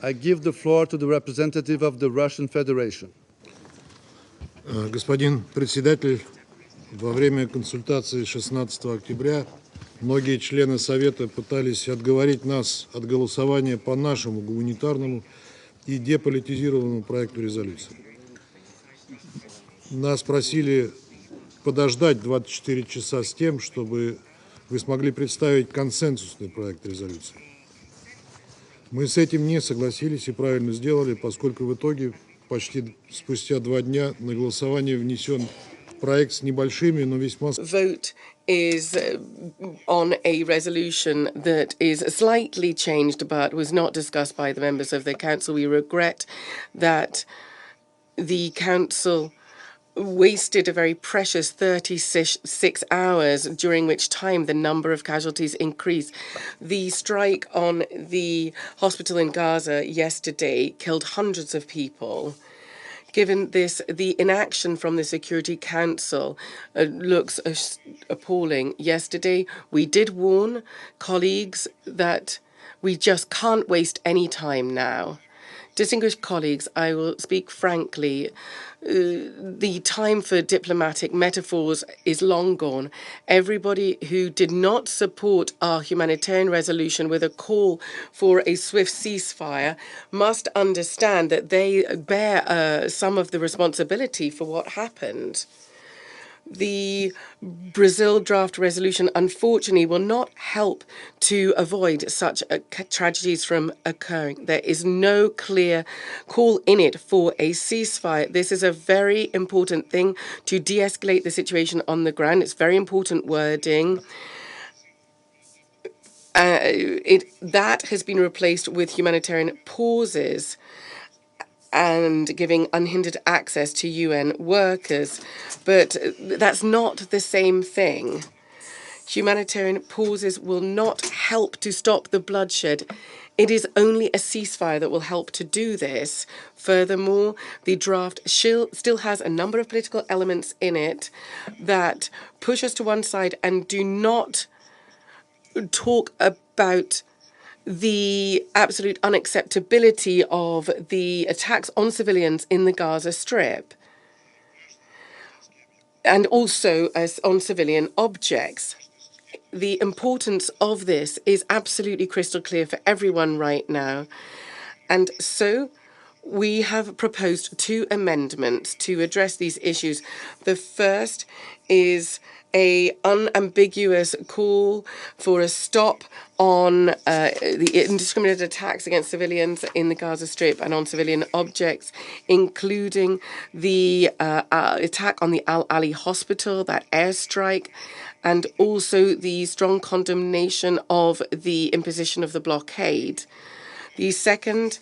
I give the floor to the representative of the Russian Federation. Господин председатель, во время консультации 16 октября многие члены Совета пытались отговорить нас от голосования по нашему гуманитарному и деполитизированному проекту резолюции. Нас просили подождать 24 часа с тем, чтобы вы смогли представить консенсусный проект резолюции. Мы с этим не согласились и правильно сделали, поскольку в итоге почти спустя 2 дня на голосование внесен проект с небольшими, но весьма... Vote is on a resolution that is slightly changed but was not discussed by the members of the Council. We regret that the Council wasted a very precious 36 hours, during which time the number of casualties increased. The strike on the hospital in Gaza yesterday killed hundreds of people. Given this, the inaction from the Security Council looks appalling. Yesterday, we did warn colleagues that we just can't waste any time now. Distinguished colleagues, I will speak frankly. The time for diplomatic metaphors is long gone. Everybody who did not support our humanitarian resolution with a call for a swift ceasefire must understand that they bear some of the responsibility for what happened. The Brazil draft resolution, unfortunately, will not help to avoid such tragedies from occurring. There is no clear call in it for a ceasefire. This is a very important thing to de-escalate the situation on the ground. It's very important wording. That has been replaced with humanitarian pauses and giving unhindered access to UN workers. But that's not the same thing. Humanitarian pauses will not help to stop the bloodshed. It is only a ceasefire that will help to do this. Furthermore, the draft still has a number of political elements in it that push us to one side and do not talk about the absolute unacceptability of the attacks on civilians in the Gaza Strip, and also as on civilian objects. The importance of this is absolutely crystal clear for everyone right now. And so we have proposed 2 amendments to address these issues. The first is an unambiguous call for a stop on the indiscriminate attacks against civilians in the Gaza Strip and on civilian objects, including the attack on the Al Ali hospital, that airstrike, and also the strong condemnation of the imposition of the blockade. The second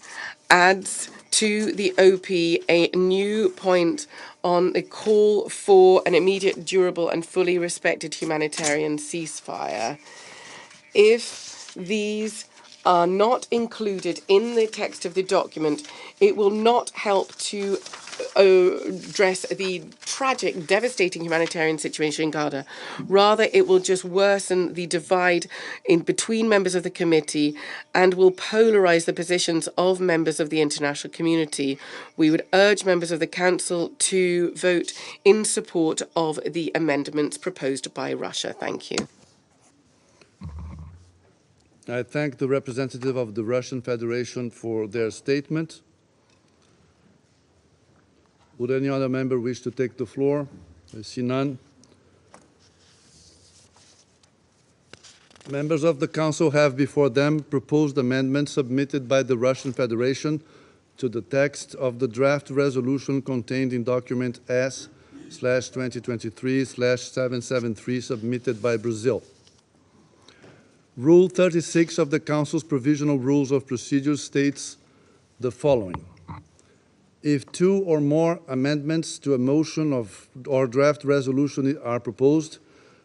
adds to the OP a new point on the call for an immediate, durable and fully respected humanitarian ceasefire. If these are not included in the text of the document, it will not help to address the tragic, devastating humanitarian situation in Gaza. Rather, it will just worsen the divide in between members of the committee and will polarize the positions of members of the international community. We would urge members of the Council to vote in support of the amendments proposed by Russia. Thank you. I thank the representative of the Russian Federation for their statement. Would any other member wish to take the floor? I see none. Members of the Council have before them proposed amendments submitted by the Russian Federation to the text of the draft resolution contained in document S/2023/773 submitted by Brazil. Rule 36 of the Council's Provisional Rules of Procedure states the following. If 2 or more amendments to a motion or draft resolution are proposed,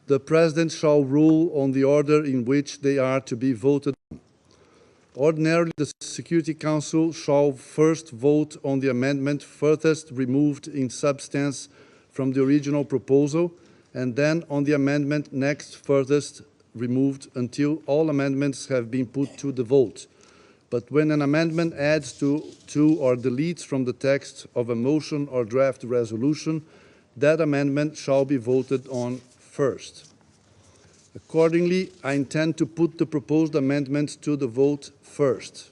the President shall rule on the order in which they are to be voted on. Ordinarily, the Security Council shall first vote on the amendment furthest removed in substance from the original proposal, and then on the amendment next furthest removed until all amendments have been put to the vote. but when an amendment adds to or deletes from the text of a motion or draft resolution, that amendment shall be voted on first. Accordingly, I intend to put the proposed amendments to the vote first.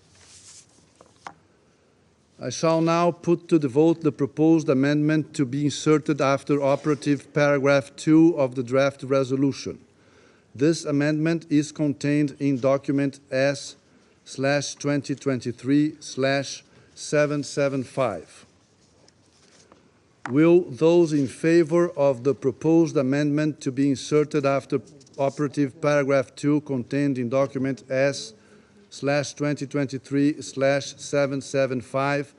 I shall now put to the vote the proposed amendment to be inserted after operative paragraph 2 of the draft resolution. This amendment is contained in document S/2023/775. Will those in favor of the proposed amendment to be inserted after operative paragraph 2 contained in document S/2023/775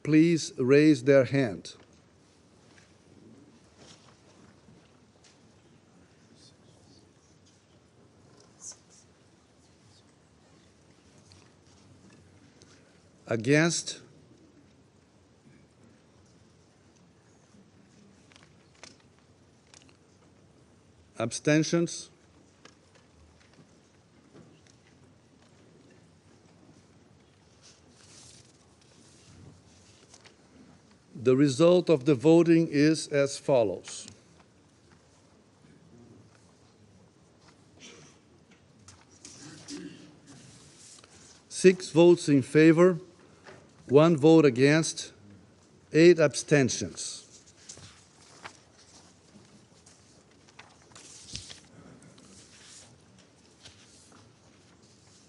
please raise their hand? Against? Abstentions? The result of the voting is as follows. Six votes in favor, 1 vote against, 8 abstentions.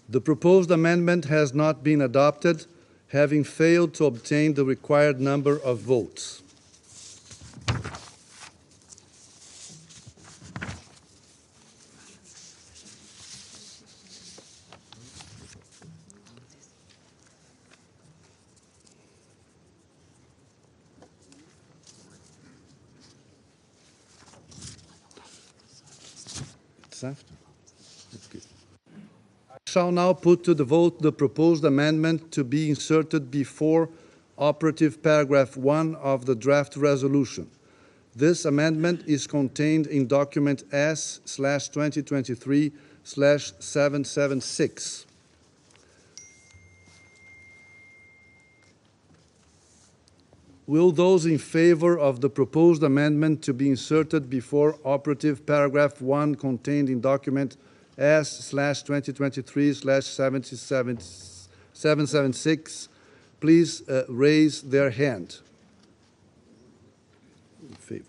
The proposed amendment has not been adopted, having failed to obtain the required number of votes. It's after. Okay. I shall now put to the vote the proposed amendment to be inserted before operative paragraph 1 of the draft resolution. This amendment is contained in document S/2023/776. Will those in favor of the proposed amendment to be inserted before operative paragraph 1 contained in document S/2023/776 please raise their hand? In favor.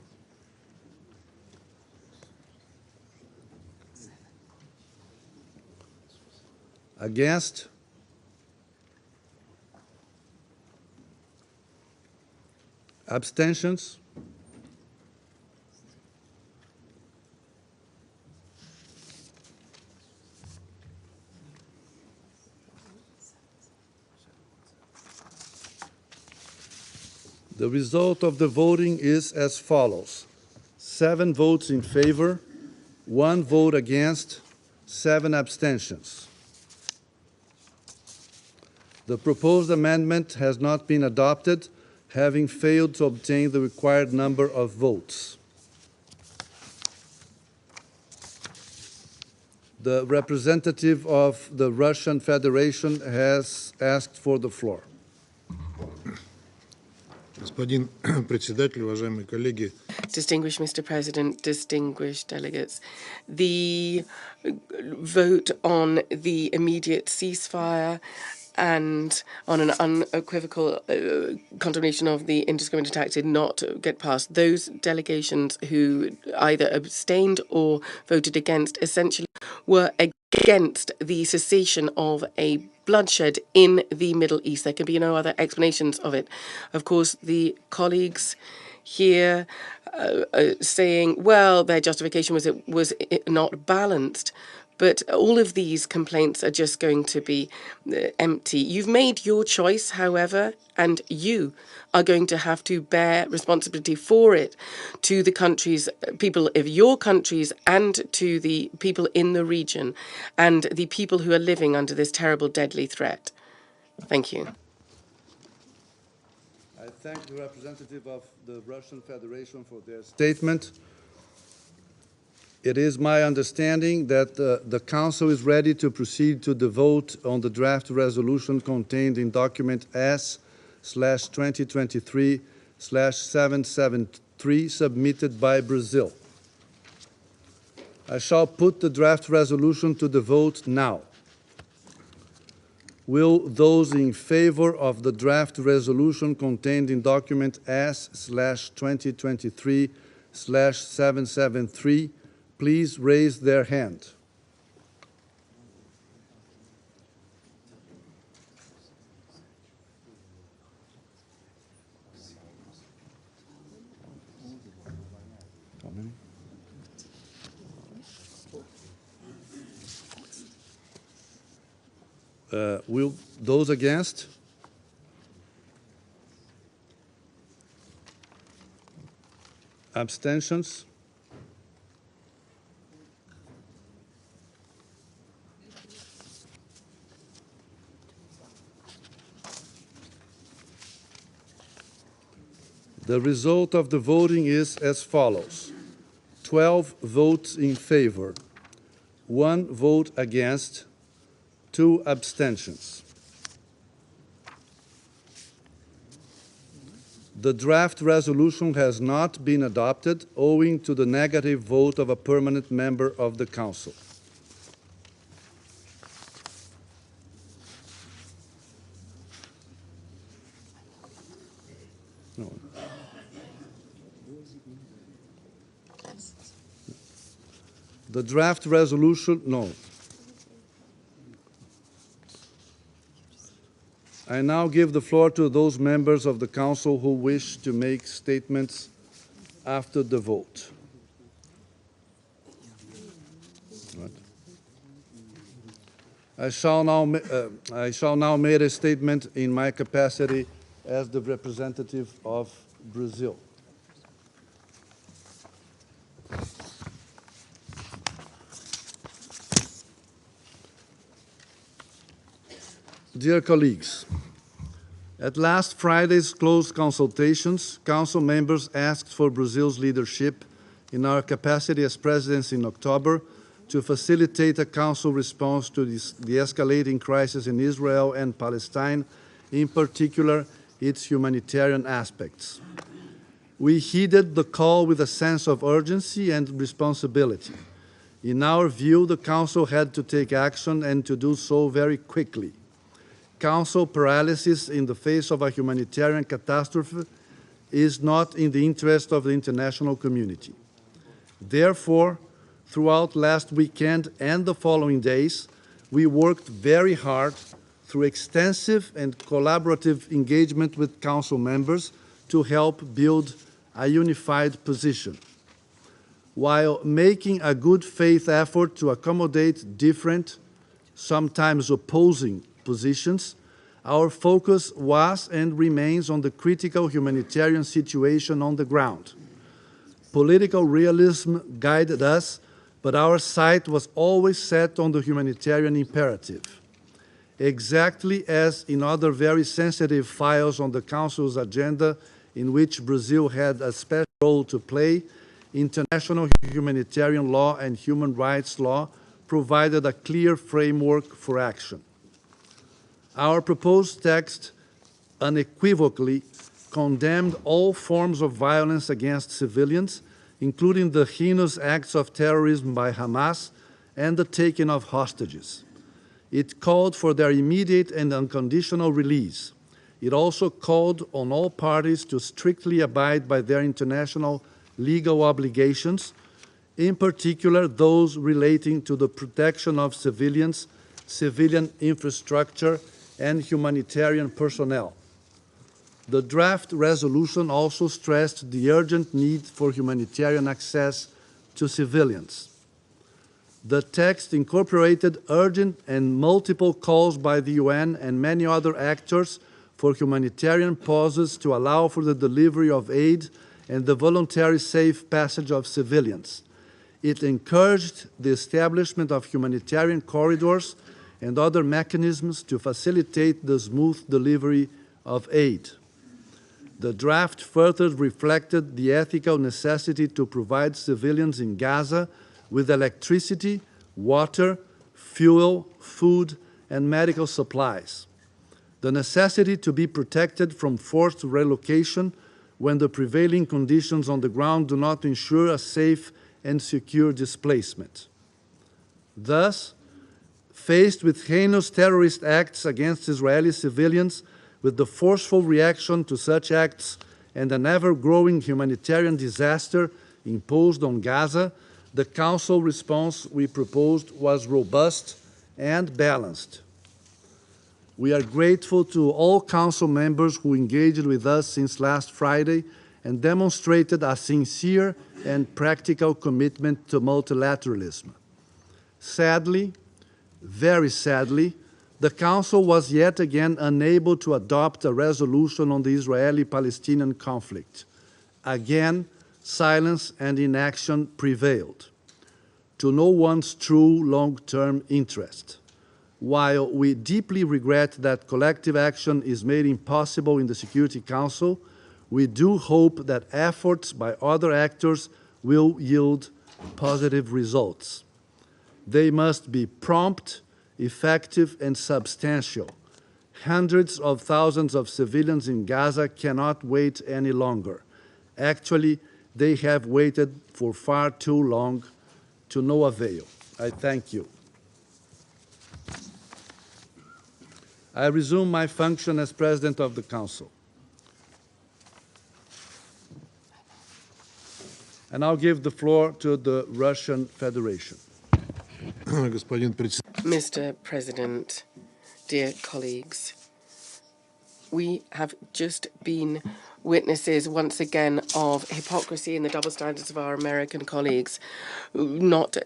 Against? Abstentions? The result of the voting is as follows. 7 votes in favor, 1 vote against, 7 abstentions. The proposed amendment has not been adopted, having failed to obtain the required number of votes. The representative of the Russian Federation has asked for the floor. Господин председатель, уважаемые коллеги. Distinguished Mr. President, distinguished delegates, the vote on the immediate ceasefire and on an unequivocal condemnation of the indiscriminate attack did not get past. Those delegations who either abstained or voted against essentially were against the cessation of a bloodshed in the Middle East. There can be no other explanations of it. Of course, the colleagues here saying, well, their justification was it was not balanced. But all of these complaints are just going to be empty. You've made your choice, however, and you are going to have to bear responsibility for it to the countries, people of your countries, and to the people in the region, and the people who are living under this terrible, deadly threat. Thank you. I thank the representative of the Russian Federation for their statement. It is my understanding that the Council is ready to proceed to the vote on the draft resolution contained in document S/2023/773 submitted by Brazil. I shall put the draft resolution to the vote now. Will those in favor of the draft resolution contained in document S/2023/773 please raise their hand? How many? Will those against? Abstentions? The result of the voting is as follows: 12 votes in favor, 1 vote against, 2 abstentions. The draft resolution has not been adopted owing to the negative vote of a permanent member of the Council. No. The draft resolution, no. I now give the floor to those members of the Council who wish to make statements after the vote. Right. I shall now make a statement in my capacity as the representative of Brazil. Dear colleagues, at last Friday's closed consultations, Council members asked for Brazil's leadership in our capacity as presidency in October to facilitate a Council response to the escalating crisis in Israel and Palestine, in particular its humanitarian aspects. We heeded the call with a sense of urgency and responsibility. In our view, the Council had to take action and to do so very quickly. Council paralysis in the face of a humanitarian catastrophe is not in the interest of the international community. Therefore, throughout last weekend and the following days, we worked very hard through extensive and collaborative engagement with Council members to help build a unified position. While making a good faith effort to accommodate different, sometimes opposing positions, our focus was and remains on the critical humanitarian situation on the ground. Political realism guided us, but our sight was always set on the humanitarian imperative. Exactly as in other very sensitive files on the Council's agenda in which Brazil had a special role to play, international humanitarian law and human rights law provided a clear framework for action. Our proposed text unequivocally condemned all forms of violence against civilians, including the heinous acts of terrorism by Hamas and the taking of hostages. It called for their immediate and unconditional release. It also called on all parties to strictly abide by their international legal obligations, in particular those relating to the protection of civilians, civilian infrastructure, and humanitarian personnel. The draft resolution also stressed the urgent need for humanitarian access to civilians. The text incorporated urgent and multiple calls by the UN and many other actors for humanitarian pauses to allow for the delivery of aid and the voluntary safe passage of civilians. It encouraged the establishment of humanitarian corridors and other mechanisms to facilitate the smooth delivery of aid. The draft further reflected the ethical necessity to provide civilians in Gaza with electricity, water, fuel, food, and medical supplies. The necessity to be protected from forced relocation when the prevailing conditions on the ground do not ensure a safe and secure displacement. Thus, faced with heinous terrorist acts against Israeli civilians, with the forceful reaction to such acts and an ever-growing humanitarian disaster imposed on Gaza, the Council response we proposed was robust and balanced. We are grateful to all Council members who engaged with us since last Friday and demonstrated a sincere and practical commitment to multilateralism. Sadly, very sadly, the Council was yet again unable to adopt a resolution on the Israeli-Palestinian conflict. Again, silence and inaction prevailed, to no one's true long-term interest. While we deeply regret that collective action is made impossible in the Security Council, we do hope that efforts by other actors will yield positive results. They must be prompt, effective, and substantial. Hundreds of thousands of civilians in Gaza cannot wait any longer. Actually, they have waited for far too long, to no avail. I thank you. I resume my function as President of the Council. And I'll give the floor to the Russian Federation. Mr. President, dear colleagues, we have just been witnesses once again of hypocrisy and the double standards of our American colleagues, not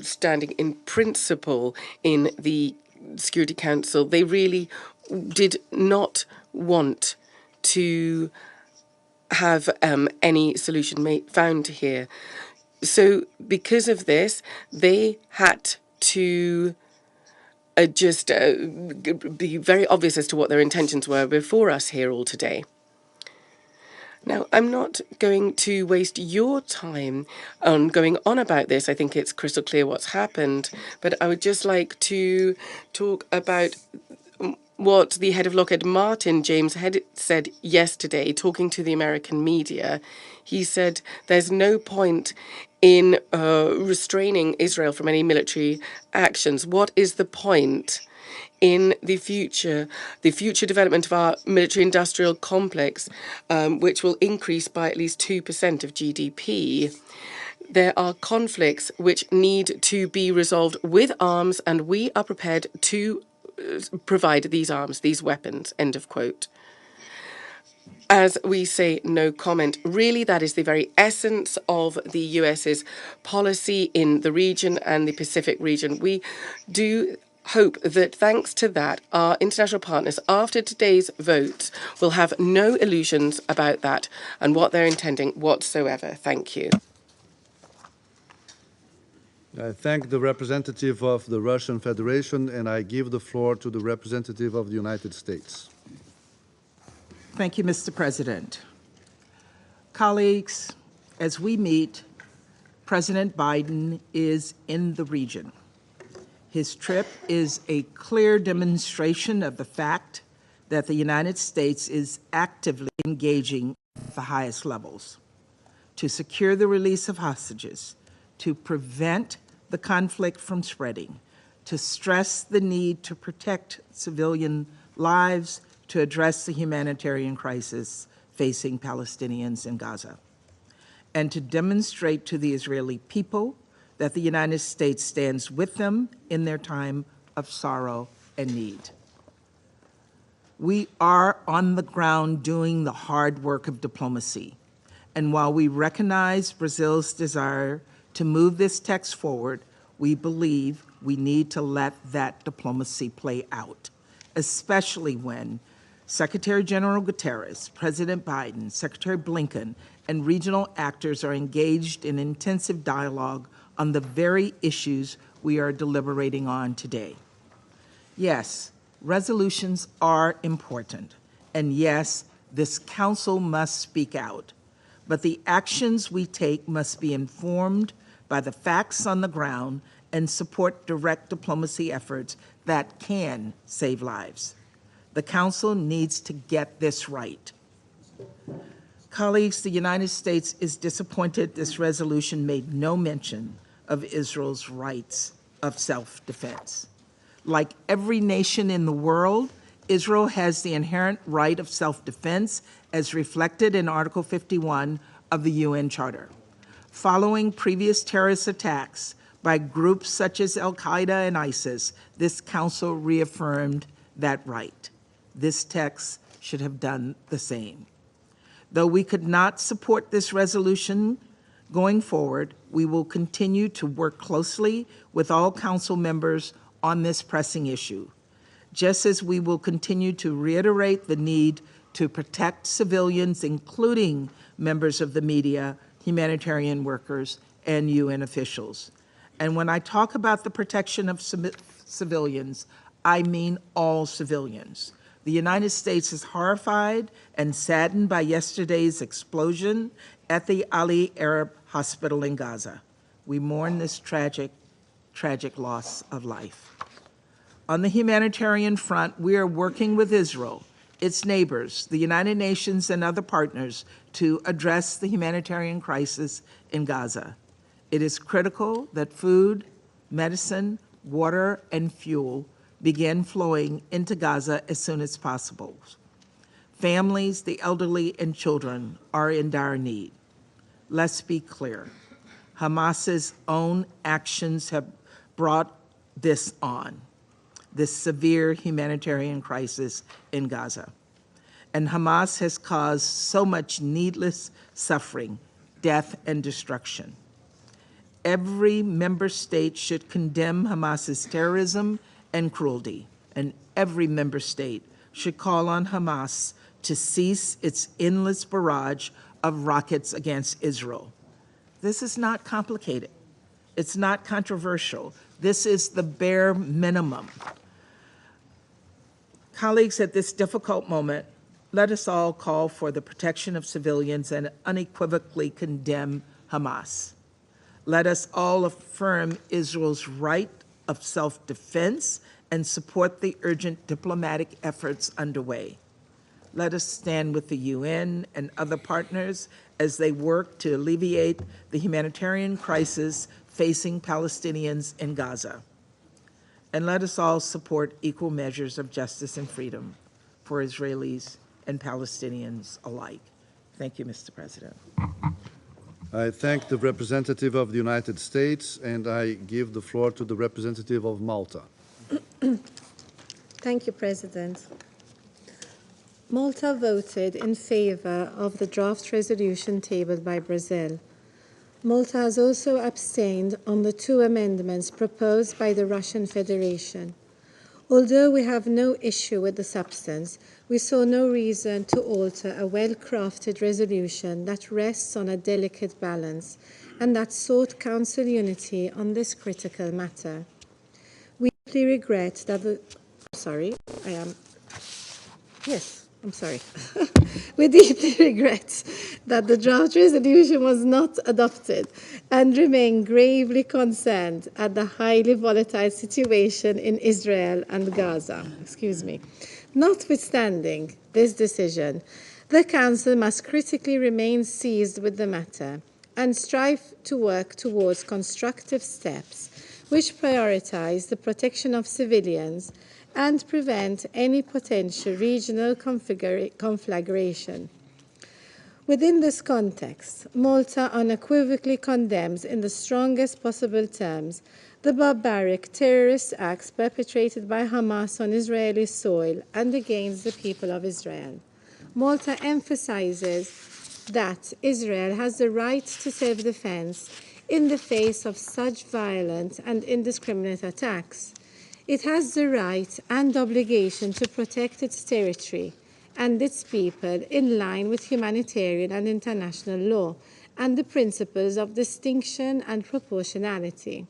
standing in principle in the Security Council. They really did not want to have any solution found here. So because of this, they had to just be very obvious as to what their intentions were before us here all today. Now, I'm not going to waste your time on going on about this. I think it's crystal clear what's happened, but I would just like to talk about what the head of Lockheed Martin, James Head, said yesterday, talking to the American media. He said there's no point in restraining Israel from any military actions. What is the point in the future development of our military-industrial complex, which will increase by at least 2% of GDP? There are conflicts which need to be resolved with arms, and we are prepared to provide these arms, these weapons, end of quote. As we say, no comment. Really, that is the very essence of the US's policy in the region and the Pacific region. We do hope that thanks to that, our international partners, after today's vote, will have no illusions about that and what they're intending whatsoever. Thank you. I thank the representative of the Russian Federation, and I give the floor to the representative of the United States. Thank you, Mr. President. Colleagues, as we meet, President Biden is in the region. His trip is a clear demonstration of the fact that the United States is actively engaging at the highest levels to secure the release of hostages, to prevent the conflict from spreading, to stress the need to protect civilian lives, to address the humanitarian crisis facing Palestinians in Gaza, and to demonstrate to the Israeli people that the United States stands with them in their time of sorrow and need. We are on the ground doing the hard work of diplomacy, and while we recognize Brazil's desire to move this text forward, we believe we need to let that diplomacy play out, especially when Secretary General Guterres, President Biden, Secretary Blinken, and regional actors are engaged in intensive dialogue on the very issues we are deliberating on today. Yes, resolutions are important, and yes, this Council must speak out, but the actions we take must be informed by the facts on the ground and support direct diplomacy efforts that can save lives. The Council needs to get this right. Colleagues, the United States is disappointed this resolution made no mention of Israel's rights of self-defense. Like every nation in the world, Israel has the inherent right of self-defense as reflected in Article 51 of the UN Charter. Following previous terrorist attacks by groups such as Al-Qaeda and ISIS, this Council reaffirmed that right. This text should have done the same. Though we could not support this resolution going forward, we will continue to work closely with all Council members on this pressing issue, just as we will continue to reiterate the need to protect civilians, including members of the media, humanitarian workers, and UN officials. And when I talk about the protection of civilians, I mean all civilians. The United States is horrified and saddened by yesterday's explosion at the Ali Arab Hospital in Gaza. We mourn this tragic loss of life. On the humanitarian front, we are working with Israel, its neighbors, the United Nations, and other partners to address the humanitarian crisis in Gaza. It is critical that food, medicine, water, and fuel begin flowing into Gaza as soon as possible. Families, the elderly, and children are in dire need. Let's be clear. Hamas's own actions have brought this on, this severe humanitarian crisis in Gaza. And Hamas has caused so much needless suffering, death, and destruction. Every member state should condemn Hamas's terrorism and cruelty, and every member state should call on Hamas to cease its endless barrage of rockets against Israel. This is not complicated. It's not controversial. This is the bare minimum. Colleagues, at this difficult moment, let us all call for the protection of civilians and unequivocally condemn Hamas. Let us all affirm Israel's right of self-defense and support the urgent diplomatic efforts underway. Let us stand with the UN and other partners as they work to alleviate the humanitarian crisis facing Palestinians in Gaza. And let us all support equal measures of justice and freedom for Israelis and Palestinians alike. Thank you, Mr. President. I thank the representative of the United States, and I give the floor to the representative of Malta. Thank you, President. Malta voted in favor of the draft resolution tabled by Brazil. Malta has also abstained on the 2 amendments proposed by the Russian Federation. Although we have no issue with the substance, we saw no reason to alter a well-crafted resolution that rests on a delicate balance and that sought Council unity on this critical matter. We deeply regret that We deeply regret that the draft resolution was not adopted and remain gravely concerned at the highly volatile situation in Israel and Gaza. Notwithstanding this decision, the Council must critically remain seized with the matter and strive to work towards constructive steps which prioritize the protection of civilians and prevent any potential regional conflagration. Within this context, Malta unequivocally condemns in the strongest possible terms the barbaric terrorist acts perpetrated by Hamas on Israeli soil and against the people of Israel. Malta emphasizes that Israel has the right to self-defense in the face of such violent and indiscriminate attacks. It has the right and obligation to protect its territory and its people in line with humanitarian and international law and the principles of distinction and proportionality.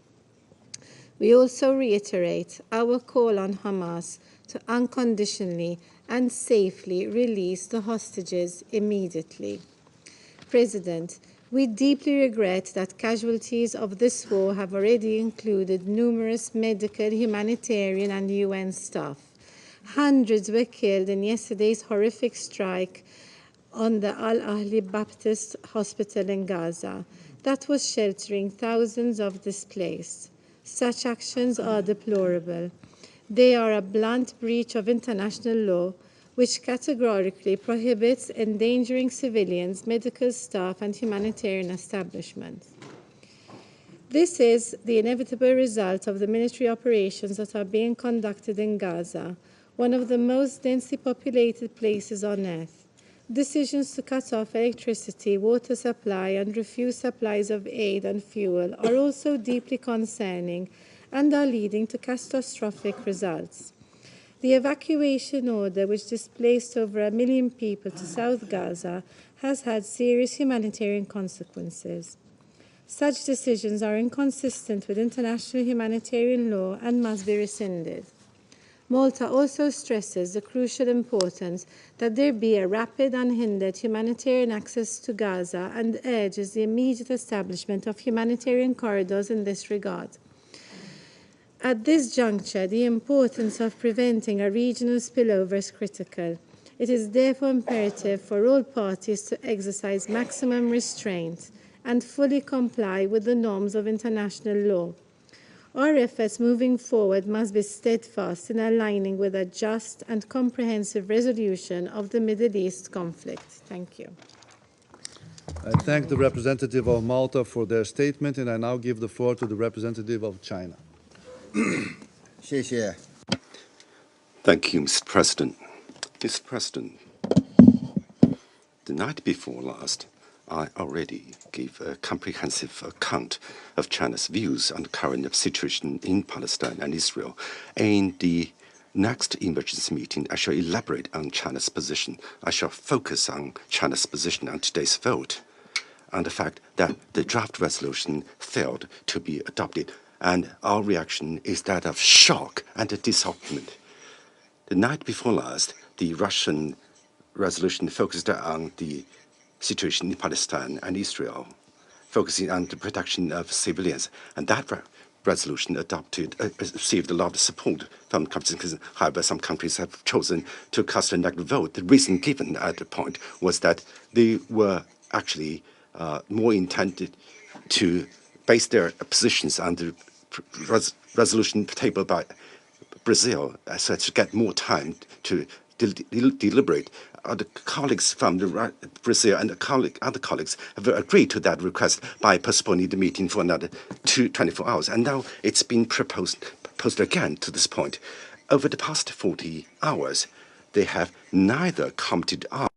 We also reiterate our call on Hamas to unconditionally and safely release the hostages immediately. President, We deeply regret that casualties of this war have already included numerous medical, humanitarian, and UN staff. Hundreds were killed in yesterday's horrific strike on the Al-Ahli Baptist Hospital in Gaza that was sheltering thousands of displaced. Such actions are deplorable. They are a blunt breach of international law, which categorically prohibits endangering civilians, medical staff, and humanitarian establishments. This is the inevitable result of the military operations that are being conducted in Gaza, one of the most densely populated places on earth. Decisions to cut off electricity, water supply, and refuse supplies of aid and fuel are also deeply concerning and are leading to catastrophic results. The evacuation order, which displaced over 1 million people to South Gaza, has had serious humanitarian consequences. Such decisions are inconsistent with international humanitarian law and must be rescinded. Malta also stresses the crucial importance that there be a rapid, unhindered humanitarian access to Gaza and urges the immediate establishment of humanitarian corridors in this regard. At this juncture, the importance of preventing a regional spillover is critical. It is therefore imperative for all parties to exercise maximum restraint and fully comply with the norms of international law. Our efforts moving forward must be steadfast in aligning with a just and comprehensive resolution of the Middle East conflict. Thank you. I thank the representative of Malta for their statement, and I now give the floor to the representative of China. Thank you, Mr. President. Mr. President, the night before last, I already gave a comprehensive account of China's views on the current situation in Palestine and Israel. In the next emergency meeting, I shall elaborate on China's position. I shall focus on China's position on today's vote, on the fact that the draft resolution failed to be adopted, and our reaction is that of shock and disappointment. The night before last, the Russian resolution focused on the situation in Palestine and Israel, focusing on the protection of civilians, and that resolution adopted received a lot of support from countries. However, some countries have chosen to cast a negative vote. The reason given at the point was that they were actually more intended to base their positions on the resolution tabled by Brazil, so as to get more time to deliberate. The colleagues from Brazil and other colleagues have agreed to that request by postponing the meeting for another 24 hours. And now it's been proposed again to this point. Over the past 40 hours, they have neither commented on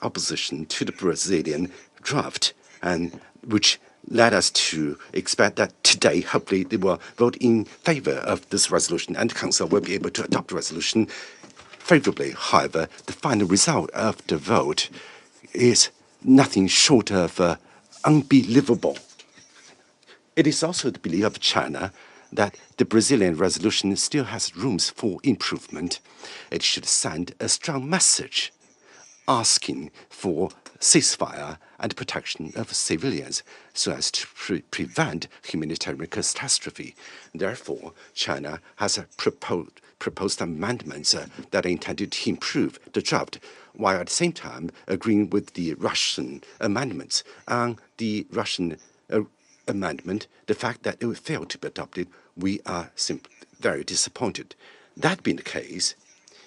opposition to the Brazilian draft, and which led us to expect that today, hopefully, they will vote in favor of this resolution, and the Council will be able to adopt the resolution favorably. However, the final result of the vote is nothing short of unbelievable. It is also the belief of China that the Brazilian resolution still has rooms for improvement. It should send a strong message asking for ceasefire and protection of civilians so as to prevent humanitarian catastrophe. Therefore, China has proposed amendments that are intended to improve the draft, while at the same time agreeing with the Russian amendments. On the Russian amendment, the fact that it failed to be adopted, we are very disappointed. That being the case,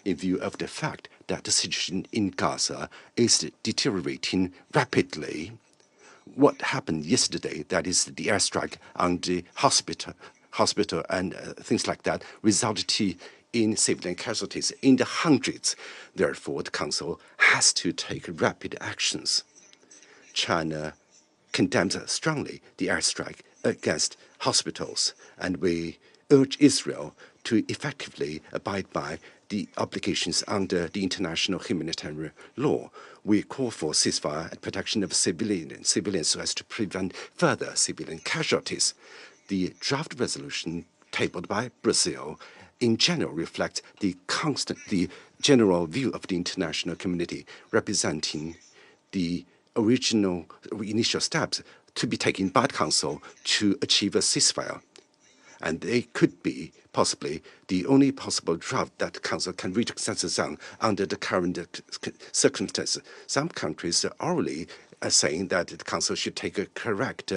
in view of the fact that the situation in Gaza is deteriorating rapidly, what happened yesterday, that is the airstrike on the hospital and things like that, resulted in civilian casualties in the hundreds. Therefore, the Council has to take rapid actions. China condemns strongly the airstrike against hospitals, and we urge Israel to effectively abide by the obligations under the international humanitarian law. We call for ceasefire and protection of civilians so as to prevent further civilian casualties. The draft resolution tabled by Brazil in general reflects the general view of the international community, representing the original initial steps to be taken by the Council to achieve a ceasefire. And they could be possibly the only possible draft that the Council can reach consensus on under the current circumstances. Some countries are already saying that the Council should take a correct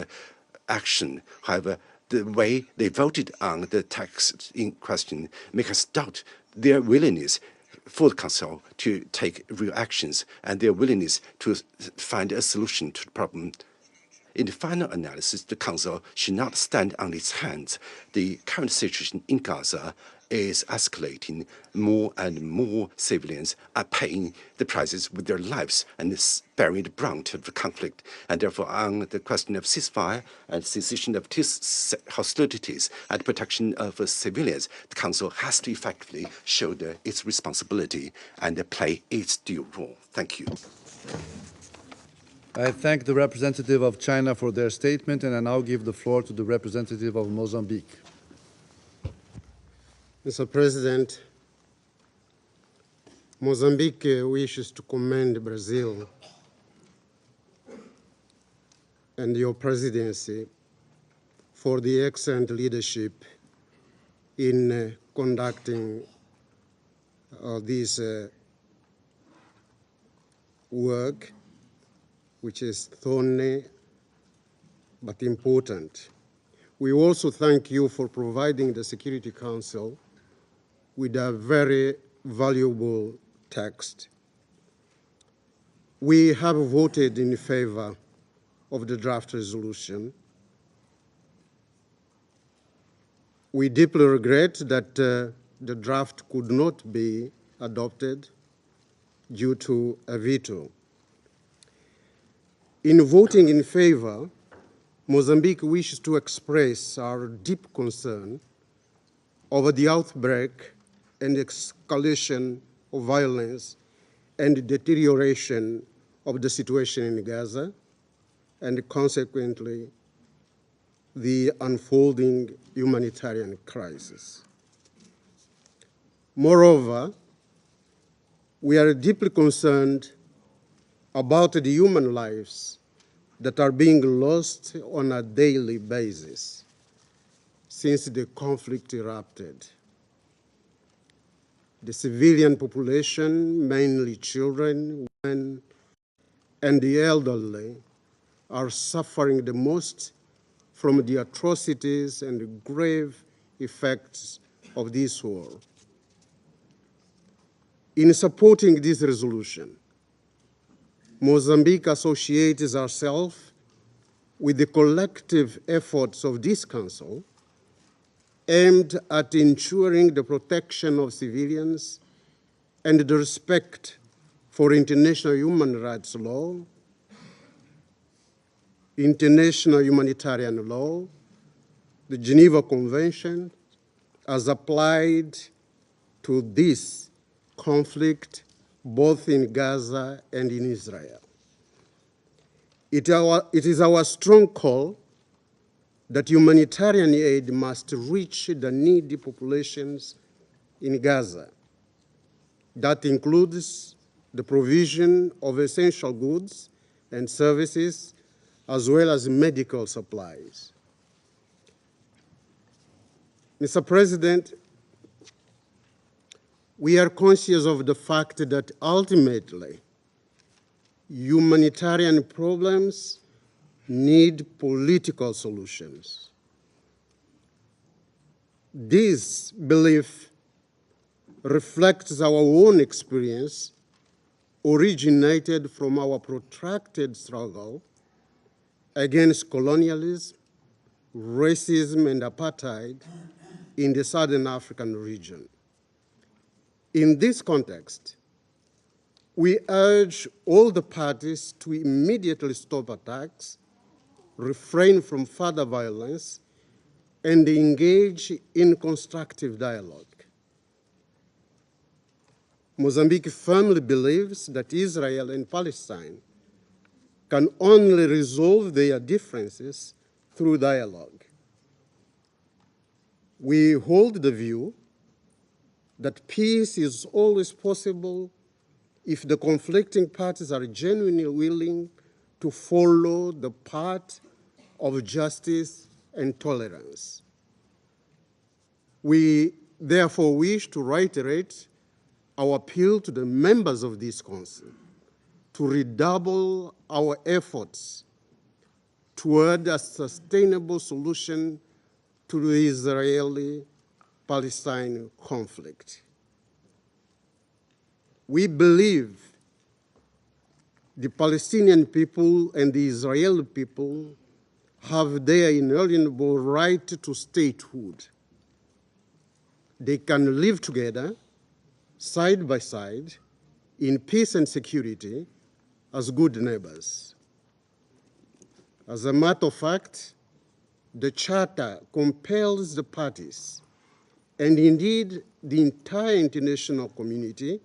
action. However, the way they voted on the text in question makes us doubt their willingness for the Council to take real actions and their willingness to find a solution to the problem. In the final analysis, the Council should not stand on its hands. The current situation in Gaza is escalating. More and more civilians are paying the prices with their lives and bearing the brunt of the conflict. And therefore, on the question of ceasefire and cessation of hostilities and protection of civilians, the Council has to effectively shoulder its responsibility and play its due role. Thank you. I thank the representative of China for their statement, and I now give the floor to the representative of Mozambique. Mr. President, Mozambique wishes to commend Brazil and your presidency for the excellent leadership in conducting this work, which is thorny but important. We also thank you for providing the Security Council with a very valuable text. We have voted in favor of the draft resolution. We deeply regret that the draft could not be adopted due to a veto. In voting in favor, Mozambique wishes to express our deep concern over the outbreak and escalation of violence and deterioration of the situation in Gaza, and consequently, the unfolding humanitarian crisis. Moreover, we are deeply concerned about the human lives that are being lost on a daily basis since the conflict erupted. The civilian population, mainly children, women, and the elderly, are suffering the most from the atrocities and the grave effects of this war. In supporting this resolution, Mozambique associates ourselves with the collective efforts of this Council aimed at ensuring the protection of civilians and the respect for international human rights law, international humanitarian law, the Geneva Convention, as applied to this conflict both in Gaza and in Israel. It is our strong call that humanitarian aid must reach the needy populations in Gaza. That includes the provision of essential goods and services, as well as medical supplies. Mr. President, we are conscious of the fact that ultimately humanitarian problems need political solutions. This belief reflects our own experience, originated from our protracted struggle against colonialism, racism, and apartheid in the Southern African region. In this context, we urge all the parties to immediately stop attacks, refrain from further violence, and engage in constructive dialogue. Mozambique firmly believes that Israel and Palestine can only resolve their differences through dialogue. We hold the view that peace is always possible if the conflicting parties are genuinely willing to follow the path of justice and tolerance. We therefore wish to reiterate our appeal to the members of this council to redouble our efforts toward a sustainable solution to the Israeli-Palestine conflict. We believe the Palestinian people and the Israeli people have their inalienable right to statehood. They can live together, side by side, in peace and security as good neighbors. As a matter of fact, the Charter compels the parties, and indeed the entire international community,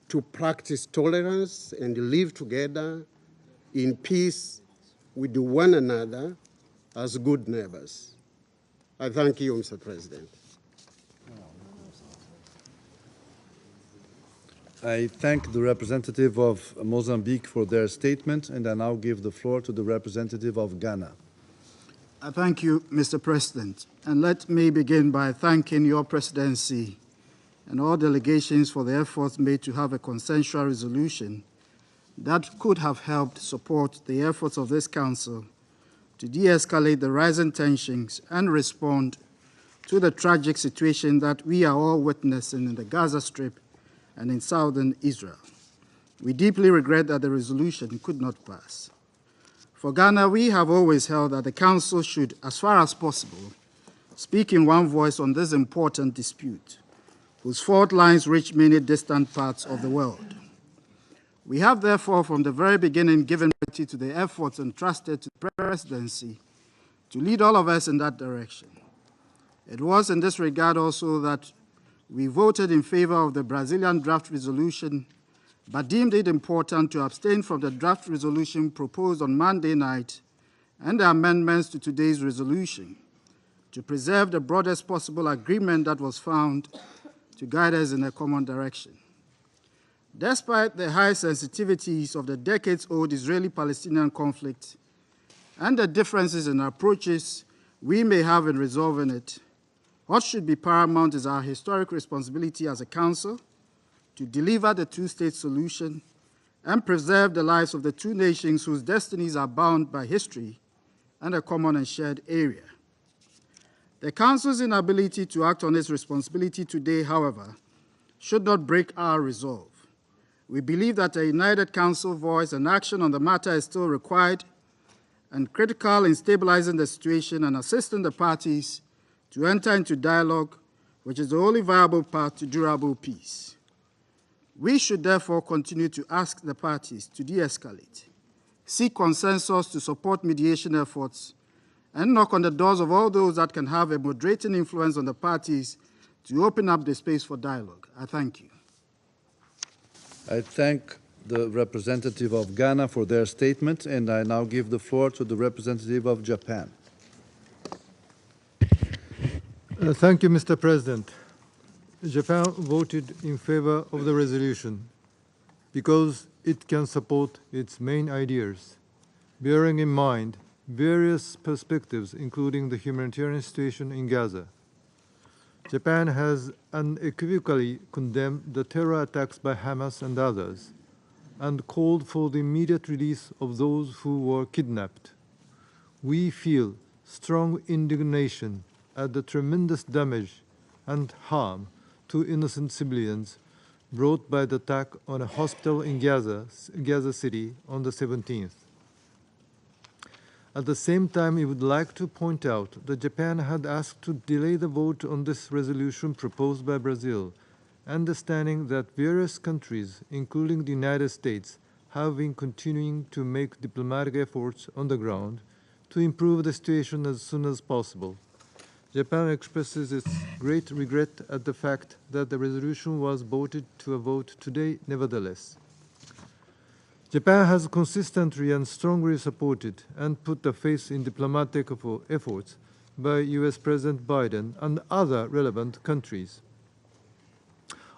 to practice tolerance and live together in peace with one another as good neighbors. I thank you, Mr. President. I thank the representative of Mozambique for their statement, and I now give the floor to the representative of Ghana. Thank you, Mr. President. And let me begin by thanking your presidency and all delegations for the efforts made to have a consensual resolution that could have helped support the efforts of this Council to de-escalate the rising tensions and respond to the tragic situation that we are all witnessing in the Gaza Strip and in southern Israel. We deeply regret that the resolution could not pass. For Ghana, we have always held that the Council should, as far as possible, speak in one voice on this important dispute, whose fault lines reach many distant parts of the world. We have therefore, from the very beginning, given priority to the efforts entrusted to the presidency to lead all of us in that direction. It was in this regard also that we voted in favor of the Brazilian draft resolution, but deemed it important to abstain from the draft resolution proposed on Monday night and the amendments to today's resolution to preserve the broadest possible agreement that was found to guide us in a common direction. Despite the high sensitivities of the decades-old Israeli-Palestinian conflict and the differences in approaches we may have in resolving it, what should be paramount is our historic responsibility as a Council to deliver the two-state solution and preserve the lives of the two nations whose destinies are bound by history and a common and shared area. The Council's inability to act on its responsibility today, however, should not break our resolve. We believe that a united Council voice and action on the matter is still required and critical in stabilizing the situation and assisting the parties to enter into dialogue, which is the only viable path to durable peace. We should therefore continue to ask the parties to de-escalate, seek consensus to support mediation efforts, and knock on the doors of all those that can have a moderating influence on the parties to open up the space for dialogue. I thank you. I thank the representative of Ghana for their statement, and I now give the floor to the representative of Japan. Thank you, Mr. President. Japan voted in favor of the resolution because it can support its main ideas, bearing in mind various perspectives, including the humanitarian situation in Gaza. Japan has unequivocally condemned the terror attacks by Hamas and others, and called for the immediate release of those who were kidnapped. We feel strong indignation at the tremendous damage and harm to innocent civilians brought by the attack on a hospital in Gaza City on the 17th. At the same time, we would like to point out that Japan had asked to delay the vote on this resolution proposed by Brazil, understanding that various countries, including the United States, have been continuing to make diplomatic efforts on the ground to improve the situation as soon as possible. Japan expresses its great regret at the fact that the resolution was voted to a vote today nevertheless. Japan has consistently and strongly supported and put the faith in diplomatic efforts by US President Biden and other relevant countries.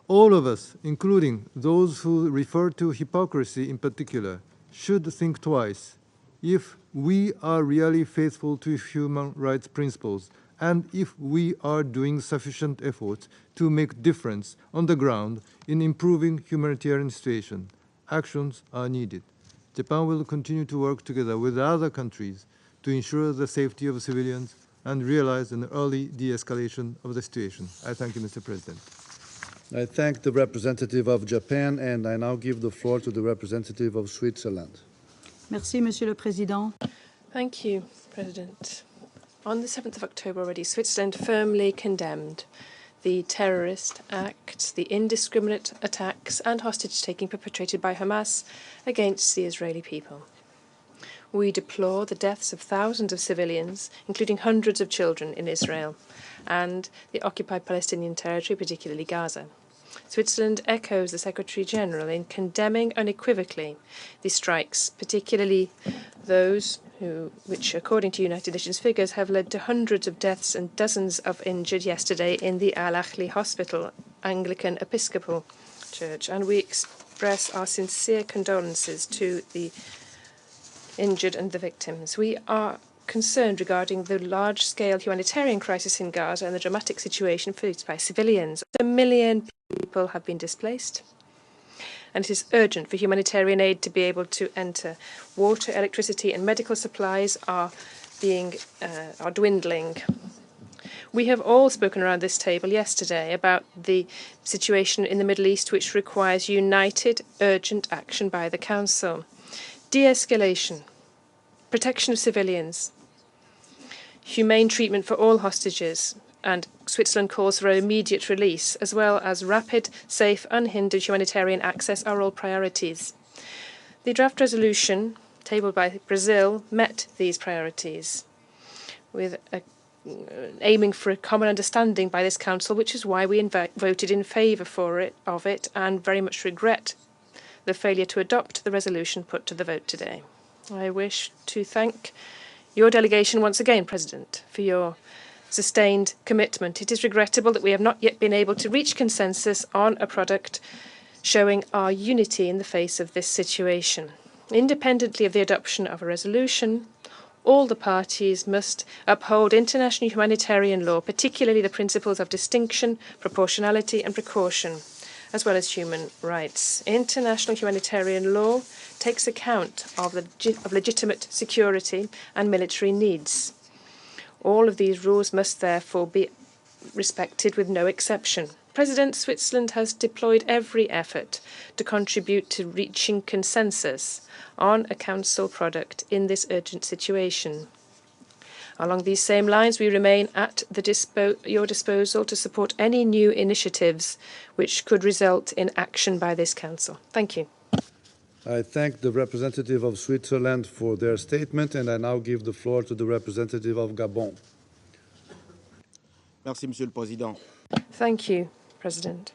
All of us, including those who refer to hypocrisy in particular, should think twice. If we are really faithful to human rights principles, and if we are doing sufficient efforts to make difference on the ground in improving humanitarian situation, actions are needed. Japan will continue to work together with other countries to ensure the safety of civilians and realize an early de-escalation of the situation. I thank you, Mr. President. I thank the representative of Japan, and I now give the floor to the representative of Switzerland. Merci, Monsieur le Président. Thank you, President. On the 7th of October already, Switzerland firmly condemned the terrorist acts, the indiscriminate attacks and hostage-taking perpetrated by Hamas against the Israeli people. We deplore the deaths of thousands of civilians, including hundreds of children in Israel and the occupied Palestinian territory, particularly Gaza. Switzerland echoes the Secretary-General in condemning unequivocally the strikes, particularly those which, according to United Nations figures, have led to hundreds of deaths and dozens of injured yesterday in the Al-Ahli Hospital, Anglican Episcopal Church. And we express our sincere condolences to the injured and the victims. We are concerned regarding the large-scale humanitarian crisis in Gaza and the dramatic situation faced by civilians. 1 million people have been displaced, and it is urgent for humanitarian aid to be able to enter. Water, electricity and medical supplies are dwindling. We have all spoken around this table yesterday about the situation in the Middle East, which requires united, urgent action by the Council. De-escalation, protection of civilians, humane treatment for all hostages, and Switzerland calls for immediate release, as well as rapid, safe, unhindered humanitarian access are all priorities. The draft resolution tabled by Brazil met these priorities, with aiming for a common understanding by this Council, which is why we voted in favour of it and very much regret the failure to adopt the resolution put to the vote today. I wish to thank your delegation once again, President, for your sustained commitment. It is regrettable that we have not yet been able to reach consensus on a product showing our unity in the face of this situation. Independently of the adoption of a resolution, all the parties must uphold international humanitarian law, particularly the principles of distinction, proportionality and precaution, as well as human rights. International humanitarian law takes account of legitimate security and military needs. All of these rules must therefore be respected with no exception. President, Switzerland has deployed every effort to contribute to reaching consensus on a Council product in this urgent situation. Along these same lines, we remain at your disposal to support any new initiatives which could result in action by this Council. Thank you. I thank the representative of Switzerland for their statement, and I now give the floor to the representative of Gabon. Merci, Monsieur le Président. Thank you, President.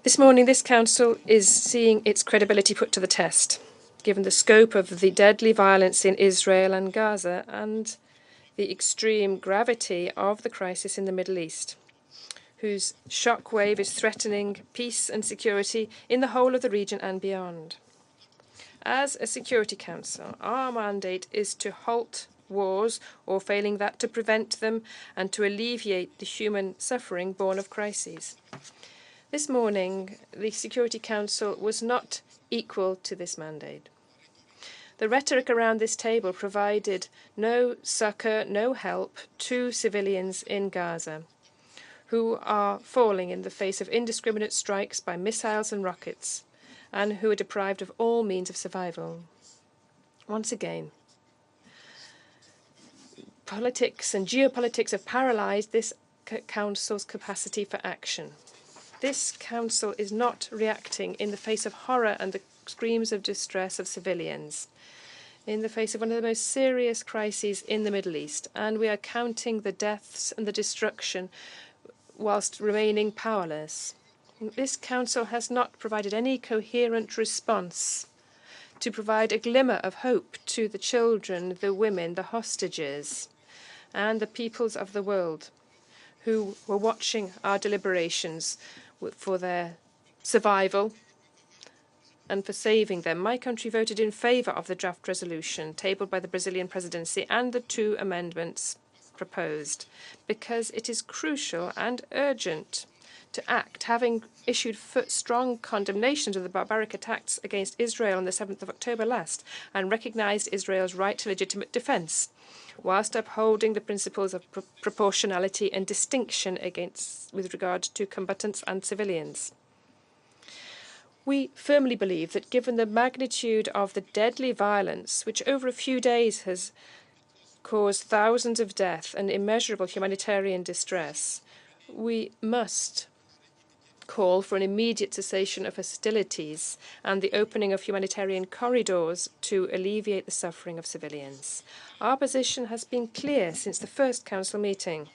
This morning, this Council is seeing its credibility put to the test, given the scope of the deadly violence in Israel and Gaza and the extreme gravity of the crisis in the Middle East, whose shockwave is threatening peace and security in the whole of the region and beyond. As a Security Council, our mandate is to halt wars, or failing that, to prevent them and to alleviate the human suffering born of crises. This morning, the Security Council was not equal to this mandate. The rhetoric around this table provided no succor, no help to civilians in Gaza, who are falling in the face of indiscriminate strikes by missiles and rockets, and who are deprived of all means of survival. Once again, politics and geopolitics have paralyzed this Council's capacity for action. This Council is not reacting in the face of horror and the screams of distress of civilians, in the face of one of the most serious crises in the Middle East, and we are counting the deaths and the destruction whilst remaining powerless. This Council has not provided any coherent response to provide a glimmer of hope to the children, the women, the hostages, and the peoples of the world who were watching our deliberations for their survival and for saving them, my country voted in favour of the draft resolution tabled by the Brazilian presidency and the 2 amendments proposed, because it is crucial and urgent to act, having issued strong condemnations of the barbaric attacks against Israel on the 7th of October last, and recognised Israel's right to legitimate defence, whilst upholding the principles of proportionality and distinction with regard to combatants and civilians. We firmly believe that given the magnitude of the deadly violence, which over a few days has caused thousands of deaths and immeasurable humanitarian distress, we must call for an immediate cessation of hostilities and the opening of humanitarian corridors to alleviate the suffering of civilians. Our position has been clear since the first Council meeting.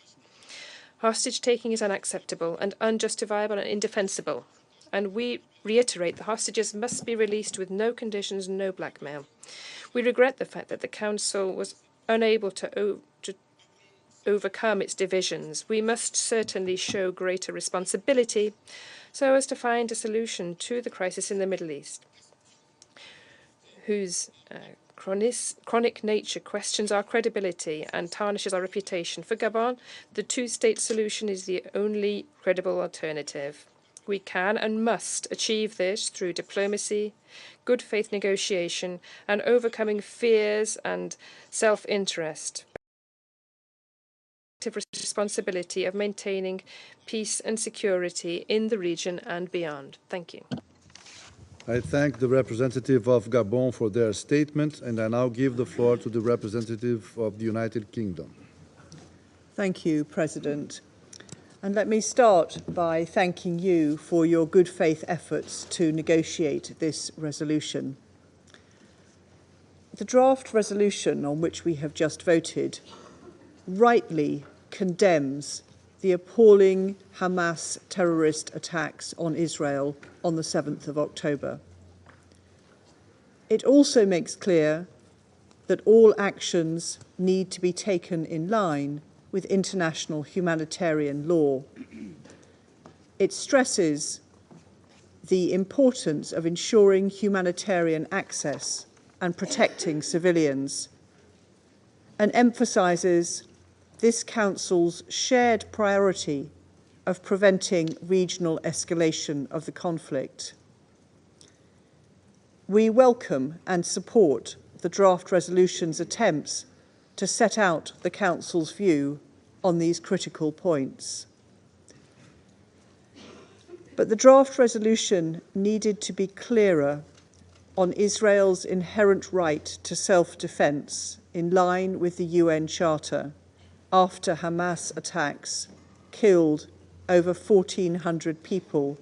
Hostage-taking is unacceptable and unjustifiable and indefensible, and we reiterate the hostages must be released with no conditions, no blackmail. We regret the fact that the Council was unable to overcome its divisions. We must certainly show greater responsibility so as to find a solution to the crisis in the Middle East, whose chronic nature questions our credibility and tarnishes our reputation. For Gabon, the 2-state solution is the only credible alternative. We can and must achieve this through diplomacy, good faith negotiation, and overcoming fears and self-interest. Responsibility of maintaining peace and security in the region and beyond. Thank you. I thank the representative of Gabon for their statement, and I now give the floor to the representative of the United Kingdom. Thank you, President. And let me start by thanking you for your good faith efforts to negotiate this resolution. The draft resolution on which we have just voted rightly condemns the appalling Hamas terrorist attacks on Israel on the 7th of October. It also makes clear that all actions need to be taken in line with international humanitarian law. It stresses the importance of ensuring humanitarian access and protecting civilians, and emphasises this Council's shared priority of preventing regional escalation of the conflict. We welcome and support the draft resolution's attempts to set out the Council's view on these critical points. But the draft resolution needed to be clearer on Israel's inherent right to self-defense in line with the UN Charter after Hamas attacks killed over 1,400 people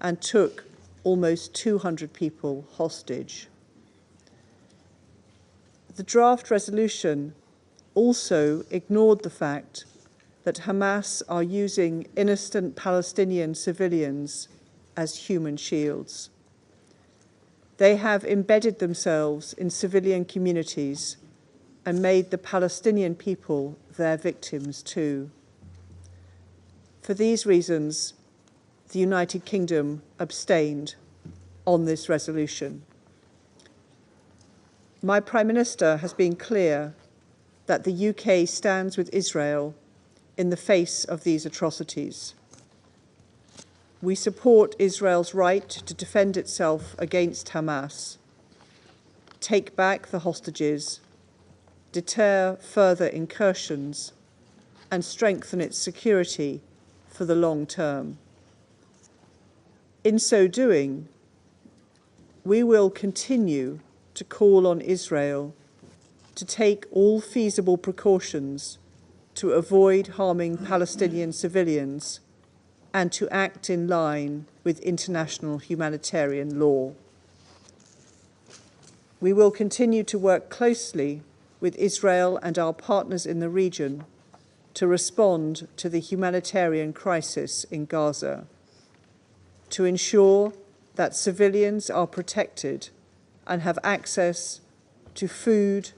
and took almost 200 people hostage. The draft resolution also ignored the fact that Hamas are using innocent Palestinian civilians as human shields. They have embedded themselves in civilian communities and made the Palestinian people their victims too. For these reasons, the United Kingdom abstained on this resolution. My Prime Minister has been clear that the UK stands with Israel in the face of these atrocities. We support Israel's right to defend itself against Hamas, take back the hostages, deter further incursions, and strengthen its security for the long term. In so doing, we will continue to call on Israel to take all feasible precautions to avoid harming Palestinian civilians and to act in line with international humanitarian law. We will continue to work closely with Israel and our partners in the region to respond to the humanitarian crisis in Gaza, to ensure that civilians are protected and have access to food,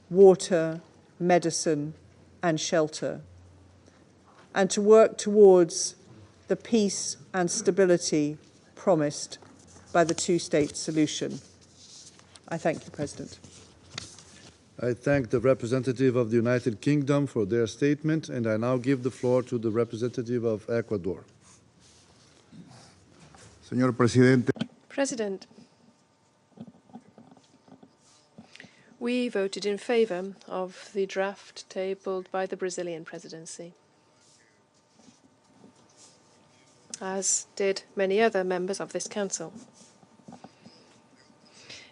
water, medicine, and shelter, and to work towards the peace and stability promised by the two-state solution. I thank you, President. I thank the representative of the United Kingdom for their statement, and I now give the floor to the representative of Ecuador. Señor Presidente. President, we voted in favor of the draft tabled by the Brazilian presidency, as did many other members of this council.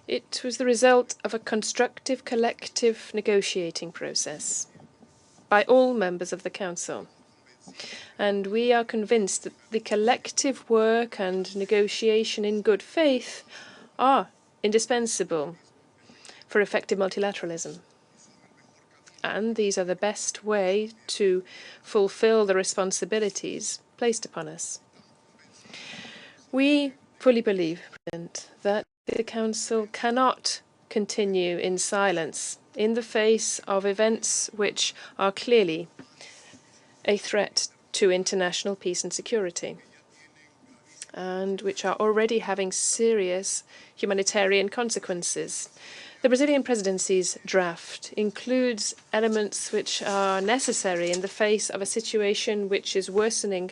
It was the result of a constructive collective negotiating process by all members of the council. And we are convinced that the collective work and negotiation in good faith are indispensable for effective multilateralism. And these are the best way to fulfill the responsibilities placed upon us. We fully believe, President, that the Council cannot continue in silence in the face of events which are clearly a threat to international peace and security, and which are already having serious humanitarian consequences. The Brazilian presidency's draft includes elements which are necessary in the face of a situation which is worsening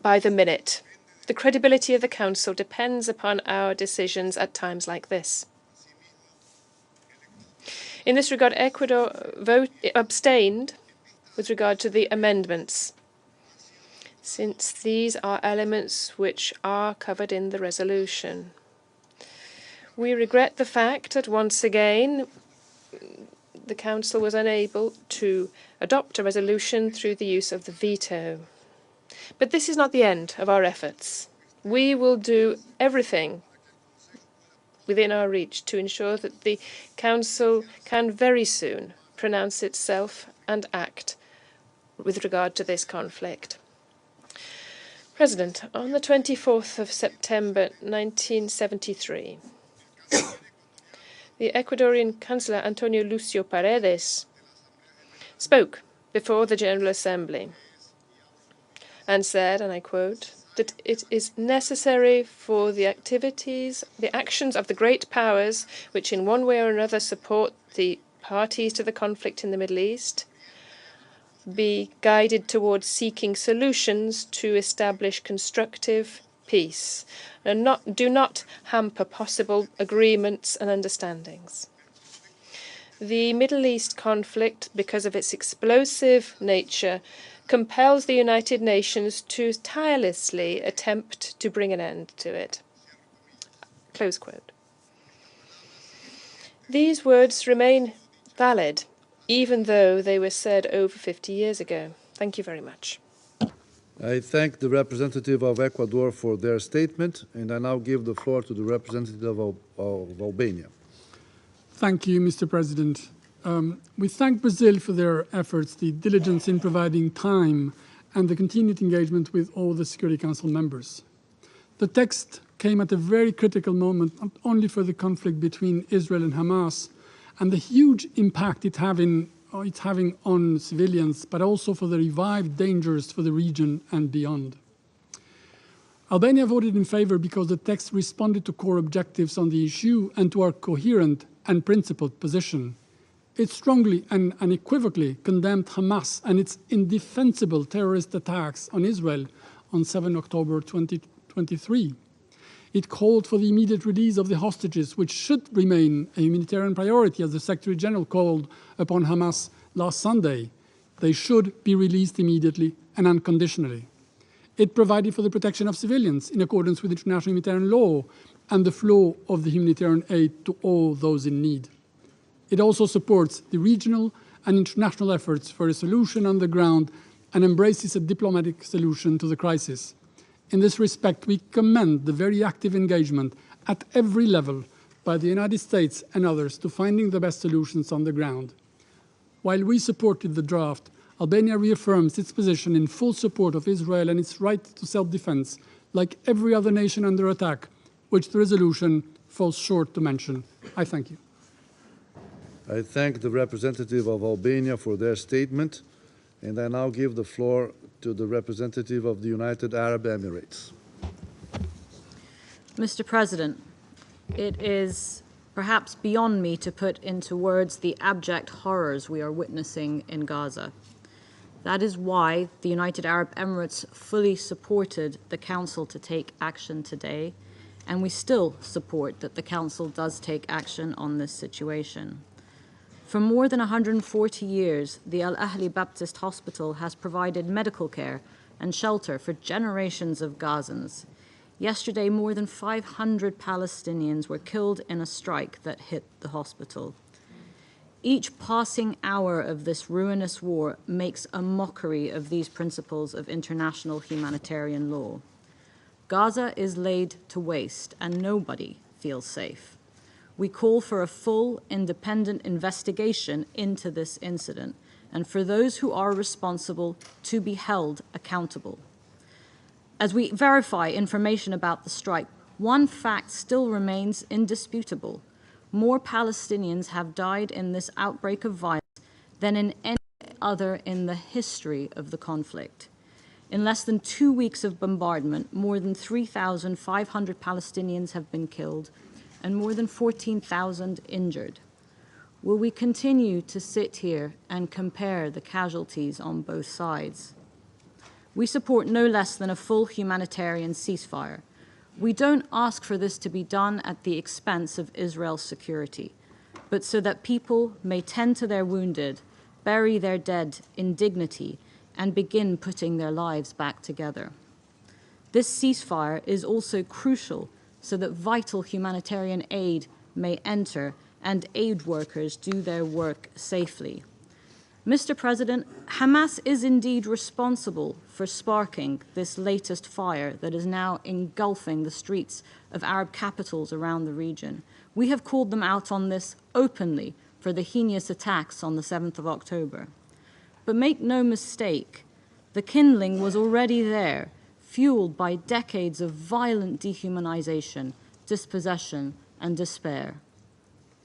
by the minute. The credibility of the Council depends upon our decisions at times like this. In this regard, Ecuador abstained with regard to the amendments, since these are elements which are covered in the resolution. We regret the fact that once again the Council was unable to adopt a resolution through the use of the veto. But this is not the end of our efforts. We will do everything within our reach to ensure that the Council can very soon pronounce itself and act with regard to this conflict. President, on the 24th of September 1973, the Ecuadorian Chancellor Antonio Lucio Paredes spoke before the General Assembly and said, and I quote, that it is necessary for the actions of the great powers which in one way or another support the parties to the conflict in the Middle East be guided towards seeking solutions to establish constructive peace and do not hamper possible agreements and understandings. The Middle East conflict, because of its explosive nature, compels the United Nations to tirelessly attempt to bring an end to it. Close quote. These words remain valid, even though they were said over 50 years ago. Thank you very much. I thank the representative of Ecuador for their statement, and I now give the floor to the representative of Albania. Thank you, Mr. President. We thank Brazil for their efforts, the diligence in providing time, and the continued engagement with all the Security Council members. The text came at a very critical moment, not only for the conflict between Israel and Hamas, and the huge impact it's having on civilians, but also for the revived dangers for the region and beyond. Albania voted in favor because the text responded to core objectives on the issue and to our coherent and principled position. It strongly and unequivocally condemned Hamas and its indefensible terrorist attacks on Israel on 7 October 2023. It called for the immediate release of the hostages, which should remain a humanitarian priority, as the Secretary General called upon Hamas last Sunday. They should be released immediately and unconditionally. It provided for the protection of civilians in accordance with international humanitarian law and the flow of the humanitarian aid to all those in need. It also supports the regional and international efforts for a solution on the ground and embraces a diplomatic solution to the crisis. In this respect, we commend the very active engagement at every level by the United States and others to finding the best solutions on the ground. While we supported the draft, Albania reaffirms its position in full support of Israel and its right to self-defense, like every other nation under attack, which the resolution falls short to mention. I thank you. I thank the representative of Albania for their statement, and I now give the floor to the representative of the United Arab Emirates. Mr. President, it is perhaps beyond me to put into words the abject horrors we are witnessing in Gaza. That is why the United Arab Emirates fully supported the Council to take action today, and we still support that the Council does take action on this situation. For more than 140 years, the Al Ahli Baptist Hospital has provided medical care and shelter for generations of Gazans. Yesterday, more than 500 Palestinians were killed in a strike that hit the hospital. Each passing hour of this ruinous war makes a mockery of these principles of international humanitarian law. Gaza is laid to waste, and nobody feels safe. We call for a full, independent investigation into this incident, and for those who are responsible to be held accountable. As we verify information about the strike, one fact still remains indisputable. More Palestinians have died in this outbreak of violence than in any other in the history of the conflict. In less than 2 weeks of bombardment, more than 3,500 Palestinians have been killed and more than 14,000 injured. Will we continue to sit here and compare the casualties on both sides? We support no less than a full humanitarian ceasefire. We don't ask for this to be done at the expense of Israel's security, but so that people may tend to their wounded, bury their dead in dignity, and begin putting their lives back together. This ceasefire is also crucial so that vital humanitarian aid may enter and aid workers do their work safely. Mr. President, Hamas is indeed responsible for sparking this latest fire that is now engulfing the streets of Arab capitals around the region. We have called them out on this openly for the heinous attacks on the 7th of October. But make no mistake, the kindling was already there, fueled by decades of violent dehumanization, dispossession, and despair.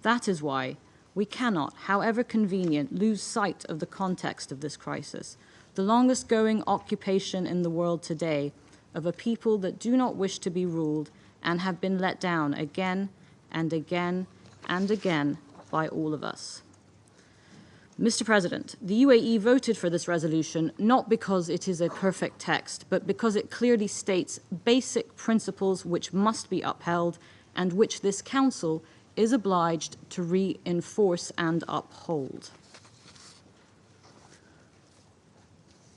That is why we cannot, however convenient, lose sight of the context of this crisis, the longest-going occupation in the world today of a people that do not wish to be ruled and have been let down again and again and again by all of us. Mr. President, the UAE voted for this resolution not because it is a perfect text, but because it clearly states basic principles which must be upheld and which this Council is obliged to reinforce and uphold.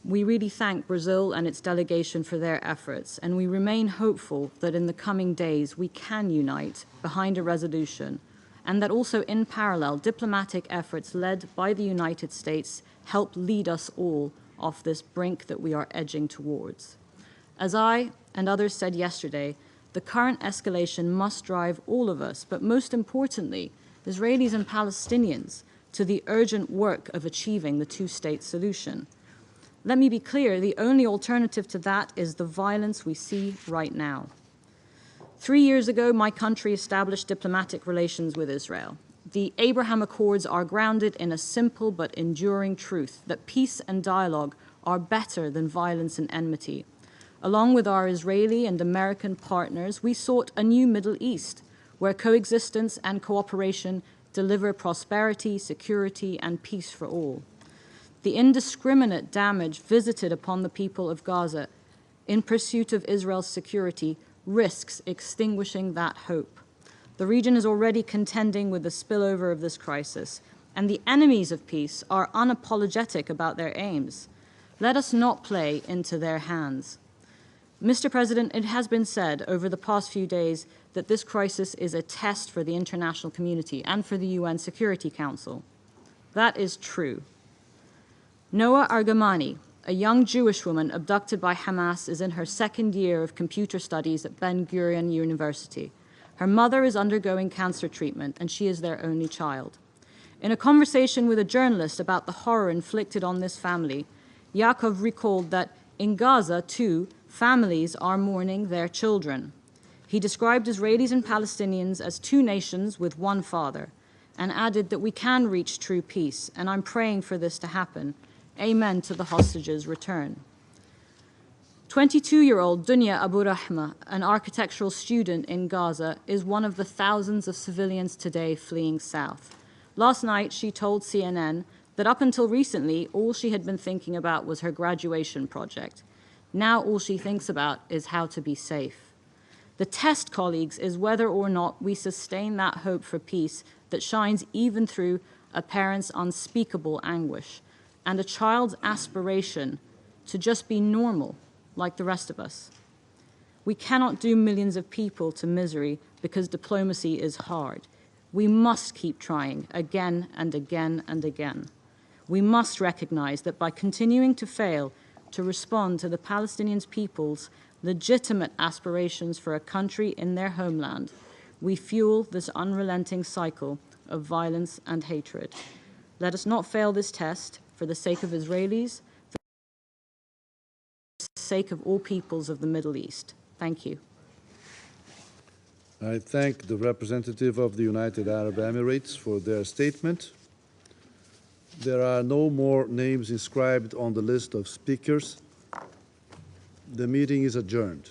We really thank Brazil and its delegation for their efforts, and we remain hopeful that in the coming days we can unite behind a resolution, and that also in parallel diplomatic efforts led by the United States help lead us all off this brink that we are edging towards. As I and others said yesterday, the current escalation must drive all of us, but most importantly, Israelis and Palestinians, to the urgent work of achieving the two-state solution. Let me be clear, the only alternative to that is the violence we see right now. 3 years ago, my country established diplomatic relations with Israel. The Abraham Accords are grounded in a simple but enduring truth that peace and dialogue are better than violence and enmity. Along with our Israeli and American partners, we sought a new Middle East where coexistence and cooperation deliver prosperity, security, and peace for all. The indiscriminate damage visited upon the people of Gaza in pursuit of Israel's security risks extinguishing that hope. The region is already contending with the spillover of this crisis, and the enemies of peace are unapologetic about their aims. Let us not play into their hands. Mr. President, it has been said over the past few days that this crisis is a test for the international community and for the UN Security Council. That is true. Noa Argamani, a young Jewish woman abducted by Hamas, is in her second year of computer studies at Ben Gurion University. Her mother is undergoing cancer treatment, and she is their only child. In a conversation with a journalist about the horror inflicted on this family, Yaakov recalled that in Gaza, too, families are mourning their children. He described Israelis and Palestinians as two nations with one father, and added that we can reach true peace, and I'm praying for this to happen. Amen to the hostages' return. 22-year-old Dunya Abu Rahma, an architectural student in Gaza, is one of the thousands of civilians today fleeing south. Last night, she told CNN that up until recently, all she had been thinking about was her graduation project. Now all she thinks about is how to be safe. The test, colleagues, is whether or not we sustain that hope for peace that shines even through a parent's unspeakable anguish and a child's aspiration to just be normal like the rest of us. We cannot doom millions of people to misery because diplomacy is hard. We must keep trying again and again and again. We must recognize that by continuing to fail to respond to the Palestinian people's legitimate aspirations for a country in their homeland, we fuel this unrelenting cycle of violence and hatred. Let us not fail this test for the sake of Israelis, for the sake of all peoples of the Middle East. Thank you. I thank the representative of the United Arab Emirates for their statement. There are no more names inscribed on the list of speakers. The meeting is adjourned.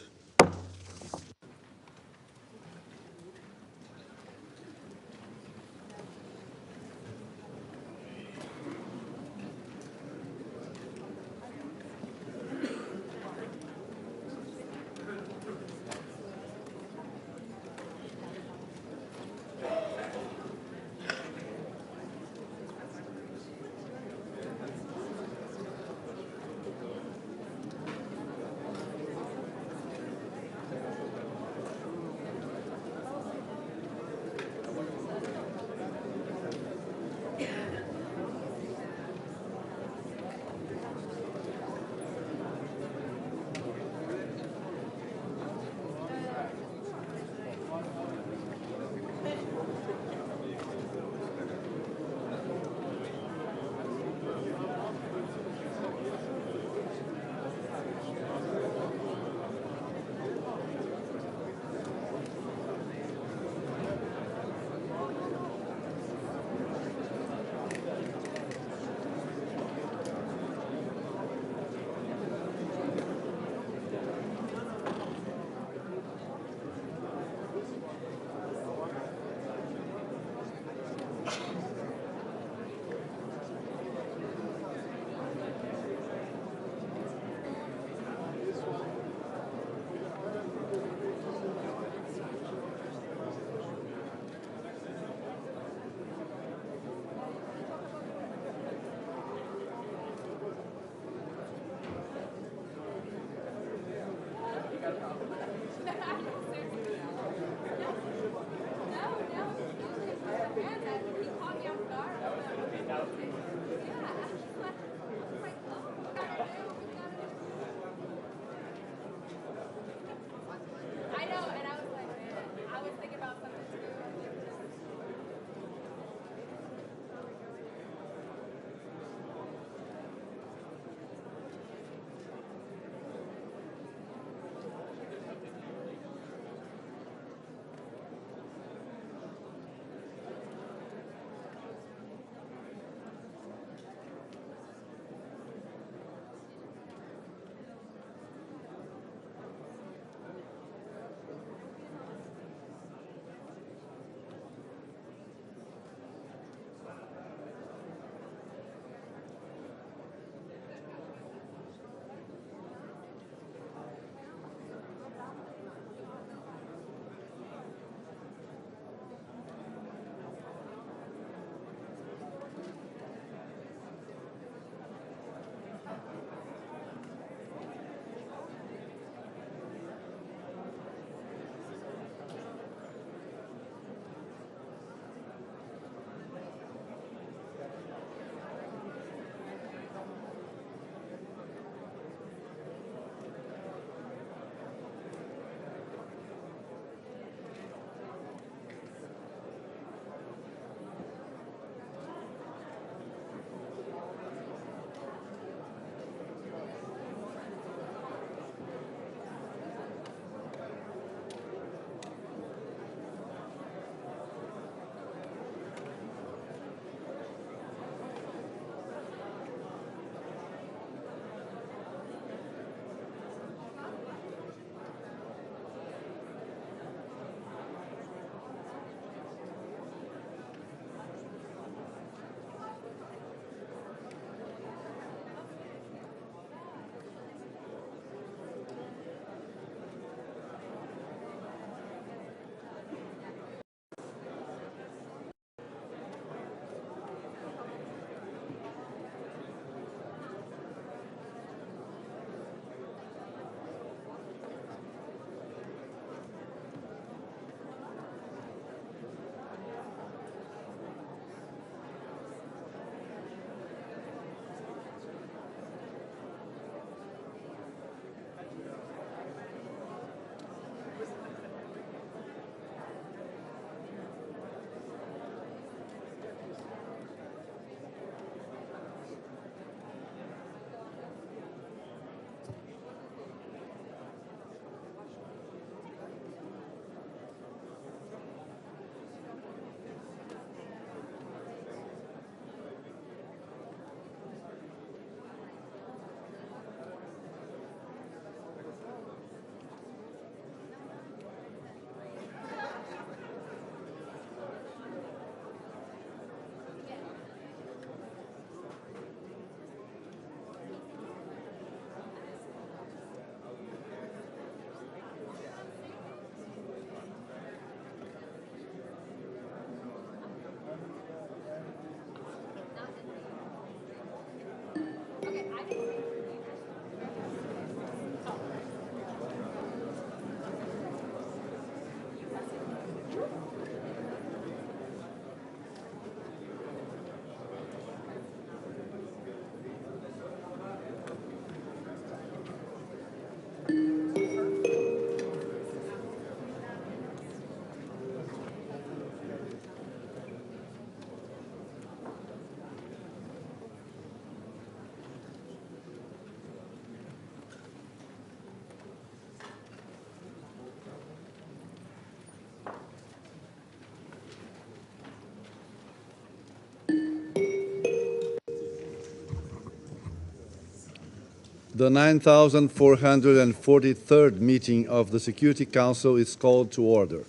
The 9,443rd meeting of the Security Council is called to order.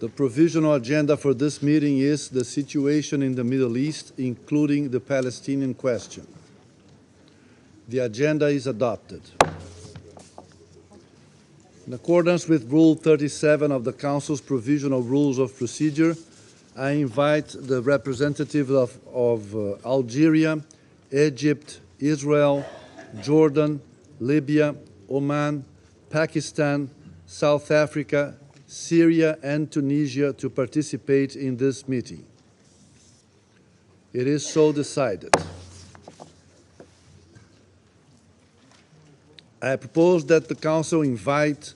The provisional agenda for this meeting is the situation in the Middle East, including the Palestinian question. The agenda is adopted. In accordance with Rule 37 of the Council's Provisional Rules of Procedure, I invite the representatives of Algeria, Egypt, Israel, Jordan, Libya, Oman, Pakistan, South Africa, Syria, and Tunisia to participate in this meeting. It is so decided. I propose that the Council invite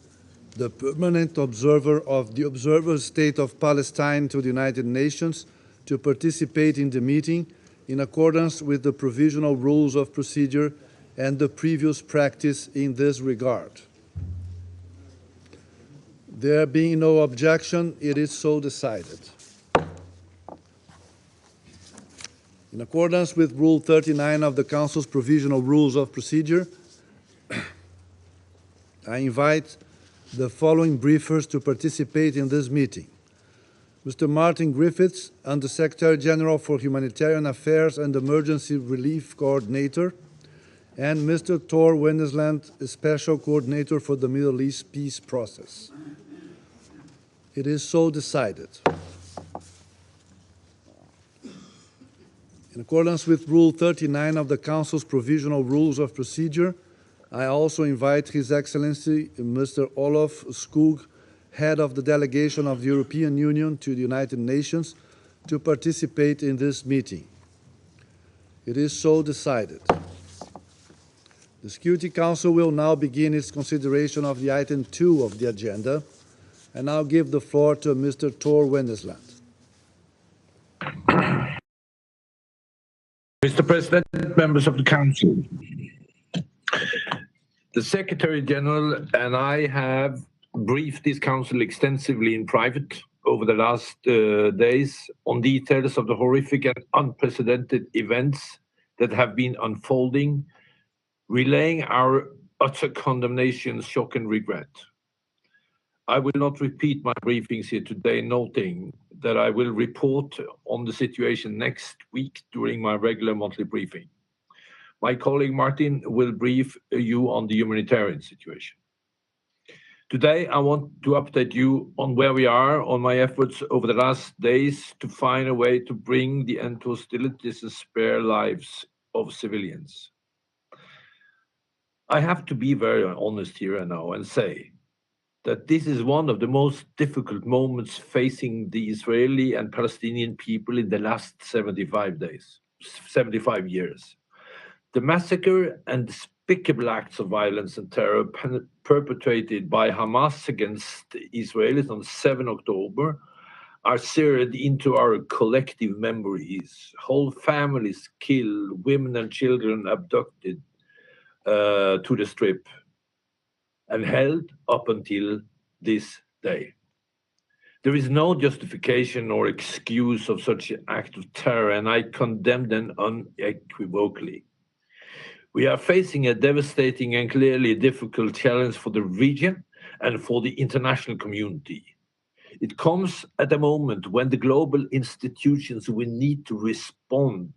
the permanent observer of the Observer State of Palestine to the United Nations to participate in the meeting in accordance with the Provisional Rules of Procedure and the previous practice in this regard. There being no objection, it is so decided. In accordance with Rule 39 of the Council's Provisional Rules of Procedure, I invite the following briefers to participate in this meeting: Mr. Martin Griffiths, Under-Secretary General for Humanitarian Affairs and Emergency Relief Coordinator, and Mr. Tor Wennesland, Special Coordinator for the Middle East Peace Process. It is so decided. In accordance with Rule 39 of the Council's Provisional Rules of Procedure, I also invite His Excellency Mr. Olof Skog, Head of the Delegation of the European Union to the United Nations, to participate in this meeting. It is so decided. The Security Council will now begin its consideration of the item 2 of the agenda, and I'll give the floor to Mr. Tor Wennesland. Mr. President, members of the Council, the Secretary General and I have briefed this Council extensively in private over the last days on details of the horrific and unprecedented events that have been unfolding, relaying our utter condemnation, shock and regret. I will not repeat my briefings here today, noting that I will report on the situation next week during my regular monthly briefing. My colleague Martin will brief you on the humanitarian situation. Today, I want to update you on where we are on my efforts over the last days to find a way to bring the end to hostilities and spare lives of civilians. I have to be very honest here and now and say that this is one of the most difficult moments facing the Israeli and Palestinian people in the last 75 years. The massacre and despicable acts of violence and terror perpetrated by Hamas against Israelis on 7 October are seared into our collective memories. Whole families killed, women and children abducted to the Strip and held up until this day. There is no justification or excuse of such an act of terror, and I condemn them unequivocally. We are facing a devastating and clearly difficult challenge for the region and for the international community. It comes at a moment when the global institutions will need to respond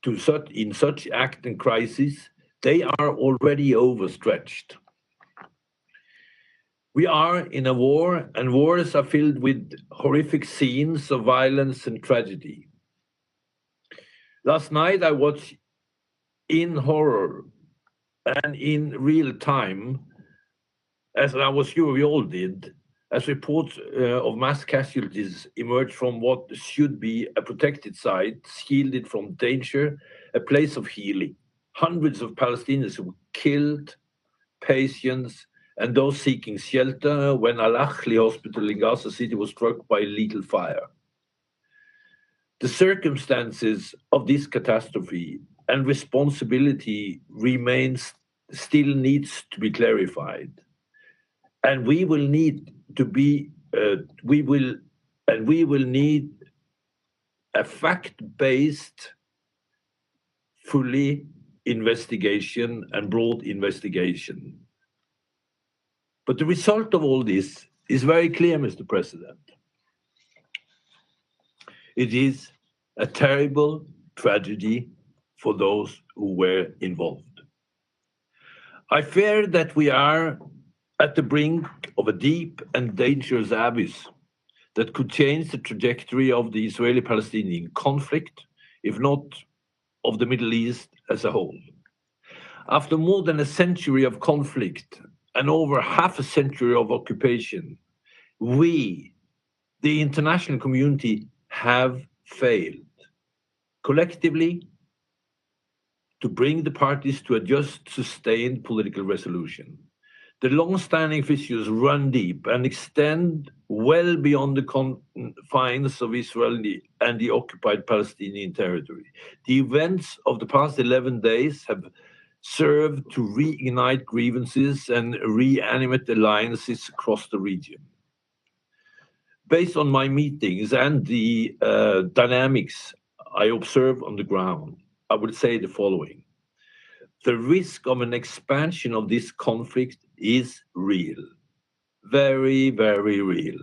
to such act and crisis. They are already overstretched. We are in a war, and wars are filled with horrific scenes of violence and tragedy. Last night I watched in horror and in real time, as I was sure we all did, as reports of mass casualties emerged from what should be a protected site, shielded from danger, a place of healing. Hundreds of Palestinians were killed, patients, and those seeking shelter when Al-Ahli hospital in Gaza City was struck by lethal fire. The circumstances of this catastrophe and responsibility still needs to be clarified. And we will need to be, we will need a fact-based, fully investigation and broad investigation. But the result of all this is very clear, Mr. President. It is a terrible tragedy for those who were involved. I fear that we are at the brink of a deep and dangerous abyss that could change the trajectory of the Israeli-Palestinian conflict, if not of the Middle East as a whole. After more than a century of conflict and over half a century of occupation, we, the international community, have failed collectively to bring the parties to a just, sustained political resolution. The long-standing fissures run deep and extend well beyond the confines of Israel and the occupied Palestinian territory. The events of the past 11 days have served to reignite grievances and reanimate alliances across the region. Based on my meetings and the dynamics I observe on the ground, I would say the following. The risk of an expansion of this conflict is real, very, very real,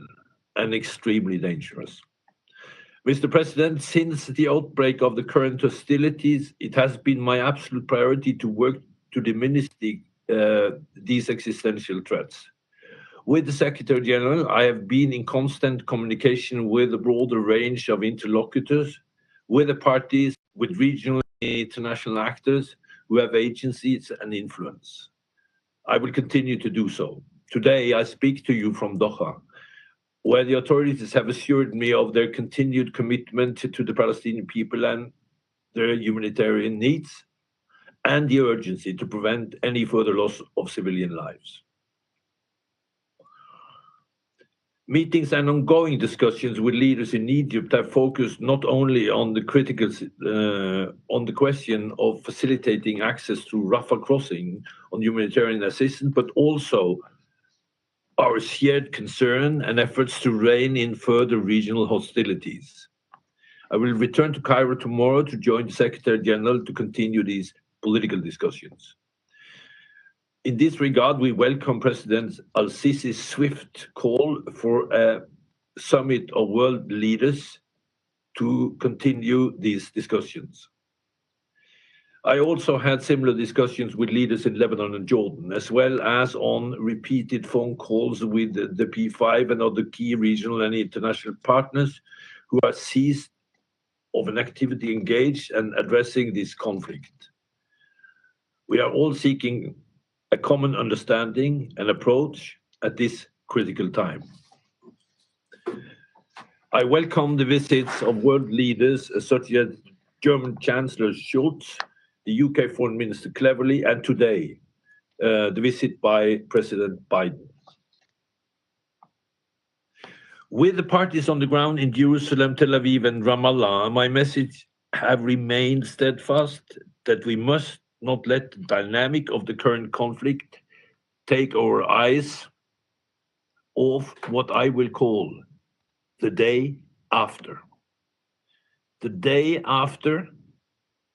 and extremely dangerous. Mr. President, since the outbreak of the current hostilities, it has been my absolute priority to work to diminish these existential threats. With the Secretary General, I have been in constant communication with a broader range of interlocutors, with the parties, with regional and international actors who have agencies and influence. I will continue to do so. Today, I speak to you from Doha, where the authorities have assured me of their continued commitment to the Palestinian people and their humanitarian needs, and the urgency to prevent any further loss of civilian lives. Meetings and ongoing discussions with leaders in Egypt have focused not only on the question of facilitating access to Rafah crossing on humanitarian assistance, but also our shared concern and efforts to rein in further regional hostilities. I will return to Cairo tomorrow to join the Secretary General to continue these political discussions. In this regard, we welcome President al-Sisi's swift call for a summit of world leaders to continue these discussions. I also had similar discussions with leaders in Lebanon and Jordan, as well as on repeated phone calls with the P5 and other key regional and international partners who are seized of an activity engaged and addressing this conflict. We are all seeking a common understanding and approach at this critical time. I welcome the visits of world leaders such as German Chancellor Scholz, the UK Foreign Minister Cleverly, and today, the visit by President Biden. With the parties on the ground in Jerusalem, Tel Aviv, and Ramallah, my message have remained steadfast that we must not let the dynamic of the current conflict take our eyes off what I will call the day after. The day after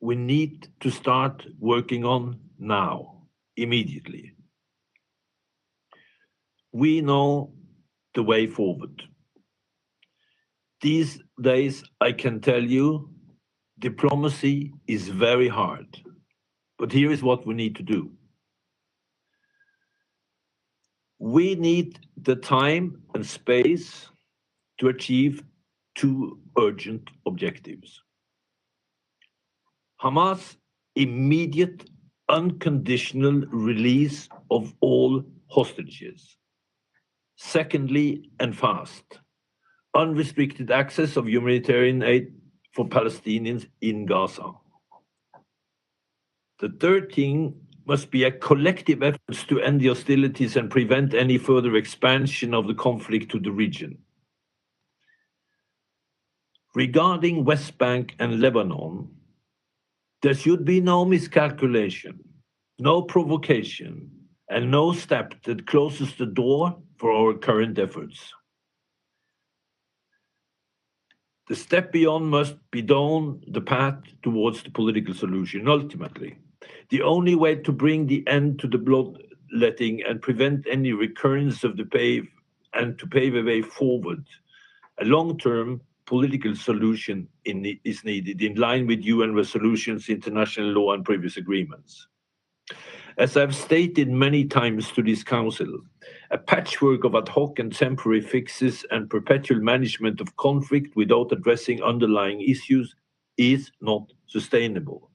we need to start working on now, immediately. We know the way forward. These days, I can tell you, diplomacy is very hard. But here is what we need to do. We need the time and space to achieve two urgent objectives. Hamas' immediate, unconditional release of all hostages. Secondly, and fast, unrestricted access of humanitarian aid for Palestinians in Gaza. The third thing must be a collective effort to end the hostilities and prevent any further expansion of the conflict to the region. Regarding West Bank and Lebanon, there should be no miscalculation, no provocation, and no step that closes the door for our current efforts. The step beyond must be down the path towards the political solution. Ultimately, the only way to bring the end to the bloodletting and prevent any recurrence of the to pave a way forward, a long-term political solution is needed in line with UN resolutions, international law, and previous agreements. As I've stated many times to this Council, a patchwork of ad hoc and temporary fixes and perpetual management of conflict without addressing underlying issues is not sustainable.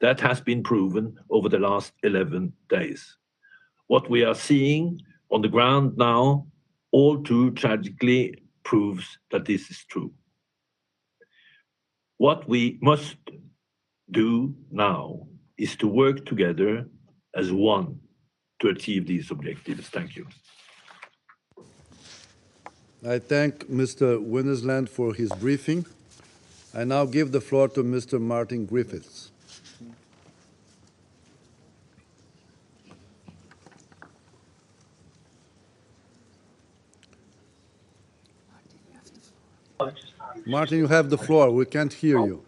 That has been proven over the last 11 days. What we are seeing on the ground now, all too tragically, proves that this is true. What we must do now is to work together as one to achieve these objectives. Thank you. I thank Mr. Winnesland for his briefing. I now give the floor to Mr. Martin Griffiths. Martin, you have the floor. We can't hear you.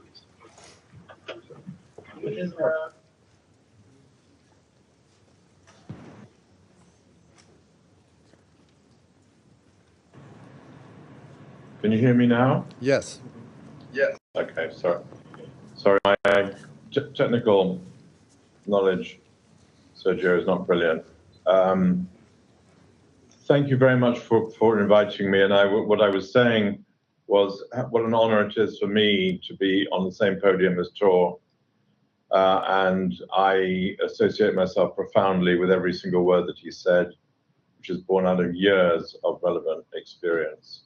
Can you hear me now? Yes. Yes. Okay, sorry, my technical knowledge, Sergio, is not brilliant. Thank you very much for inviting me. And what I was saying was what an honor it is for me to be on the same podium as Tor. And I associate myself profoundly with every single word that he said, which is born out of years of relevant experience,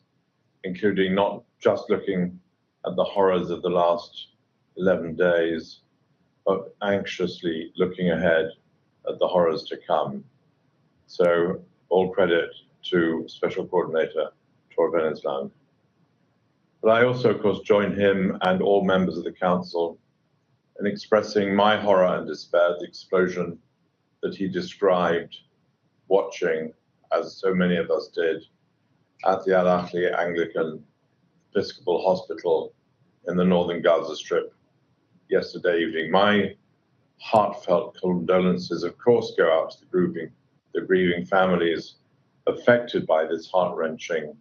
including not just looking at the horrors of the last 11 days, but anxiously looking ahead at the horrors to come. So all credit to Special Coordinator Tor Wennesland. But I also, of course, join him and all members of the Council in expressing my horror and despair at the explosion that he described watching, as so many of us did, at the Al-Ahli Anglican Episcopal Hospital in the northern Gaza Strip yesterday evening. My heartfelt condolences, of course, go out to the grieving families affected by this heart-wrenching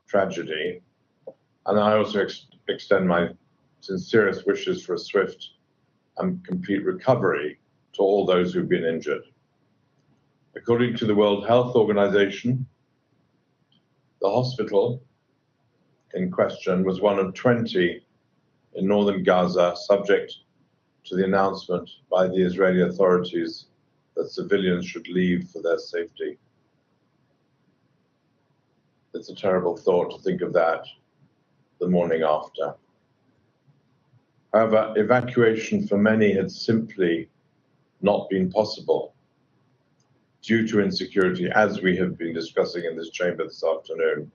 tragedy. And I also extend my sincerest wishes for a swift and complete recovery to all those who've been injured. According to the World Health Organization, the hospital in question was one of 20 in northern Gaza, subject to the announcement by the Israeli authorities that civilians should leave for their safety. It's a terrible thought to think of that the morning after. However, evacuation for many had simply not been possible due to insecurity, as we have been discussing in this chamber this afternoon,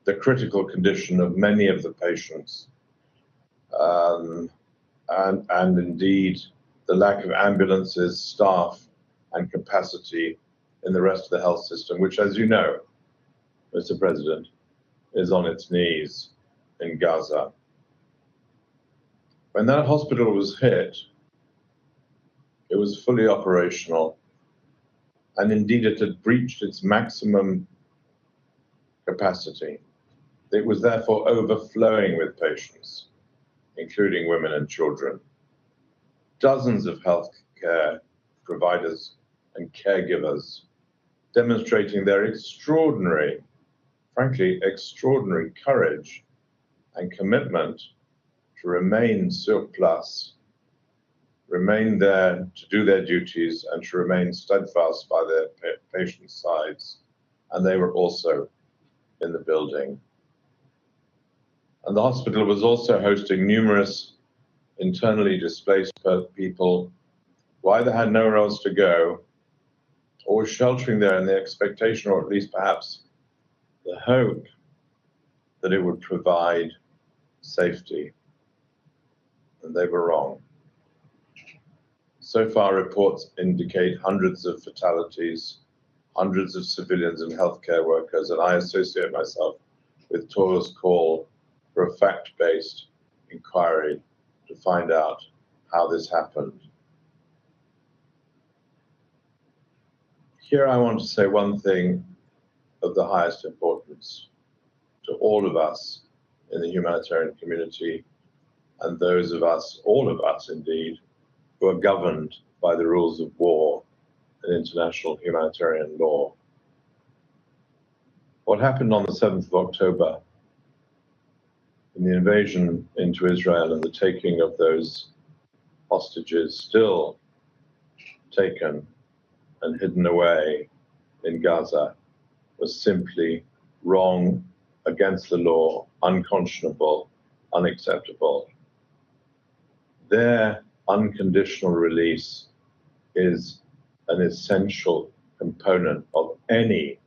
the critical condition of many of the patients, and indeed the lack of ambulances, staff, and capacity in the rest of the health system, which, as you know, Mr. President, is on its knees in Gaza. When that hospital was hit, it was fully operational, and indeed it had breached its maximum capacity. It was therefore overflowing with patients, including women and children. Dozens of healthcare providers and caregivers demonstrating their extraordinary, frankly, extraordinary courage and commitment to remain sur place, remain there to do their duties and to remain steadfast by their patients' sides. And they were also in the building. And the hospital was also hosting numerous internally displaced people who either had nowhere else to go or were sheltering there in the expectation, or at least perhaps the hope, that it would provide safety. And they were wrong. So far, reports indicate hundreds of fatalities, hundreds of civilians and healthcare workers, and I associate myself with Tor's call for a fact-based inquiry to find out how this happened. Here I want to say one thing of the highest importance to all of us in the humanitarian community and those of us, all of us indeed, who are governed by the rules of war and international humanitarian law. What happened on the 7th of October in the invasion into Israel and the taking of those hostages still taken and hidden away in Gaza was simply wrong, against the law, unconscionable, unacceptable. Their unconditional release is an essential component of any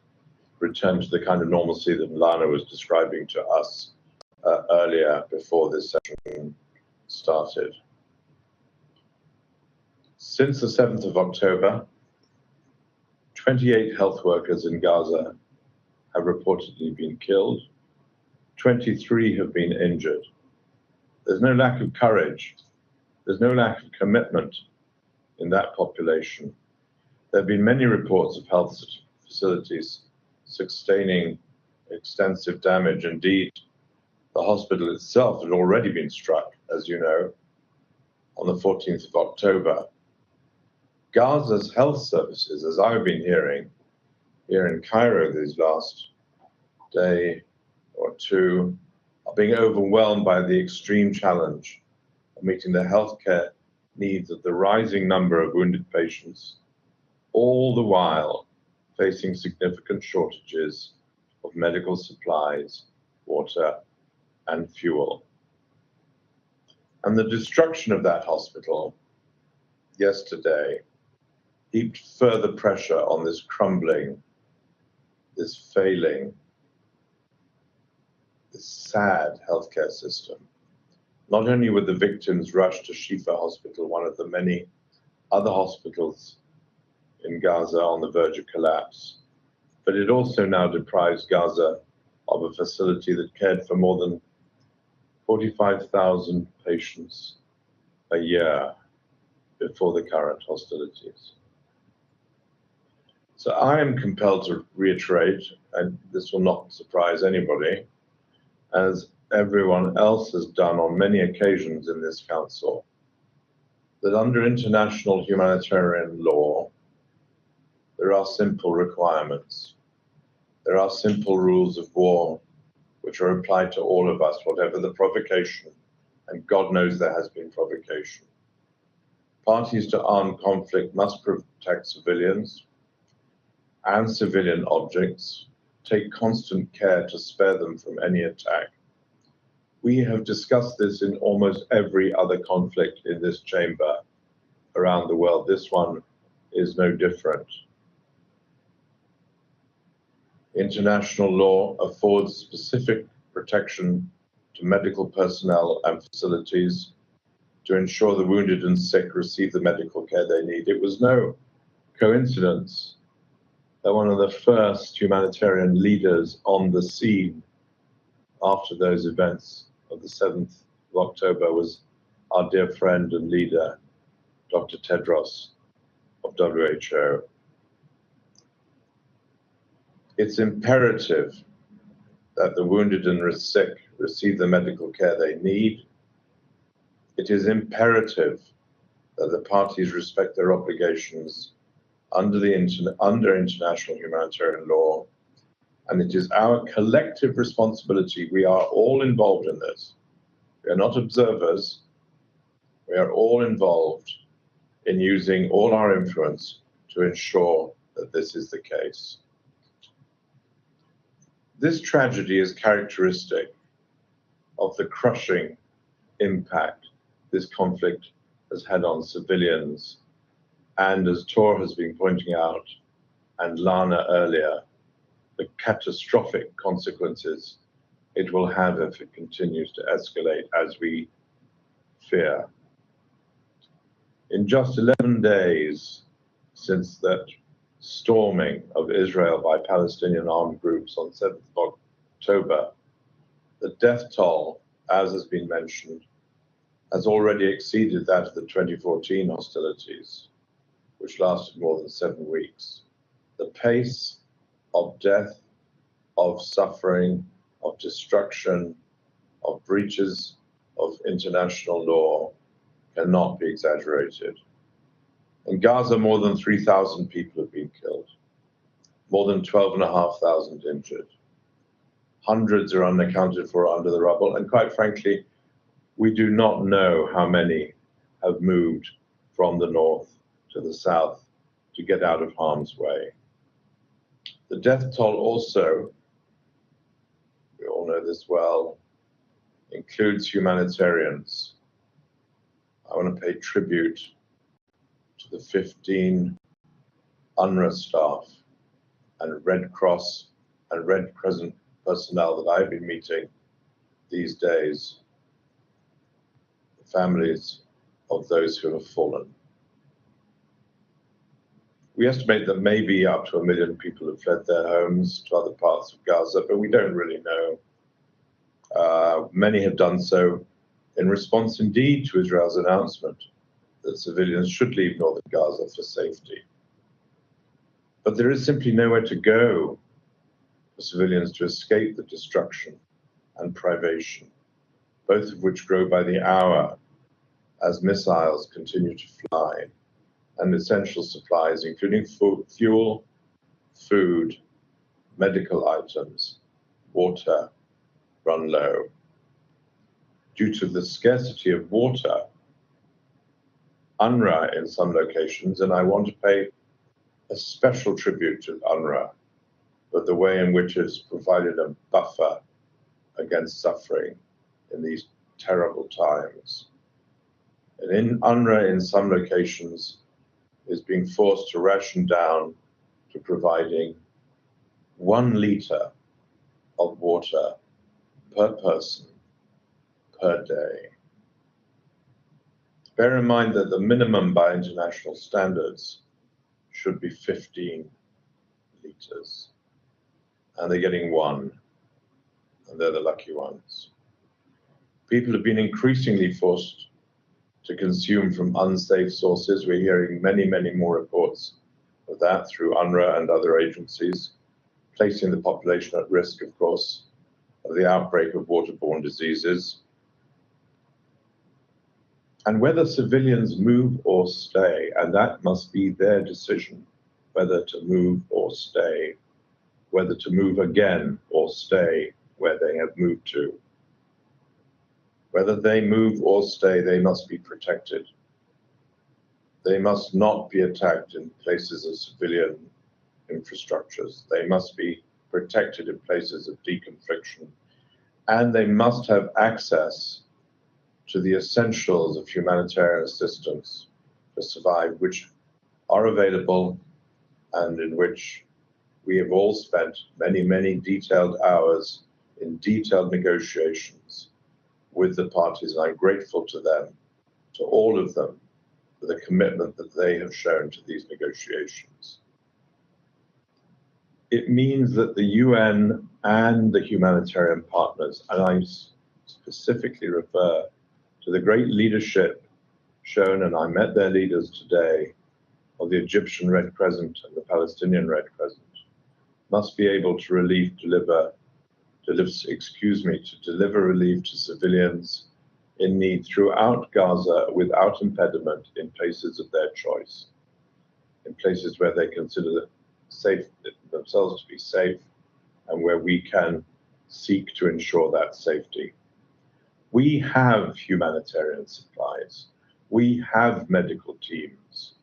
return to the kind of normalcy that Lana was describing to us earlier before this session started. Since the 7th of October, 28 health workers in Gaza have reportedly been killed. 23 have been injured. There's no lack of courage. There's no lack of commitment in that population. There have been many reports of health facilities sustaining extensive damage. Indeed, the hospital itself had already been struck, as you know, on the 14th of October. Gaza's health services, as I've been hearing here in Cairo these last day or two, are being overwhelmed by the extreme challenge of meeting the healthcare needs of the rising number of wounded patients, all the while facing significant shortages of medical supplies, water, and fuel. And the destruction of that hospital yesterday heaped further pressure on this crumbling, this failing, this sad healthcare system. Not only were the victims rushed to Shifa Hospital, one of the many other hospitals in Gaza on the verge of collapse, but it also now deprives Gaza of a facility that cared for more than 45,000 patients a year before the current hostilities. So I am compelled to reiterate, and this will not surprise anybody, as everyone else has done on many occasions in this council, that under international humanitarian law, there are simple requirements. There are simple rules of war which are applied to all of us, whatever the provocation, and God knows there has been provocation. Parties to armed conflict must protect civilians and civilian objects, take constant care to spare them from any attack. We have discussed this in almost every other conflict in this chamber around the world. This one is no different. International law affords specific protection to medical personnel and facilities to ensure the wounded and sick receive the medical care they need. It was no coincidence that one of the first humanitarian leaders on the scene after those events of the 7th of October was our dear friend and leader, Dr. Tedros of WHO. It's imperative that the wounded and sick receive the medical care they need. It is imperative that the parties respect their obligations under international humanitarian law, and it is our collective responsibility. We are all involved in this. We are not observers. We are all involved in using all our influence to ensure that this is the case. This tragedy is characteristic of the crushing impact this conflict has had on civilians, and as Tor has been pointing out, and Lana earlier, the catastrophic consequences it will have if it continues to escalate as we fear. In just 11 days since that storming of Israel by Palestinian armed groups on 7th of October, the death toll, as has been mentioned, has already exceeded that of the 2014 hostilities, which lasted more than 7 weeks. The pace of death, of suffering, of destruction, of breaches of international law cannot be exaggerated. In Gaza, more than 3,000 people have been killed, more than 12,500 injured. Hundreds are unaccounted for under the rubble, and quite frankly, we do not know how many have moved from the north to the south to get out of harm's way. The death toll also, we all know this well, includes humanitarians. I want to pay tribute to the 15 UNRWA staff and Red Cross and Red Crescent personnel that I've been meeting these days, the families of those who have fallen. We estimate that maybe up to 1 million people have fled their homes to other parts of Gaza, but we don't really know. Many have done so in response indeed to Israel's announcement that civilians should leave northern Gaza for safety. But there is simply nowhere to go for civilians to escape the destruction and privation, both of which grow by the hour as missiles continue to fly, and essential supplies, including fuel, food, medical items, water, run low. Due to the scarcity of water, UNRWA in some locations, and I want to pay a special tribute to UNRWA for the way in which it's provided a buffer against suffering in these terrible times. And in UNRWA in some locations is being forced to ration down to providing 1 liter of water per person per day. Bear in mind that the minimum by international standards should be 15 liters, and they're getting 1, and they're the lucky ones. People have been increasingly forced to consume from unsafe sources. We're hearing many, many more reports of that through UNRWA and other agencies, placing the population at risk, of course, of the outbreak of waterborne diseases. And whether civilians move or stay, and that must be their decision, whether to move or stay, whether to move again or stay where they have moved to. Whether they move or stay, they must be protected. They must not be attacked in places of civilian infrastructures. They must be protected in places of deconfliction. And they must have access to the essentials of humanitarian assistance to survive, which are available and in which we have all spent many, many detailed hours in detailed negotiations with the parties, and I'm grateful to them, to all of them, for the commitment that they have shown to these negotiations. It means that the UN and the humanitarian partners, and I specifically refer to the great leadership shown, and I met their leaders today, of the Egyptian Red Crescent and the Palestinian Red Crescent, must be able to deliver relief to civilians in need throughout Gaza without impediment in places of their choice, in places where they consider safe themselves to be safe and where we can seek to ensure that safety. We have humanitarian supplies. We have medical teams.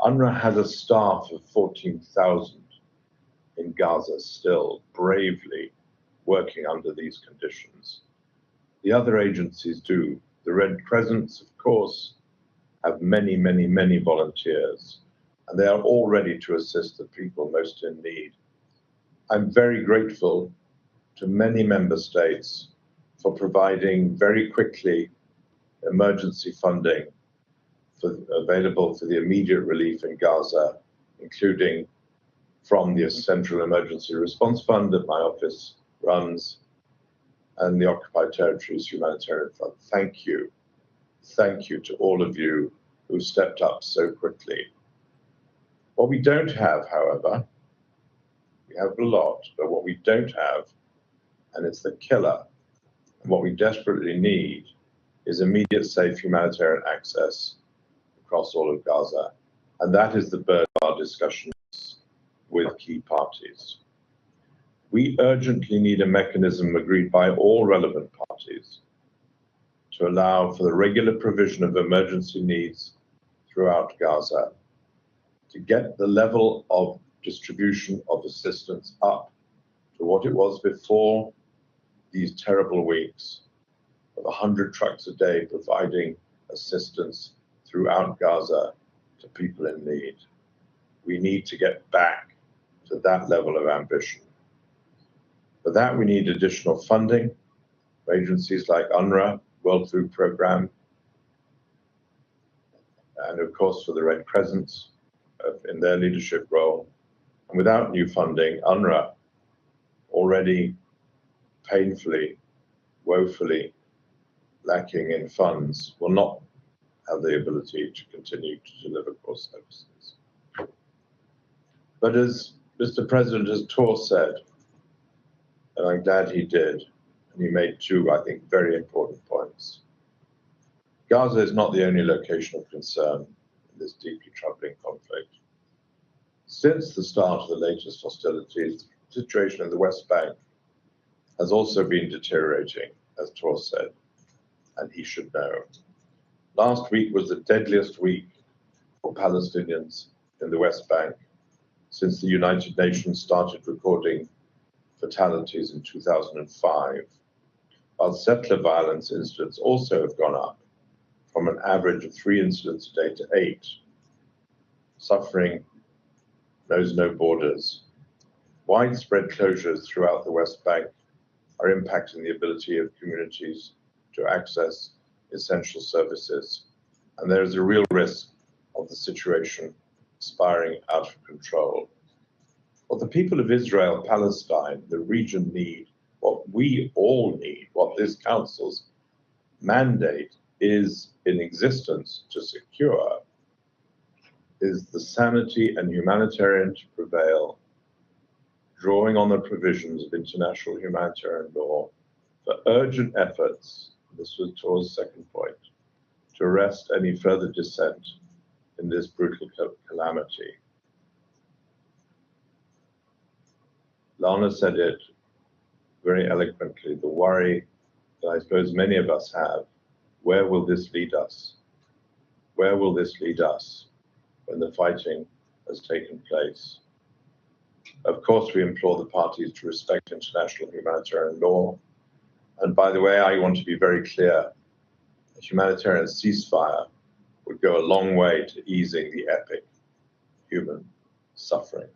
UNRWA has a staff of 14,000 in Gaza still bravely working under these conditions. The other agencies do. The Red Crescents, of course, have many, many, many volunteers, and they are all ready to assist the people most in need. I'm very grateful to many member states for providing very quickly emergency funding available for the immediate relief in Gaza, including from the Central Emergency Response Fund that my office runs and the Occupied Territories Humanitarian Fund. Thank you. Thank you to all of you who stepped up so quickly. What we don't have, however, we have a lot, but what we don't have, and it's the killer, and what we desperately need is immediate safe humanitarian access across all of Gaza. And that is the burden of our discussions with key parties. We urgently need a mechanism agreed by all relevant parties to allow for the regular provision of emergency needs throughout Gaza, to get the level of distribution of assistance up to what it was before these terrible weeks of 100 trucks a day providing assistance throughout Gaza to people in need. We need to get back to that level of ambition. For that, we need additional funding for agencies like UNRWA, World Food Programme, and of course for the Red Crescents in their leadership role. And without new funding, UNRWA, already painfully, woefully lacking in funds, will not have the ability to continue to deliver core services. But as Mr. President, as Tor said, and I'm glad he did, and he made two, I think, very important points. Gaza is not the only location of concern in this deeply troubling conflict. Since the start of the latest hostilities, the situation in the West Bank has also been deteriorating, as Tor said, and he should know. Last week was the deadliest week for Palestinians in the West Bank since the United Nations started recording fatalities in 2005, while settler violence incidents also have gone up from an average of 3 incidents a day to 8. Suffering knows no borders. Widespread closures throughout the West Bank are impacting the ability of communities to access essential services, and there is a real risk of the situation spiraling out of control. What the people of Israel, Palestine, the region need, what we all need, what this Council's mandate is in existence to secure, is the sanity and humanitarian to prevail, drawing on the provisions of international humanitarian law for urgent efforts, this was Tor's second point, to arrest any further descent in this brutal calamity. Lana said it very eloquently, the worry that I suppose many of us have, where will this lead us? Where will this lead us when the fighting has taken place? Of course, we implore the parties to respect international humanitarian law. And by the way, I want to be very clear, a humanitarian ceasefire would go a long way to easing the epic human suffering.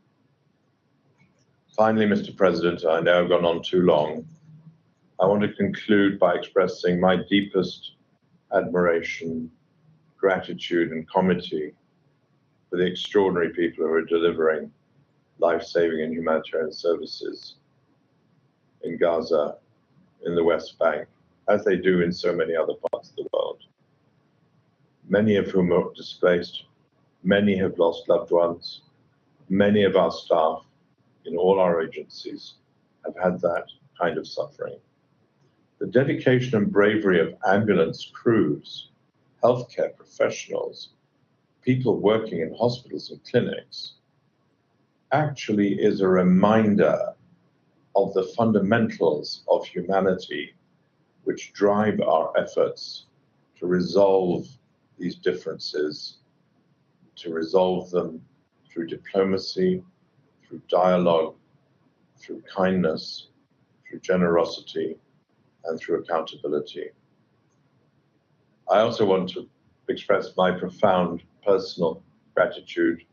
Finally, Mr. President, I know I've gone on too long. I want to conclude by expressing my deepest admiration, gratitude, and comity for the extraordinary people who are delivering life-saving and humanitarian services in Gaza, in the West Bank, as they do in so many other parts of the world. Many of whom are displaced, many have lost loved ones, many of our staff in all our agencies have had that kind of suffering. The dedication and bravery of ambulance crews, healthcare professionals, people working in hospitals and clinics, actually is a reminder of the fundamentals of humanity which drive our efforts to resolve these differences, to resolve them through diplomacy, through dialogue, through kindness, through generosity, and through accountability. I also want to express my profound personal gratitude.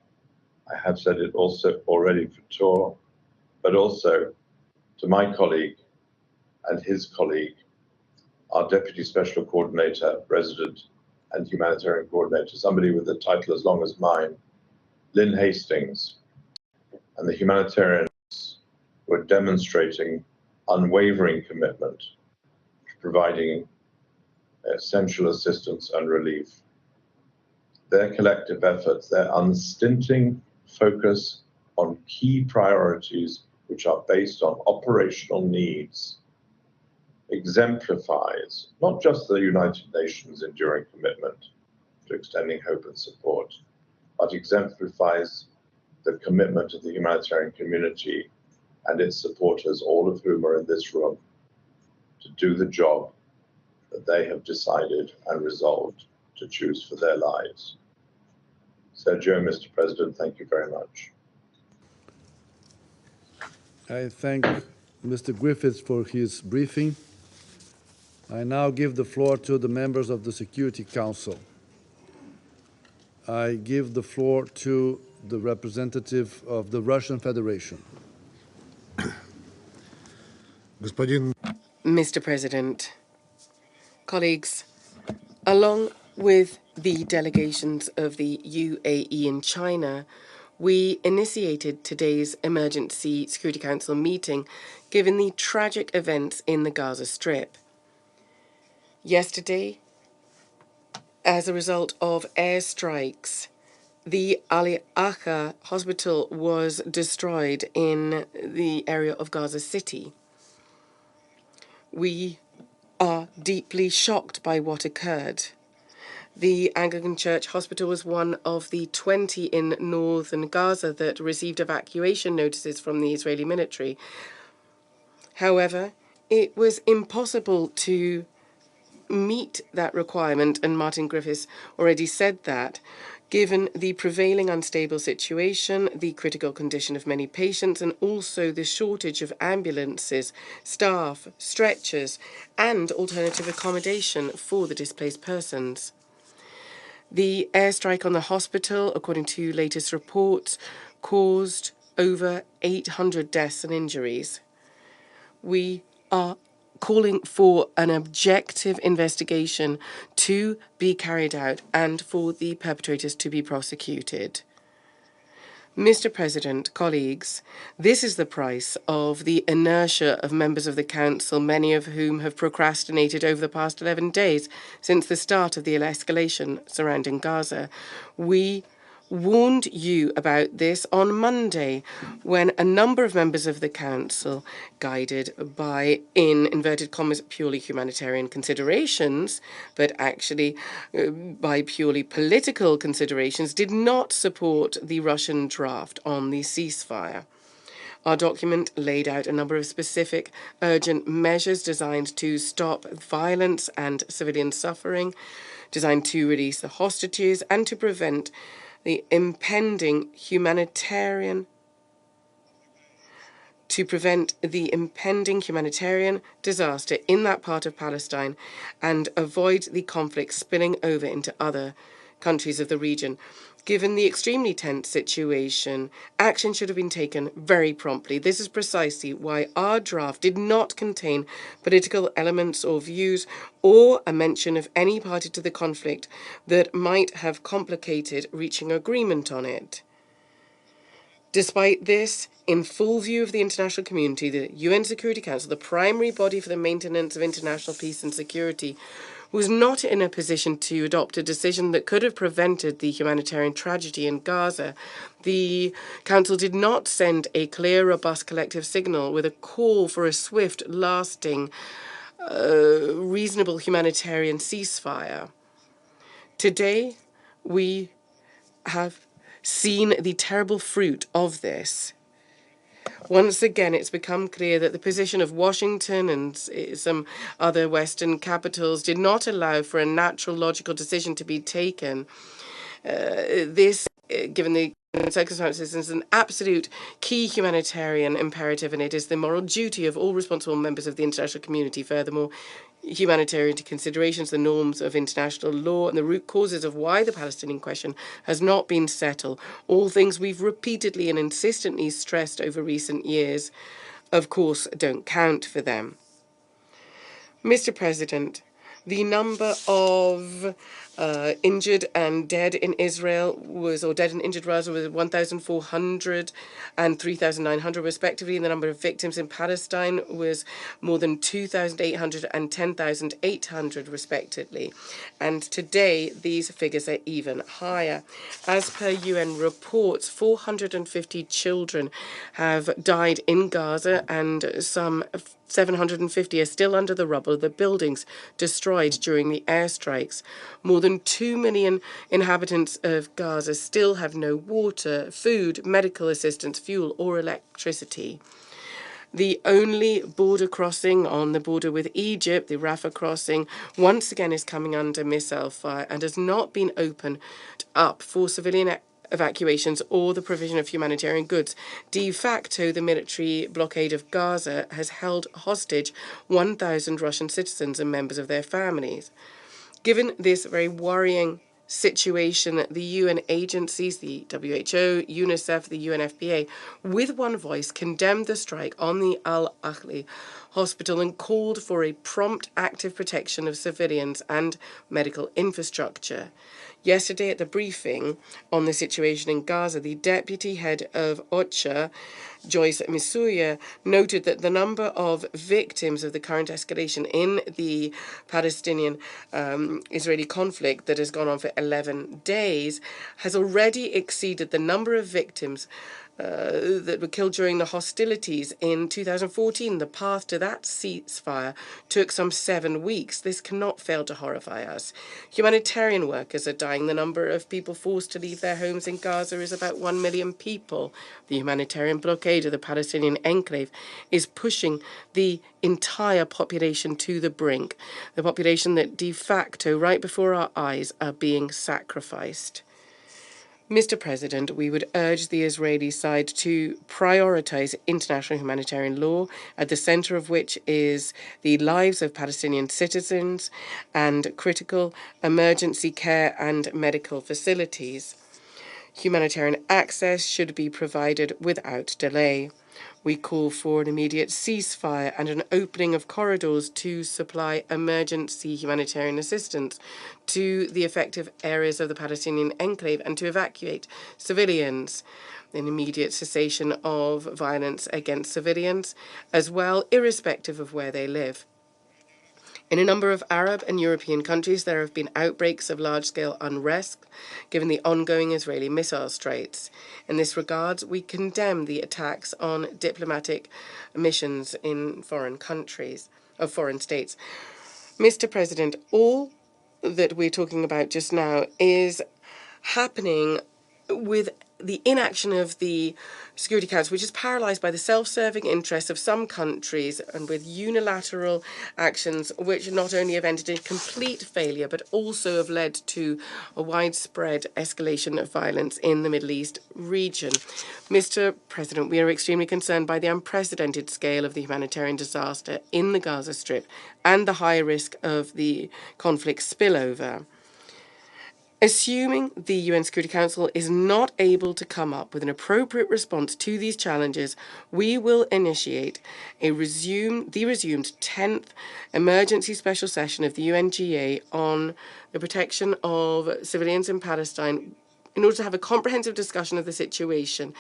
I have said it also already for Tor, but also to my colleague and his colleague, our Deputy Special Coordinator, Resident and humanitarian coordinator, somebody with a title as long as mine, Lynn Hastings, and the humanitarians were demonstrating unwavering commitment to providing essential assistance and relief. Their collective efforts, their unstinting focus on key priorities which are based on operational needs, exemplifies not just the United Nations' enduring commitment to extending hope and support, but exemplifies the commitment of the humanitarian community and its supporters, all of whom are in this room, to do the job that they have decided and resolved to choose for their lives. Sergio, Mr. President, thank you very much. I thank Mr. Griffiths for his briefing. I now give the floor to the members of the Security Council. I give the floor to the representative of the Russian Federation. Mr. President, colleagues, along with the delegations of the UAE and China, we initiated today's Emergency Security Council meeting given the tragic events in the Gaza Strip. Yesterday, as a result of airstrikes, the Ali Akha hospital was destroyed in the area of Gaza City. We are deeply shocked by what occurred. The Anglican Church Hospital was one of the 20 in northern Gaza that received evacuation notices from the Israeli military. However, it was impossible to meet that requirement, and Martin Griffiths already said that, given the prevailing unstable situation, the critical condition of many patients, and also the shortage of ambulances, staff, stretchers, and alternative accommodation for the displaced persons. The airstrike on the hospital, according to latest reports, caused over 800 deaths and injuries. We are calling for an objective investigation to be carried out and for the perpetrators to be prosecuted. Mr. President, colleagues, this is the price of the inertia of members of the Council, many of whom have procrastinated over the past 11 days since the start of the escalation surrounding Gaza. We warned you about this on Monday when a number of members of the Council, guided by, in inverted commas, purely humanitarian considerations, but actually by purely political considerations, did not support the Russian draft on the ceasefire. Our document laid out a number of specific urgent measures designed to stop violence and civilian suffering, designed to release the hostages and to prevent the impending humanitarian disaster in that part of Palestine and avoid the conflict spilling over into other countries of the region. Given the extremely tense situation, action should have been taken very promptly. This is precisely why our draft did not contain political elements or views or a mention of any party to the conflict that might have complicated reaching agreement on it. Despite this, in full view of the international community, the UN Security Council, the primary body for the maintenance of international peace and security, was not in a position to adopt a decision that could have prevented the humanitarian tragedy in Gaza. The Council did not send a clear, robust collective signal with a call for a swift, lasting, reasonable humanitarian ceasefire. Today, we have seen the terrible fruit of this. Once again, it's become clear that the position of Washington and some other Western capitals did not allow for a natural, logical decision to be taken. This, given the circumstances, is an absolute key humanitarian imperative, and it is the moral duty of all responsible members of the international community. Furthermore, humanitarian considerations, the norms of international law, and the root causes of why the Palestinian question has not been settled, all things we've repeatedly and insistently stressed over recent years, of course, don't count for them. Mr. President, The number of injured and dead in Israel or dead and injured rather, was 1,400 and 3,900 respectively. And the number of victims in Palestine was more than 2,800 and 10,800 respectively. And today, these figures are even higher. As per UN reports, 450 children have died in Gaza, and some 750 are still under the rubble of the buildings destroyed during the airstrikes. More than 2 million inhabitants of Gaza still have no water, food, medical assistance, fuel, or electricity. The only border crossing on the border with Egypt, the Rafah crossing, once again is coming under missile fire and has not been opened up for civilian evacuations or the provision of humanitarian goods. De facto, the military blockade of Gaza has held hostage 1,000 Russian citizens and members of their families. Given this very worrying situation, the UN agencies, the WHO, UNICEF, the UNFPA, with one voice condemned the strike on the Al-Ahli hospital and called for a prompt active protection of civilians and medical infrastructure. Yesterday at the briefing on the situation in Gaza, the deputy head of OCHA, Joyce Misuya, noted that the number of victims of the current escalation in the Palestinian-Israeli conflict that has gone on for 11 days has already exceeded the number of victims that were killed during the hostilities in 2014. The path to that ceasefire took some 7 weeks. This cannot fail to horrify us. Humanitarian workers are dying. The number of people forced to leave their homes in Gaza is about 1 million people. The humanitarian blockade of the Palestinian enclave is pushing the entire population to the brink. The population that de facto, right before our eyes, are being sacrificed. Mr. President, we would urge the Israeli side to prioritize international humanitarian law, at the center of which is the lives of Palestinian citizens and critical emergency care and medical facilities. Humanitarian access should be provided without delay. We call for an immediate ceasefire and an opening of corridors to supply emergency humanitarian assistance to the affected areas of the Palestinian enclave and to evacuate civilians. An immediate cessation of violence against civilians as well, irrespective of where they live. In a number of Arab and European countries, there have been outbreaks of large-scale unrest, given the ongoing Israeli missile strikes. In this regard, we condemn the attacks on diplomatic missions in foreign countries, of foreign states. Mr. President, all that we're talking about just now is happening with the inaction of the Security Council, which is paralysed by the self-serving interests of some countries and with unilateral actions which not only have ended in complete failure but also have led to a widespread escalation of violence in the Middle East region. Mr. President, we are extremely concerned by the unprecedented scale of the humanitarian disaster in the Gaza Strip and the high risk of the conflict spillover. Assuming the UN Security Council is not able to come up with an appropriate response to these challenges, we will initiate the resumed 10th emergency special session of the UNGA on the protection of civilians in Palestine in order to have a comprehensive discussion of the situation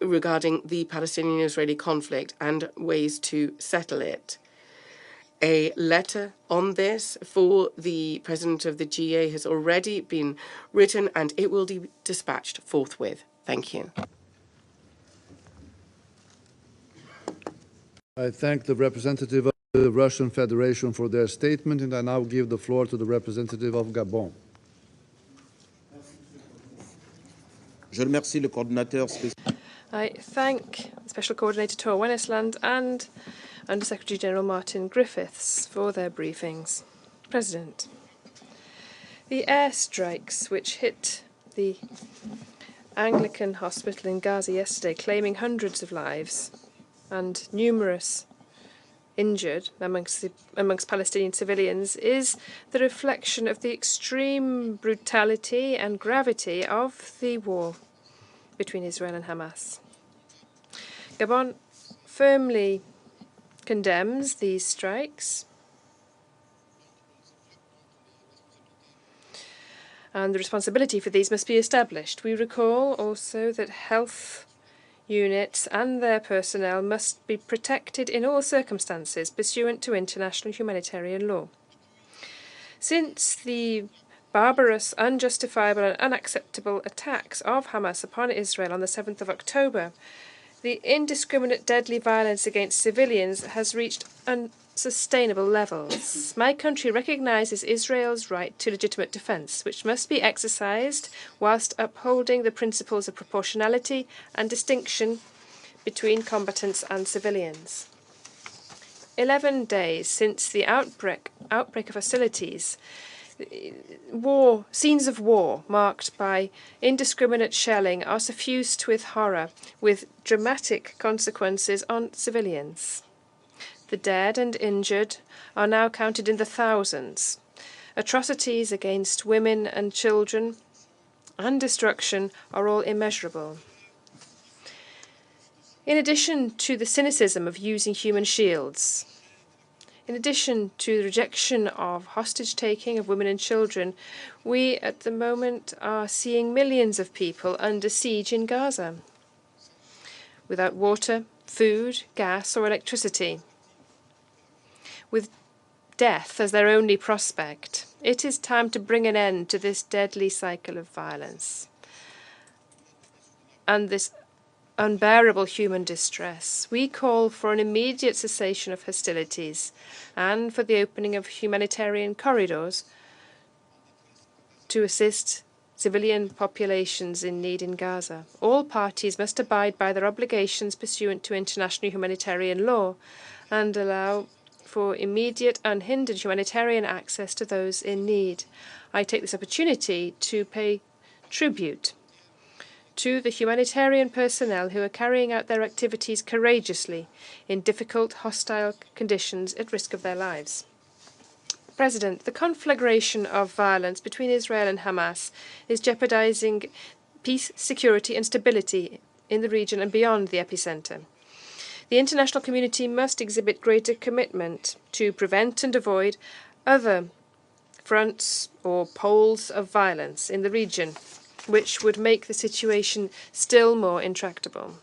regarding the Palestinian-Israeli conflict and ways to settle it. A letter on this for the President of the GA has already been written and it will be dispatched forthwith. Thank you. I thank the representative of the Russian Federation for their statement, and I now give the floor to the representative of Gabon. I thank the Special Coordinator Tor Wennesland and Under Secretary General Martin Griffiths for their briefings. President, the airstrikes which hit the Anglican hospital in Gaza yesterday, claiming hundreds of lives and numerous injured amongst Palestinian civilians, is the reflection of the extreme brutality and gravity of the war between Israel and Hamas. Gabon firmly condemns these strikes and the responsibility for these must be established. We recall also that health units and their personnel must be protected in all circumstances pursuant to international humanitarian law. Since the barbarous, unjustifiable and unacceptable attacks of Hamas upon Israel on the 7th of October, the indiscriminate deadly violence against civilians has reached unsustainable levels. My country recognizes Israel's right to legitimate defense, which must be exercised whilst upholding the principles of proportionality and distinction between combatants and civilians. 11 days since the outbreak of hostilities, scenes of war marked by indiscriminate shelling are suffused with horror, with dramatic consequences on civilians. The dead and injured are now counted in the thousands. Atrocities against women and children and destruction are all immeasurable. In addition to the cynicism of using human shields, in addition to the rejection of hostage-taking of women and children, we at the moment are seeing millions of people under siege in Gaza, without water, food, gas or electricity, with death as their only prospect. It is time to bring an end to this deadly cycle of violence and this unbearable human distress. We call for an immediate cessation of hostilities and for the opening of humanitarian corridors to assist civilian populations in need in Gaza. All parties must abide by their obligations pursuant to international humanitarian law and allow for immediate, unhindered humanitarian access to those in need. I take this opportunity to pay tribute to the humanitarian personnel who are carrying out their activities courageously in difficult, hostile conditions at risk of their lives. President, the conflagration of violence between Israel and Hamas is jeopardizing peace, security and stability in the region and beyond the epicenter. The international community must exhibit greater commitment to prevent and avoid other fronts or poles of violence in the region, which would make the situation still more intractable.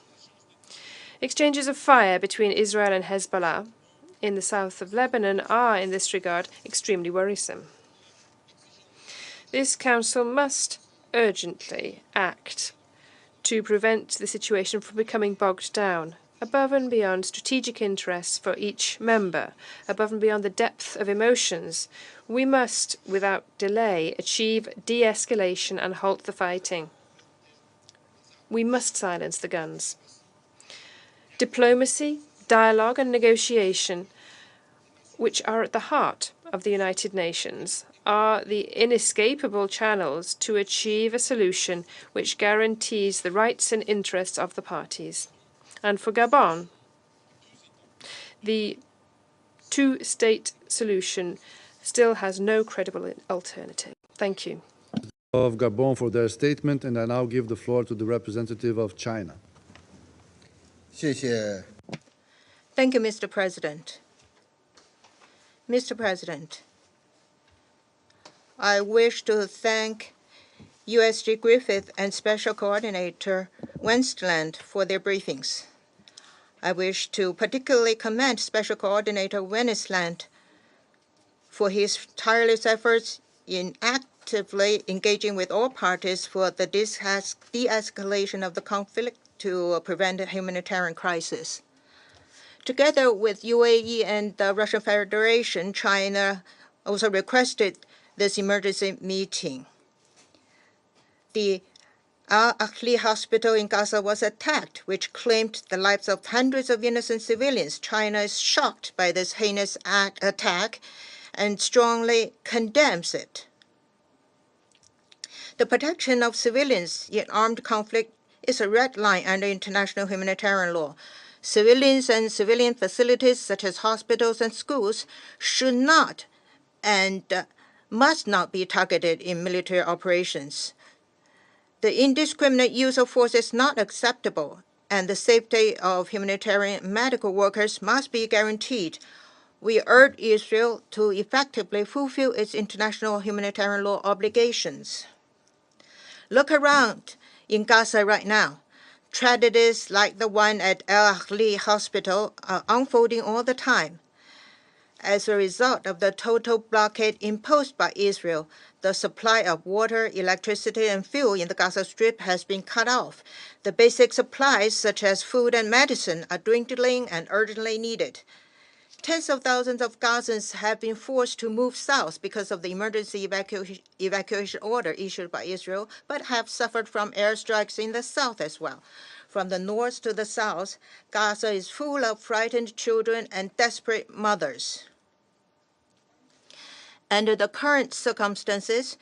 Exchanges of fire between Israel and Hezbollah in the south of Lebanon are, in this regard, extremely worrisome. This Council must urgently act to prevent the situation from becoming bogged down, above and beyond strategic interests for each member, above and beyond the depth of emotions. We must, without delay, achieve de-escalation and halt the fighting. We must silence the guns. Diplomacy, dialogue and negotiation, which are at the heart of the United Nations, are the inescapable channels to achieve a solution which guarantees the rights and interests of the parties. And for Gabon, the two-state solution still has no credible alternative. Thank you. Of Gabon for their statement, and I now give the floor to the representative of China. Thank you, Mr. President. Mr. President, I wish to thank USG Griffith and Special Coordinator Westland for their briefings. I wish to particularly commend Special Coordinator Westland for his tireless efforts in actively engaging with all parties for the de-escalation of the conflict to prevent a humanitarian crisis. Together with UAE and the Russian Federation, China also requested this emergency meeting. The Al-Ahli hospital in Gaza was attacked, which claimed the lives of hundreds of innocent civilians. China is shocked by this heinous attack and strongly condemns it. The protection of civilians in armed conflict is a red line under international humanitarian law. Civilians and civilian facilities such as hospitals and schools should not and must not be targeted in military operations. The indiscriminate use of force is not acceptable, and the safety of humanitarian medical workers must be guaranteed. We urge Israel to effectively fulfill its international humanitarian law obligations. Look around in Gaza right now. Tragedies like the one at Al Ahli Hospital are unfolding all the time. As a result of the total blockade imposed by Israel, the supply of water, electricity, and fuel in the Gaza Strip has been cut off. The basic supplies, such as food and medicine, are dwindling and urgently needed. Tens of thousands of Gazans have been forced to move south because of the emergency evacuation order issued by Israel, but have suffered from airstrikes in the south as well. From the north to the south, Gaza is full of frightened children and desperate mothers. Under the current circumstances,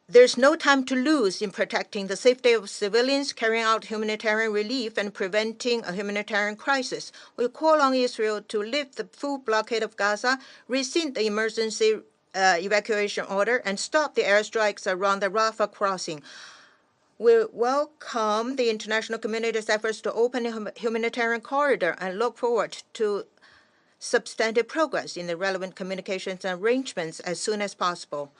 there's no time to lose in protecting the safety of civilians, carrying out humanitarian relief, and preventing a humanitarian crisis. We call on Israel to lift the full blockade of Gaza, rescind the emergency evacuation order, and stop the airstrikes around the Rafah crossing. We welcome the international community's efforts to open a humanitarian corridor and look forward to substantive progress in the relevant communications and arrangements as soon as possible.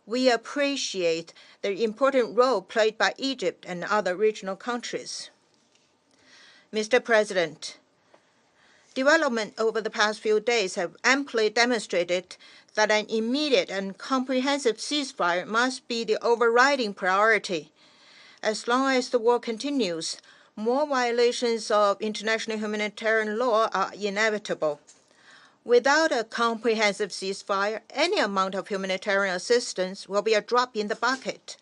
We appreciate the important role played by Egypt and other regional countries. Mr. President, development over the past few days have amply demonstrated that an immediate and comprehensive ceasefire must be the overriding priority. As long as the war continues, more violations of international humanitarian law are inevitable. Without a comprehensive ceasefire, any amount of humanitarian assistance will be a drop in the bucket.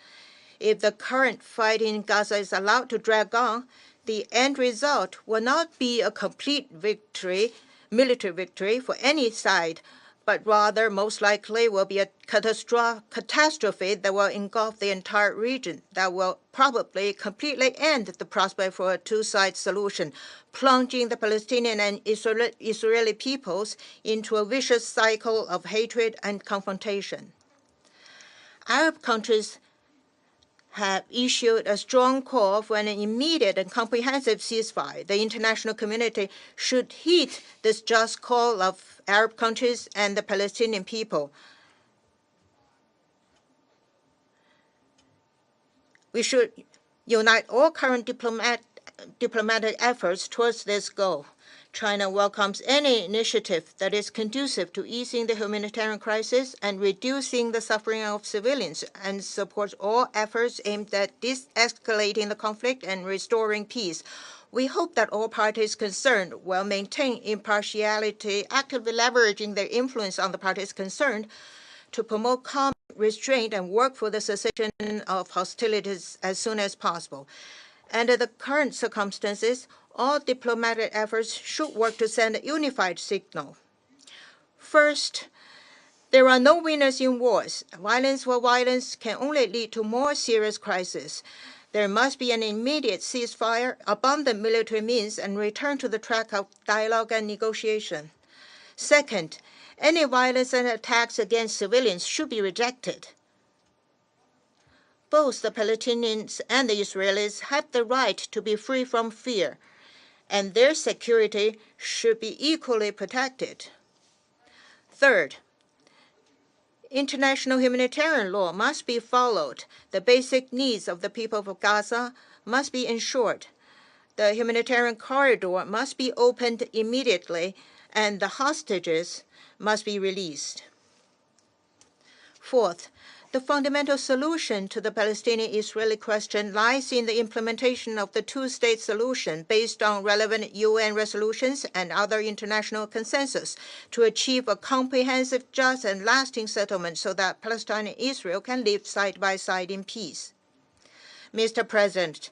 If the current fighting in Gaza is allowed to drag on, the end result will not be a complete victory, military victory for any side, but rather most likely will be a catastrophe that will engulf the entire region, that will probably completely end the prospect for a two-side solution, plunging the Palestinian and Israeli peoples into a vicious cycle of hatred and confrontation. Arab countries have issued a strong call for an immediate and comprehensive ceasefire. The international community should heed this just call of Arab countries and the Palestinian people. We should unite all current diplomatic efforts towards this goal. China welcomes any initiative that is conducive to easing the humanitarian crisis and reducing the suffering of civilians, and supports all efforts aimed at de-escalating the conflict and restoring peace. We hope that all parties concerned will maintain impartiality, actively leveraging their influence on the parties concerned to promote calm, restraint, and work for the cessation of hostilities as soon as possible. Under the current circumstances, all diplomatic efforts should work to send a unified signal. First, there are no winners in wars. Violence for violence can only lead to more serious crises. There must be an immediate ceasefire, abundant military means, and return to the track of dialogue and negotiation. Second, any violence and attacks against civilians should be rejected. Both the Palestinians and the Israelis have the right to be free from fear, and their security should be equally protected. Third, international humanitarian law must be followed. The basic needs of the people of Gaza must be ensured. The humanitarian corridor must be opened immediately, and the hostages must be released. Fourth, the fundamental solution to the Palestinian-Israeli question lies in the implementation of the two-state solution based on relevant UN resolutions and other international consensus to achieve a comprehensive, just, and lasting settlement so that Palestine and Israel can live side by side in peace. Mr. President,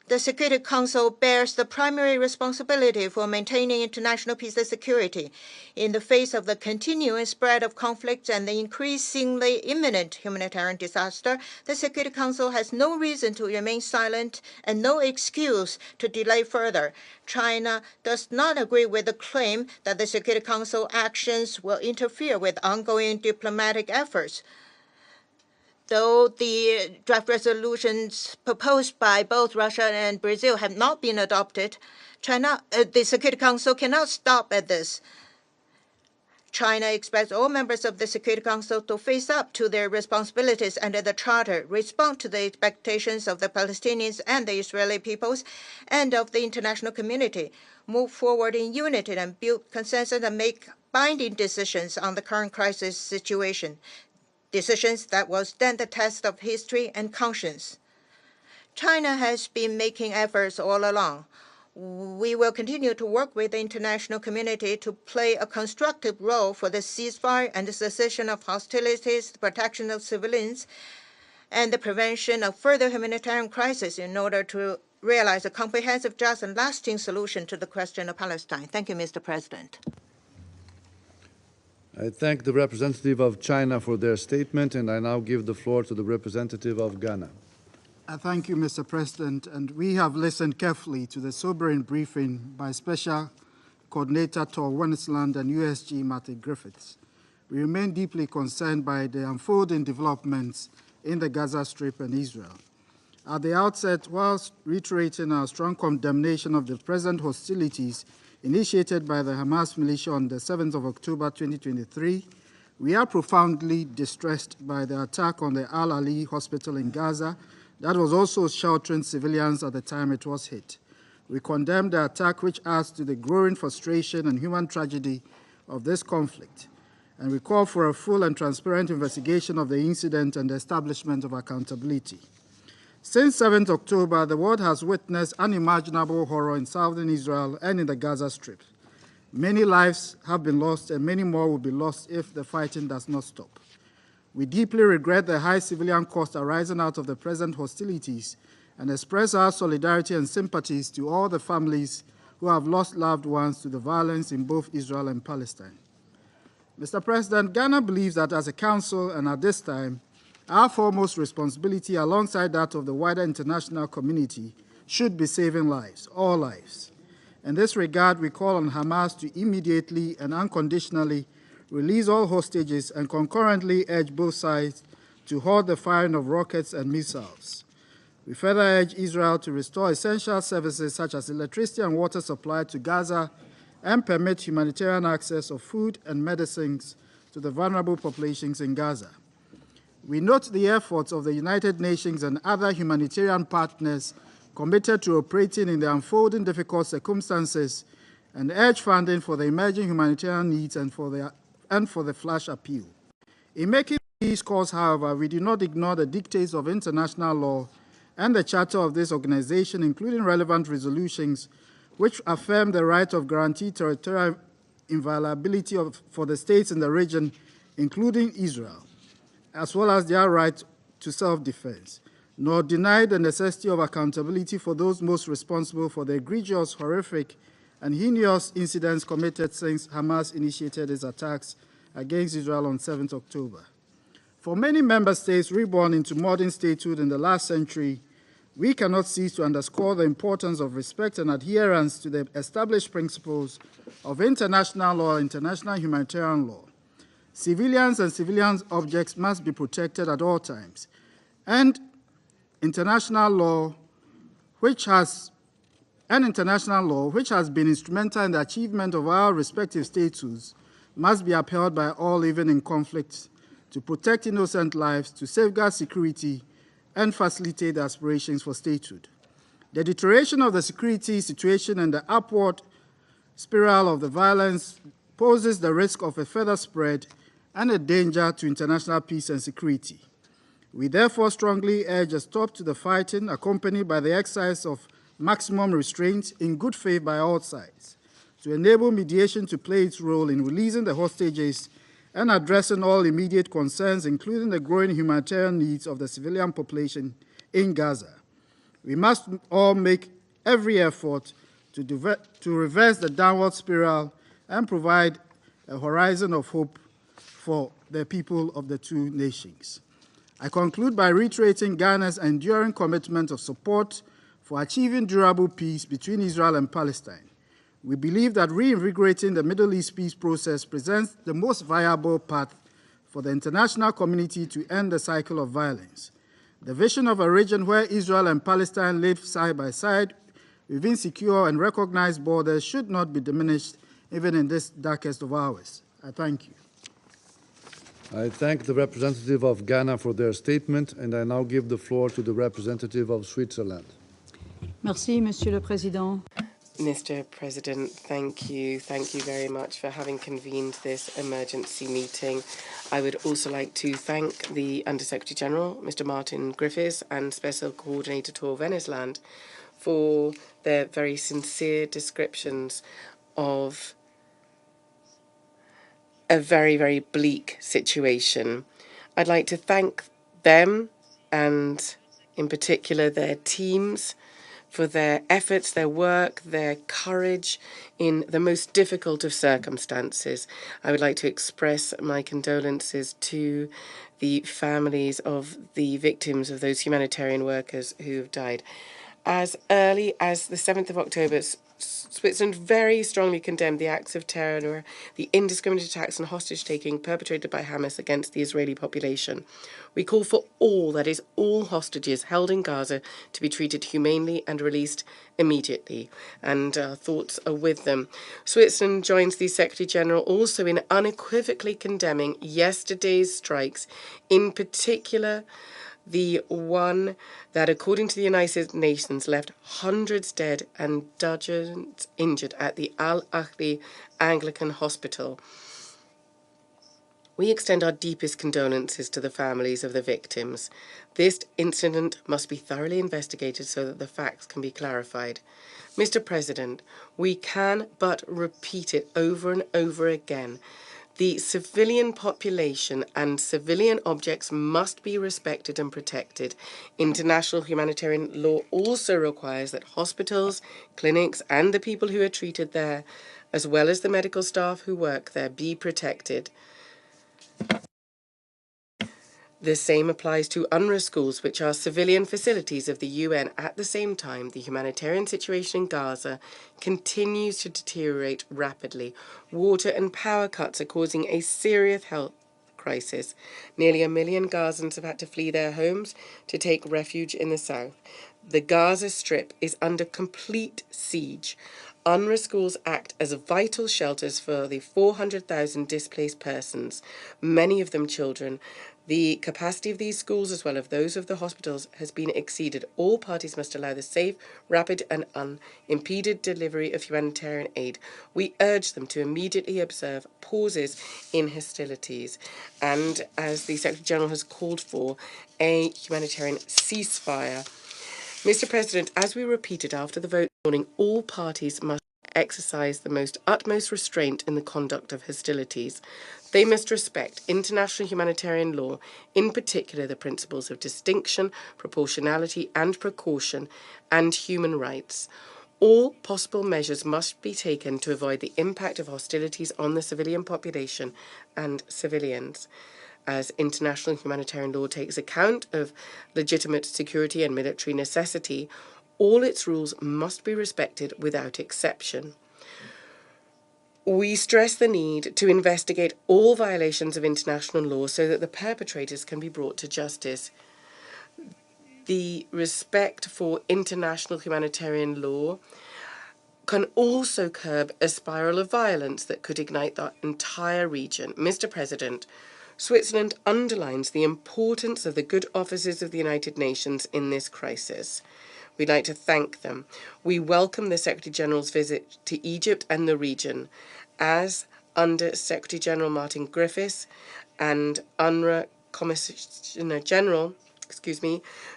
the Security Council bears the primary responsibility for maintaining international peace and security. In the face of the continuing spread of conflicts and the increasingly imminent humanitarian disaster, the Security Council has no reason to remain silent and no excuse to delay further. China does not agree with the claim that the Security Council actions will interfere with ongoing diplomatic efforts. Though the draft resolutions proposed by both Russia and Brazil have not been adopted, the Security Council cannot stop at this. China expects all members of the Security Council to face up to their responsibilities under the Charter, respond to the expectations of the Palestinians and the Israeli peoples and of the international community, move forward in unity and build consensus and make binding decisions on the current crisis situation, decisions that will stand the test of history and conscience. China has been making efforts all along. We will continue to work with the international community to play a constructive role for the ceasefire and the cessation of hostilities, the protection of civilians, and the prevention of further humanitarian crisis in order to realize a comprehensive, just, and lasting solution to the question of Palestine. Thank you, Mr. President. I thank the representative of China for their statement, and I now give the floor to the representative of Ghana. Thank you, Mr. President. And we have listened carefully to the sobering briefing by Special Coordinator Tor Wennesland and USG Martin Griffiths. We remain deeply concerned by the unfolding developments in the Gaza Strip and Israel. At the outset, whilst reiterating our strong condemnation of the present hostilities initiated by the Hamas militia on the 7th of October 2023, we are profoundly distressed by the attack on the Al-Ali hospital in Gaza that was also sheltering civilians at the time it was hit. We condemn the attack, which adds to the growing frustration and human tragedy of this conflict, and we call for a full and transparent investigation of the incident and the establishment of accountability. Since 7th October, the world has witnessed unimaginable horror in southern Israel and in the Gaza Strip. Many lives have been lost, and many more will be lost if the fighting does not stop. We deeply regret the high civilian cost arising out of the present hostilities and express our solidarity and sympathies to all the families who have lost loved ones to the violence in both Israel and Palestine. Mr. President, Ghana believes that as a council and at this time, our foremost responsibility alongside that of the wider international community should be saving lives, all lives. In this regard, we call on Hamas to immediately and unconditionally release all hostages and concurrently urge both sides to halt the firing of rockets and missiles. We further urge Israel to restore essential services such as electricity and water supply to Gaza and permit humanitarian access of food and medicines to the vulnerable populations in Gaza. We note the efforts of the United Nations and other humanitarian partners committed to operating in the unfolding difficult circumstances and urge funding for the emerging humanitarian needs and for the flash appeal. In making these calls, however, we do not ignore the dictates of international law and the charter of this organization, including relevant resolutions which affirm the right of guaranteed territorial inviolability for the states in the region, including Israel, as well as their right to self-defense, nor deny the necessity of accountability for those most responsible for the egregious, horrific, and heinous incidents committed since Hamas initiated its attacks against Israel on 7th October. For many member states reborn into modern statehood in the last century, we cannot cease to underscore the importance of respect and adherence to the established principles of international law and international humanitarian law. Civilians and civilian objects must be protected at all times, and international law, which has been instrumental in the achievement of our respective statuses, must be upheld by all, even in conflicts, to protect innocent lives, to safeguard security, and facilitate the aspirations for statehood. The deterioration of the security situation and the upward spiral of the violence poses the risk of a further spread and a danger to international peace and security. We therefore strongly urge a stop to the fighting, accompanied by the exercise of maximum restraint in good faith by all sides, to enable mediation to play its role in releasing the hostages and addressing all immediate concerns, including the growing humanitarian needs of the civilian population in Gaza. We must all make every effort to reverse the downward spiral and provide a horizon of hope for the people of the two nations. I conclude by reiterating Ghana's enduring commitment of support for achieving durable peace between Israel and Palestine. We believe that reinvigorating the Middle East peace process presents the most viable path for the international community to end the cycle of violence. The vision of a region where Israel and Palestine live side by side within secure and recognized borders should not be diminished even in this darkest of hours. I thank you. I thank the representative of Ghana for their statement, and I now give the floor to the representative of Switzerland. Merci, Monsieur le Président. Mr. President, thank you. Thank you very much for having convened this emergency meeting. I would also like to thank the Under-Secretary General, Mr. Martin Griffiths, and Special Coordinator Tor Vennesland for their very sincere descriptions of a very, very bleak situation. I'd like to thank them and in particular their teams for their efforts, their work, their courage in the most difficult of circumstances. I would like to express my condolences to the families of the victims of those humanitarian workers who have died. As early as the 7th of October, Switzerland very strongly condemned the acts of terror, the indiscriminate attacks and hostage-taking perpetrated by Hamas against the Israeli population. We call for all, that is, all hostages held in Gaza to be treated humanely and released immediately, and our thoughts are with them. Switzerland joins the Secretary General also in unequivocally condemning yesterday's strikes, in particular the one that, according to the United Nations, left hundreds dead and dozens injured at the Al-Ahli Anglican Hospital. We extend our deepest condolences to the families of the victims. This incident must be thoroughly investigated so that the facts can be clarified. Mr. President, we can but repeat it over and over again. The civilian population and civilian objects must be respected and protected. International humanitarian law also requires that hospitals, clinics, and the people who are treated there, as well as the medical staff who work there, be protected. The same applies to UNRWA schools, which are civilian facilities of the UN. At the same time, the humanitarian situation in Gaza continues to deteriorate rapidly. Water and power cuts are causing a serious health crisis. Nearly 1 million Gazans have had to flee their homes to take refuge in the south. The Gaza Strip is under complete siege. UNRWA schools act as vital shelters for the 400,000 displaced persons, many of them children. The capacity of these schools, as well as those of the hospitals, has been exceeded. All parties must allow the safe, rapid and unimpeded delivery of humanitarian aid. We urge them to immediately observe pauses in hostilities and, as the Secretary General has called for, a humanitarian ceasefire. Mr. President, as we repeated after the vote this morning, all parties must exercise the utmost restraint in the conduct of hostilities. They must respect international humanitarian law, in particular the principles of distinction, proportionality and precaution, and human rights. All possible measures must be taken to avoid the impact of hostilities on the civilian population and civilians. As international humanitarian law takes account of legitimate security and military necessity, all its rules must be respected without exception. We stress the need to investigate all violations of international law so that the perpetrators can be brought to justice. The respect for international humanitarian law can also curb a spiral of violence that could ignite the entire region. Mr. President, Switzerland underlines the importance of the good offices of the United Nations in this crisis. We'd like to thank them. We welcome the Secretary General's visit to Egypt and the region. As Under Secretary General Martin Griffiths and UNRWA Commissioner General,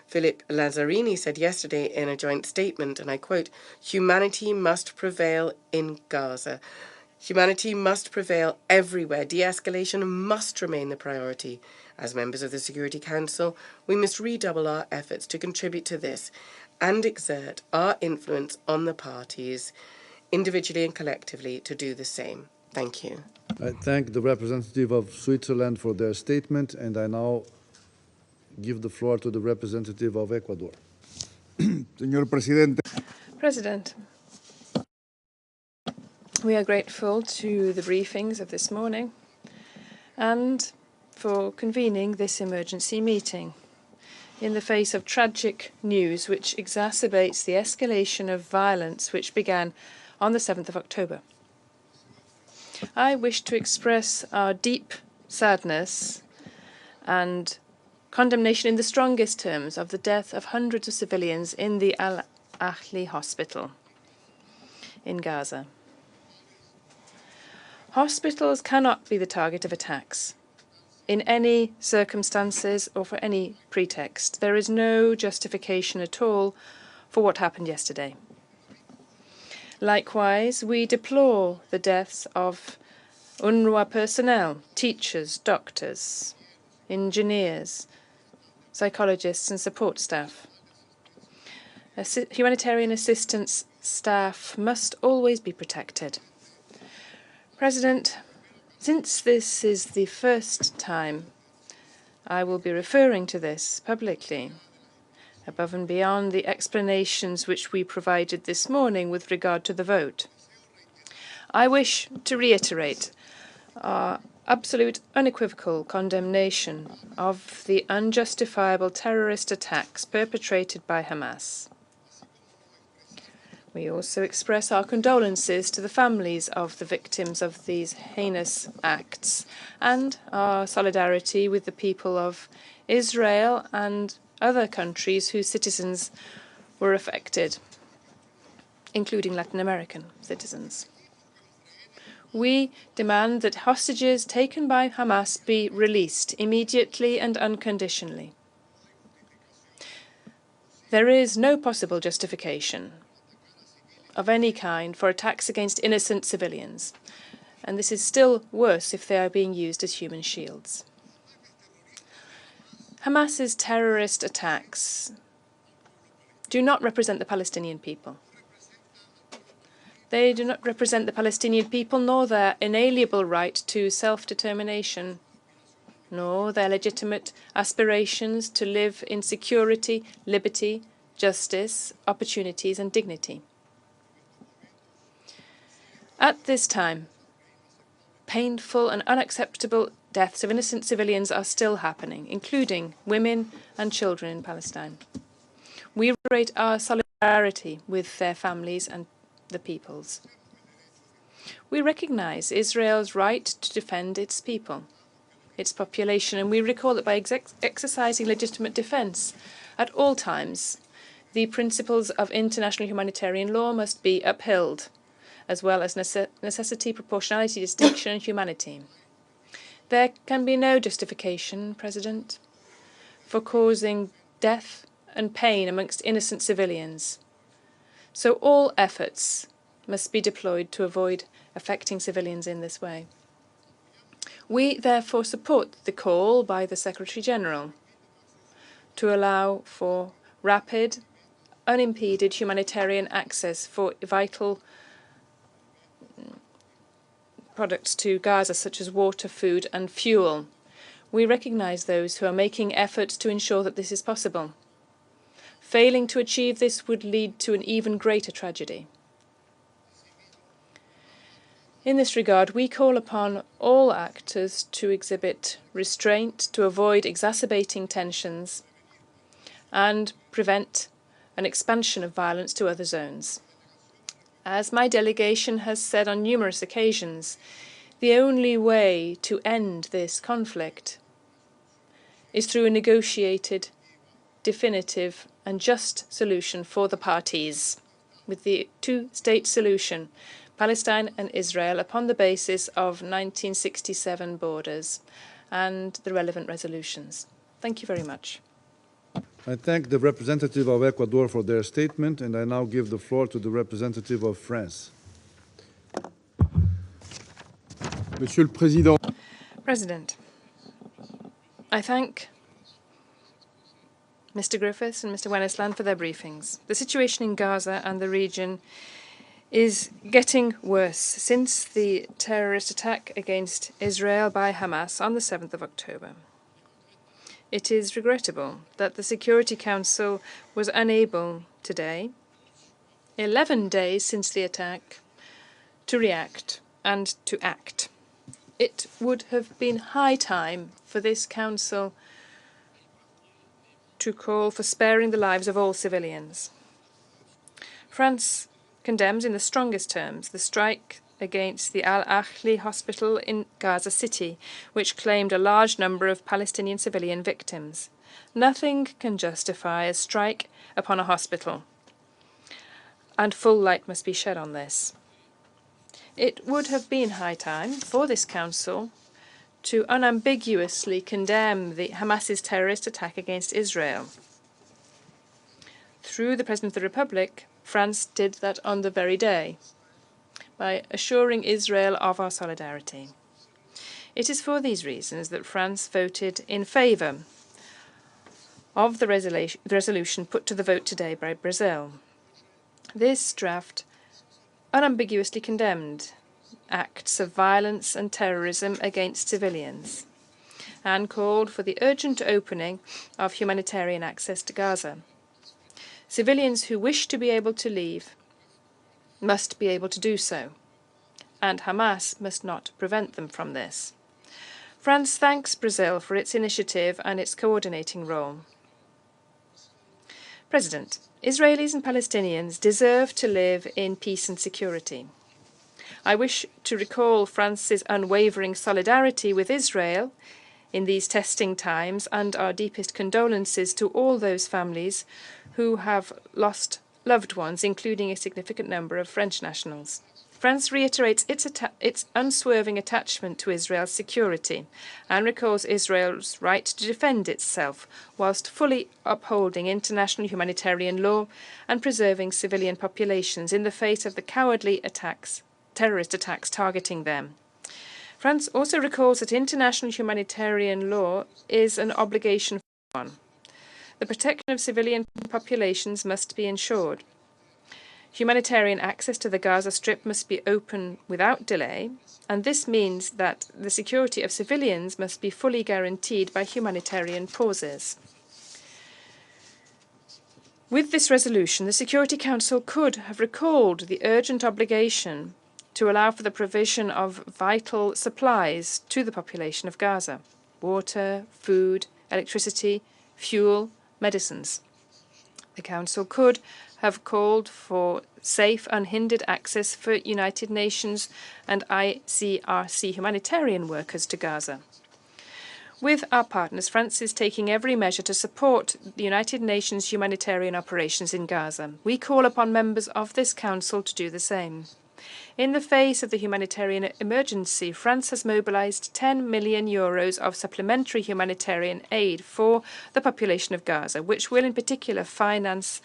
Philip Lazzarini said yesterday in a joint statement, and I quote, "Humanity must prevail in Gaza. Humanity must prevail everywhere. De-escalation must remain the priority. As members of the Security Council, we must redouble our efforts to contribute to this and exert our influence on the parties, individually and collectively, to do the same." Thank you. I thank the representative of Switzerland for their statement, and I now give the floor to the representative of Ecuador. Señor Presidente. President, we are grateful to the briefings of this morning and for convening this emergency meeting in the face of tragic news which exacerbates the escalation of violence which began on the 7th of October. I wish to express our deep sadness and condemnation in the strongest terms of the death of hundreds of civilians in the Al-Ahli hospital in Gaza. Hospitals cannot be the target of attacks in any circumstances or for any pretext. There is no justification at all for what happened yesterday. Likewise, we deplore the deaths of UNRWA personnel, teachers, doctors, engineers, psychologists and support staff. Humanitarian assistance staff must always be protected. President, since this is the first time I will be referring to this publicly, above and beyond the explanations which we provided this morning with regard to the vote, I wish to reiterate our absolute unequivocal condemnation of the unjustifiable terrorist attacks perpetrated by Hamas. We also express our condolences to the families of the victims of these heinous acts and our solidarity with the people of Israel and other countries whose citizens were affected, including Latin American citizens. We demand that hostages taken by Hamas be released immediately and unconditionally. There is no possible justification of any kind for attacks against innocent civilians, and this is still worse if they are being used as human shields. Hamas's terrorist attacks do not represent the Palestinian people. They do not represent the Palestinian people, nor their inalienable right to self-determination, nor their legitimate aspirations to live in security, liberty, justice, opportunities, and dignity. At this time, painful and unacceptable deaths of innocent civilians are still happening, including women and children in Palestine. We reiterate our solidarity with their families and the peoples. We recognize Israel's right to defend its people, its population, and we recall that by exercising legitimate defense at all times, the principles of international humanitarian law must be upheld, as well as necessity, proportionality, distinction, and humanity. There can be no justification, President, for causing death and pain amongst innocent civilians. So all efforts must be deployed to avoid affecting civilians in this way. We therefore support the call by the Secretary-General to allow for rapid, unimpeded humanitarian access for vital products to Gaza, such as water, food, and fuel. We recognize those who are making efforts to ensure that this is possible. Failing to achieve this would lead to an even greater tragedy. In this regard, we call upon all actors to exhibit restraint to avoid exacerbating tensions and prevent an expansion of violence to other zones. As my delegation has said on numerous occasions, the only way to end this conflict is through a negotiated, definitive, and just solution for the parties, with the two-state solution, Palestine and Israel, upon the basis of 1967 borders and the relevant resolutions. Thank you very much. I thank the representative of Ecuador for their statement, and I now give the floor to the representative of France. Monsieur le Président. President, I thank Mr. Griffiths and Mr. Wennesland for their briefings. The situation in Gaza and the region is getting worse since the terrorist attack against Israel by Hamas on the 7th of October. It is regrettable that the Security Council was unable today, 11 days since the attack, to react and to act. It would have been high time for this Council to call for sparing the lives of all civilians. France condemns in the strongest terms the strike against the Al-Ahli hospital in Gaza City, which claimed a large number of Palestinian civilian victims. Nothing can justify a strike upon a hospital, and full light must be shed on this. It would have been high time for this Council to unambiguously condemn the Hamas's terrorist attack against Israel. Through the President of the Republic, France did that on the very day, by assuring Israel of our solidarity. It is for these reasons that France voted in favour of the resolution put to the vote today by Brazil. This draft unambiguously condemned acts of violence and terrorism against civilians and called for the urgent opening of humanitarian access to Gaza. Civilians who wish to be able to leave must be able to do so, and Hamas must not prevent them from this. France thanks Brazil for its initiative and its coordinating role. President, Israelis and Palestinians deserve to live in peace and security. I wish to recall France's unwavering solidarity with Israel in these testing times and our deepest condolences to all those families who have lost loved ones, including a significant number of French nationals. France reiterates its unswerving attachment to Israel's security and recalls Israel's right to defend itself whilst fully upholding international humanitarian law and preserving civilian populations in the face of the cowardly terrorist attacks targeting them. France also recalls that international humanitarian law is an obligation for everyone. The protection of civilian populations must be ensured. Humanitarian access to the Gaza Strip must be open without delay, and this means that the security of civilians must be fully guaranteed by humanitarian pauses. With this resolution, the Security Council could have recalled the urgent obligation to allow for the provision of vital supplies to the population of Gaza: water, food, electricity, fuel, medicines. The Council could have called for safe, unhindered access for United Nations and ICRC humanitarian workers to Gaza. With our partners, France is taking every measure to support the United Nations humanitarian operations in Gaza. We call upon members of this Council to do the same. In the face of the humanitarian emergency, France has mobilized €10 million of supplementary humanitarian aid for the population of Gaza, which will in particular finance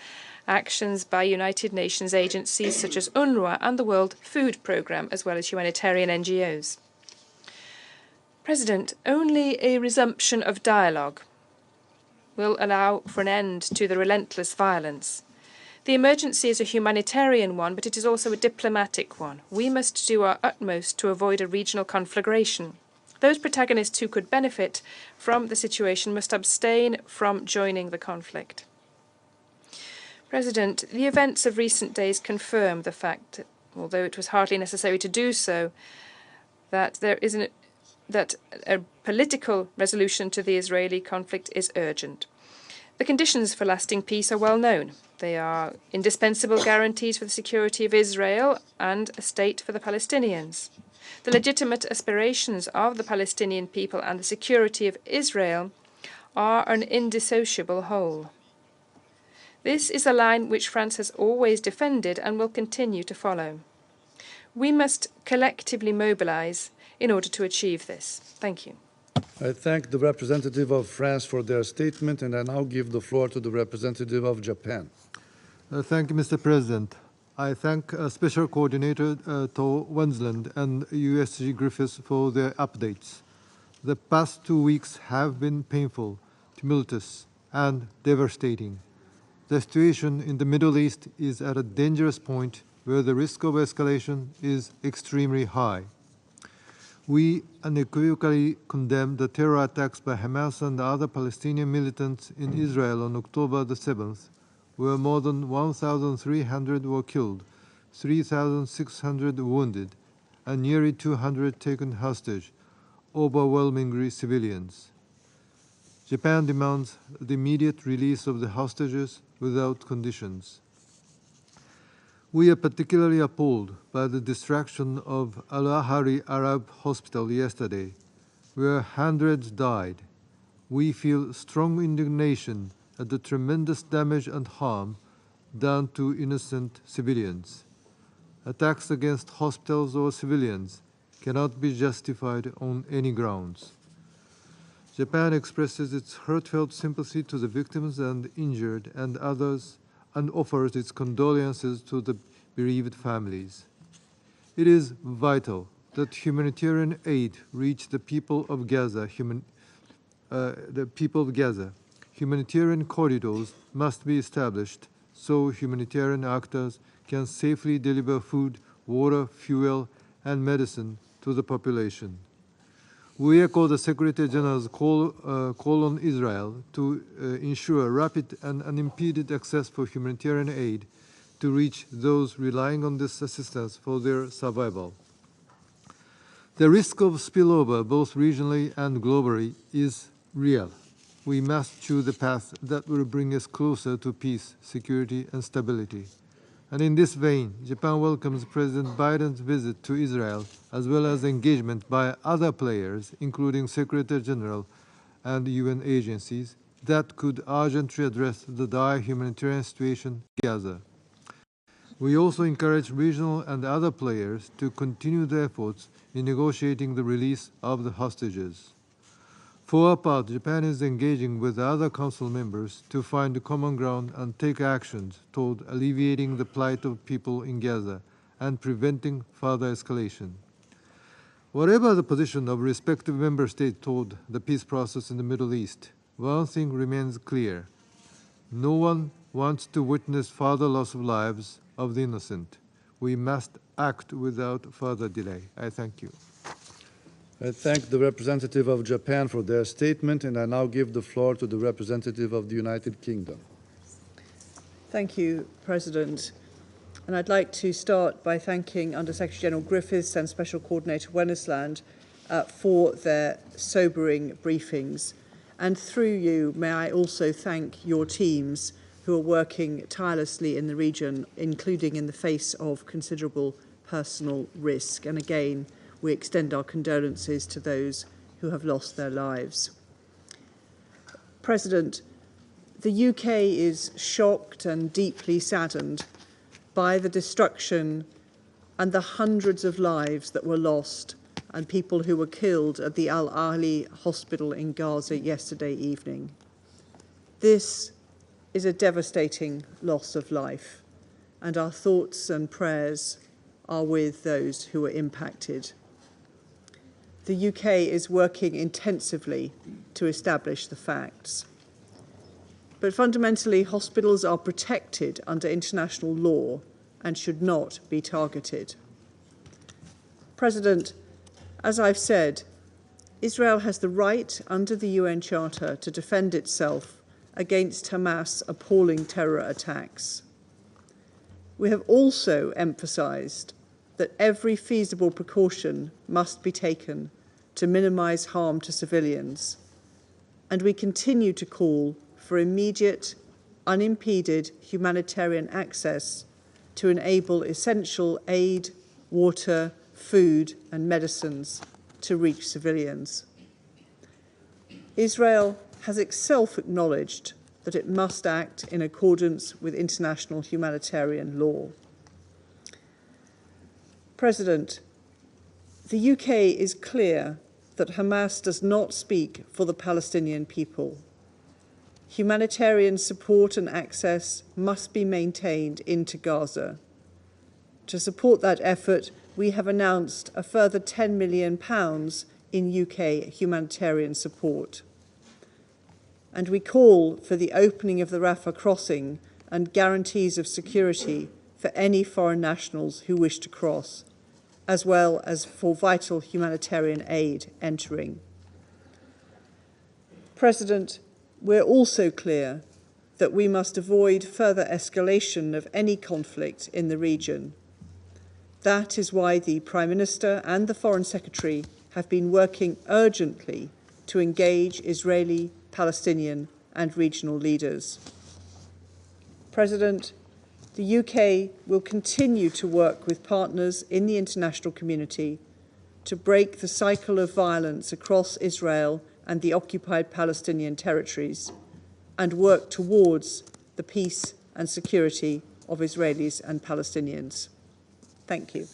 actions by United Nations agencies such as UNRWA and the World Food Programme, as well as humanitarian NGOs. President, only a resumption of dialogue will allow for an end to the relentless violence. The emergency is a humanitarian one, but it is also a diplomatic one. We must do our utmost to avoid a regional conflagration. Those protagonists who could benefit from the situation must abstain from joining the conflict. President, the events of recent days confirm the fact, although it was hardly necessary to do so, that a political resolution to the Israeli conflict is urgent. The conditions for lasting peace are well known. They are indispensable guarantees for the security of Israel and a state for the Palestinians. The legitimate aspirations of the Palestinian people and the security of Israel are an indissociable whole. This is a line which France has always defended and will continue to follow. We must collectively mobilize in order to achieve this. Thank you. I thank the representative of France for their statement, and I now give the floor to the representative of Japan. Thank you, Mr. President. I thank Special Coordinator Tor Wensland and USG Griffiths for their updates. The past 2 weeks have been painful, tumultuous, and devastating. The situation in the Middle East is at a dangerous point where the risk of escalation is extremely high. We unequivocally condemn the terror attacks by Hamas and other Palestinian militants in Israel on October the 7th, where more than 1,300 were killed, 3,600 wounded, and nearly 200 taken hostage, overwhelmingly civilians. Japan demands the immediate release of the hostages without conditions. We are particularly appalled by the destruction of Al-Ahari Arab Hospital yesterday, where hundreds died. We feel strong indignation at the tremendous damage and harm done to innocent civilians. Attacks against hospitals or civilians cannot be justified on any grounds. Japan expresses its heartfelt sympathy to the victims and injured and others, and offers its condolences to the bereaved families. It is vital that humanitarian aid reach the people of Gaza. Humanitarian corridors must be established so humanitarian actors can safely deliver food, water, fuel, and medicine to the population. We echo the Secretary General's call on Israel to ensure rapid and unimpeded access for humanitarian aid to reach those relying on this assistance for their survival. The risk of spillover, both regionally and globally, is real. We must choose a path that will bring us closer to peace, security, and stability. And in this vein, Japan welcomes President Biden's visit to Israel, as well as engagement by other players, including Secretary General and UN agencies, that could urgently address the dire humanitarian situation in Gaza. We also encourage regional and other players to continue their efforts in negotiating the release of the hostages. For our part, Japan is engaging with other Council members to find common ground and take actions toward alleviating the plight of people in Gaza and preventing further escalation. Whatever the position of respective member states toward the peace process in the Middle East, one thing remains clear. No one wants to witness further loss of lives of the innocent. We must act without further delay. I thank you. I thank the representative of Japan for their statement, and I now give the floor to the representative of the United Kingdom. Thank you, President. And I'd like to start by thanking Under-Secretary General Griffiths and Special Coordinator Wennesland for their sobering briefings. And through you, may I also thank your teams who are working tirelessly in the region, including in the face of considerable personal risk. And again, we extend our condolences to those who have lost their lives. President, the UK is shocked and deeply saddened by the destruction and the hundreds of lives that were lost and people who were killed at the Al-Ahli hospital in Gaza yesterday evening. This is a devastating loss of life, and our thoughts and prayers are with those who were impacted. The UK is working intensively to establish the facts. But fundamentally, hospitals are protected under international law and should not be targeted. President, as I've said, Israel has the right under the UN Charter to defend itself against Hamas' appalling terror attacks. We have also emphasised that every feasible precaution must be taken to minimise harm to civilians, and we continue to call for immediate, unimpeded humanitarian access to enable essential aid, water, food and medicines to reach civilians. Israel has itself acknowledged that it must act in accordance with international humanitarian law. President, the UK is clear that Hamas does not speak for the Palestinian people. Humanitarian support and access must be maintained into Gaza. To support that effort, we have announced a further £10 million in UK humanitarian support. And we call for the opening of the Rafah crossing and guarantees of security for any foreign nationals who wish to cross, as well as for vital humanitarian aid entering. President, we're also clear that we must avoid further escalation of any conflict in the region. That is why the Prime Minister and the Foreign Secretary have been working urgently to engage Israeli, Palestinian and regional leaders. President, The UK will continue to work with partners in the international community to break the cycle of violence across Israel and the occupied Palestinian territories and work towards the peace and security of Israelis and Palestinians. Thank you.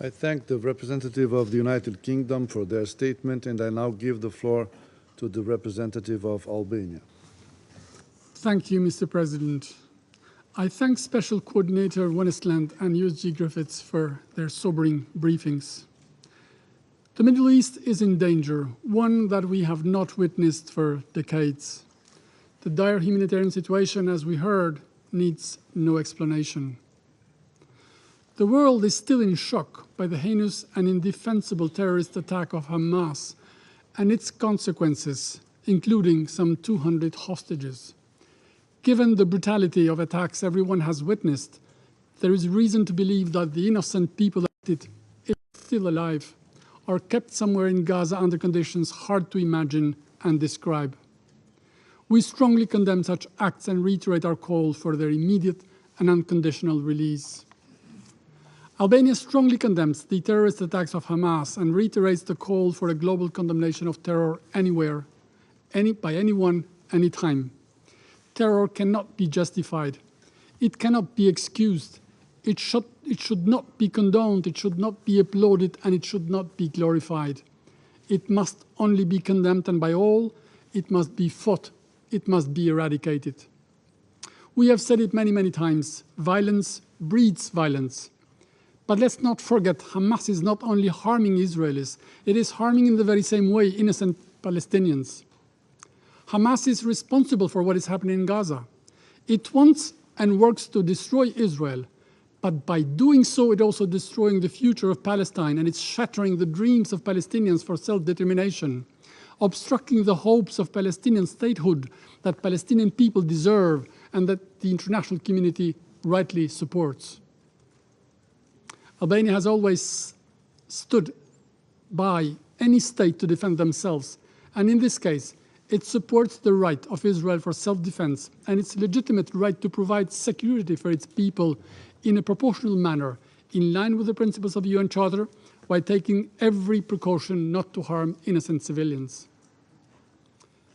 I thank the representative of the United Kingdom for their statement, and I now give the floor to the representative of Albania. Thank you, Mr. President. I thank Special Coordinator Westland and USG Griffiths for their sobering briefings. The Middle East is in danger, one that we have not witnessed for decades. The dire humanitarian situation, as we heard, needs no explanation. The world is still in shock by the heinous and indefensible terrorist attack of Hamas and its consequences, including some 200 hostages. Given the brutality of attacks everyone has witnessed, there is reason to believe that the innocent people affected, if still alive, are kept somewhere in Gaza under conditions hard to imagine and describe. We strongly condemn such acts and reiterate our call for their immediate and unconditional release. Albania strongly condemns the terrorist attacks of Hamas and reiterates the call for a global condemnation of terror anywhere, by anyone, anytime. Terror cannot be justified. It cannot be excused. It should not be condoned, it should not be applauded, and it should not be glorified. It must only be condemned, and by all, it must be fought. It must be eradicated. We have said it many, many times. Violence breeds violence. But let's not forget, Hamas is not only harming Israelis, it is harming in the very same way innocent Palestinians. Hamas is responsible for what is happening in Gaza. It wants and works to destroy Israel, but by doing so, it also destroying the future of Palestine, and it's shattering the dreams of Palestinians for self-determination, obstructing the hopes of Palestinian statehood that Palestinian people deserve and that the international community rightly supports. Albania has always stood by any state to defend themselves, and in this case, it supports the right of Israel for self-defense and its legitimate right to provide security for its people in a proportional manner, in line with the principles of the UN Charter, while taking every precaution not to harm innocent civilians.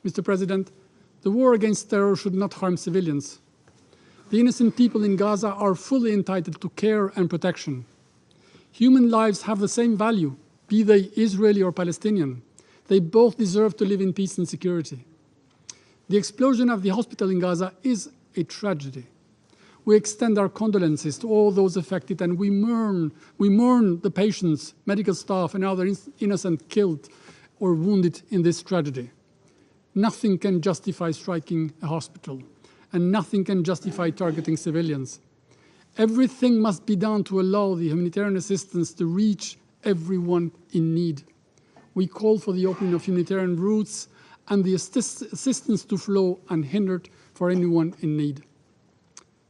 Mr. President, the war against terror should not harm civilians. The innocent people in Gaza are fully entitled to care and protection. Human lives have the same value, be they Israeli or Palestinian. They both deserve to live in peace and security. The explosion of the hospital in Gaza is a tragedy. We extend our condolences to all those affected, and we mourn the patients, medical staff, and other innocent killed or wounded in this tragedy. Nothing can justify striking a hospital, and nothing can justify targeting civilians. Everything must be done to allow the humanitarian assistance to reach everyone in need. We call for the opening of humanitarian routes and the assistance to flow unhindered for anyone in need.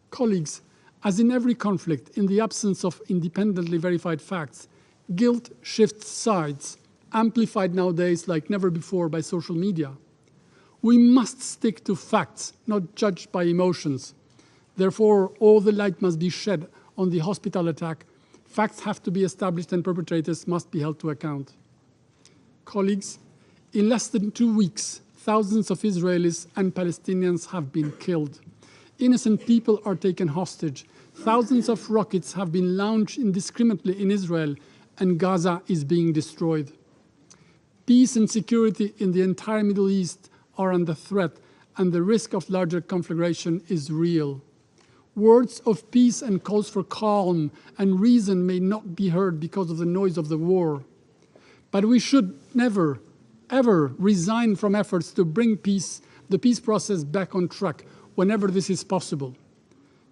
Colleagues, as in every conflict, in the absence of independently verified facts, guilt shifts sides, amplified nowadays like never before by social media. We must stick to facts, not judged by emotions. Therefore, all the light must be shed on the hospital attack. Facts have to be established and perpetrators must be held to account. Colleagues, in less than 2 weeks, thousands of Israelis and Palestinians have been killed. Innocent people are taken hostage. Thousands of rockets have been launched indiscriminately in Israel, and Gaza is being destroyed. Peace and security in the entire Middle East are under threat, and the risk of larger conflagration is real. Words of peace and calls for calm and reason may not be heard because of the noise of the war. But we should never, ever resign from efforts to bring the peace process back on track whenever this is possible.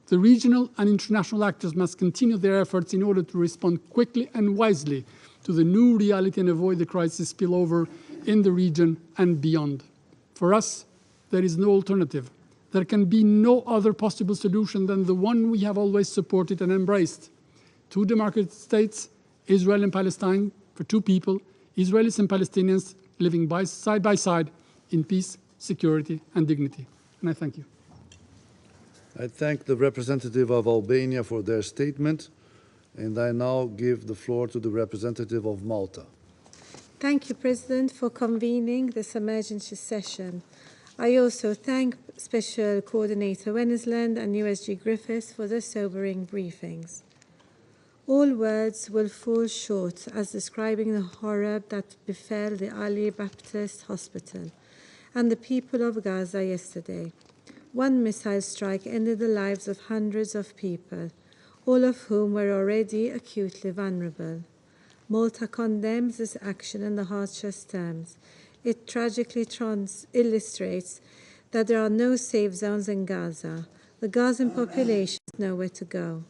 The regional and international actors must continue their efforts in order to respond quickly and wisely to the new reality and avoid the crisis spillover in the region and beyond. For us, there is no alternative. There can be no other possible solution than the one we have always supported and embraced. 2 democratic states, Israel and Palestine, for 2 people, Israelis and Palestinians living side by side in peace, security, and dignity. And I thank you. I thank the representative of Albania for their statement, and I now give the floor to the representative of Malta. Thank you, President, for convening this emergency session. I also thank Special Coordinator Wennesland and USG Griffiths for the sobering briefings. All words will fall short as describing the horror that befell the Ali Baptist Hospital and the people of Gaza yesterday. One missile strike ended the lives of hundreds of people, all of whom were already acutely vulnerable. Malta condemns this action in the harshest terms. It tragically illustrates that there are no safe zones in Gaza. The Gazan population has nowhere to go.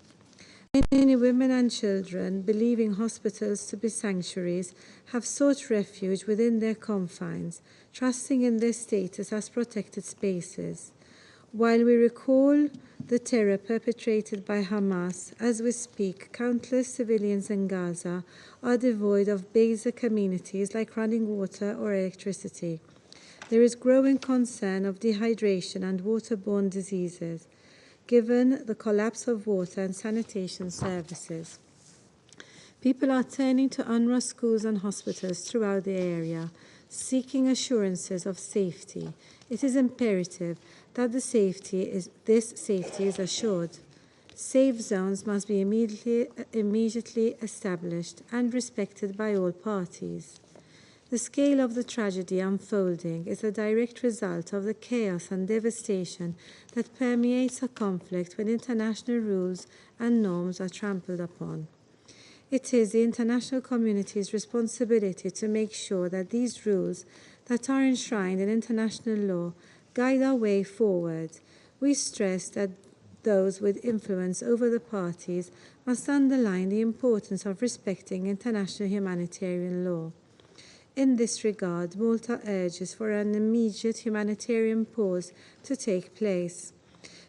Many women and children, believing hospitals to be sanctuaries, have sought refuge within their confines, trusting in their status as protected spaces. While we recall the terror perpetrated by Hamas, as we speak, countless civilians in Gaza are devoid of basic amenities like running water or electricity. There is growing concern of dehydration and waterborne diseases, given the collapse of water and sanitation services. People are turning to UNRWA schools and hospitals throughout the area, seeking assurances of safety. It is imperative that this safety is assured. Safe zones must be immediately established and respected by all parties. The scale of the tragedy unfolding is a direct result of the chaos and devastation that permeates a conflict when international rules and norms are trampled upon. It is the international community's responsibility to make sure that these rules that are enshrined in international law guide our way forward. We stress that those with influence over the parties must underline the importance of respecting international humanitarian law. In this regard, Malta urges for an immediate humanitarian pause to take place.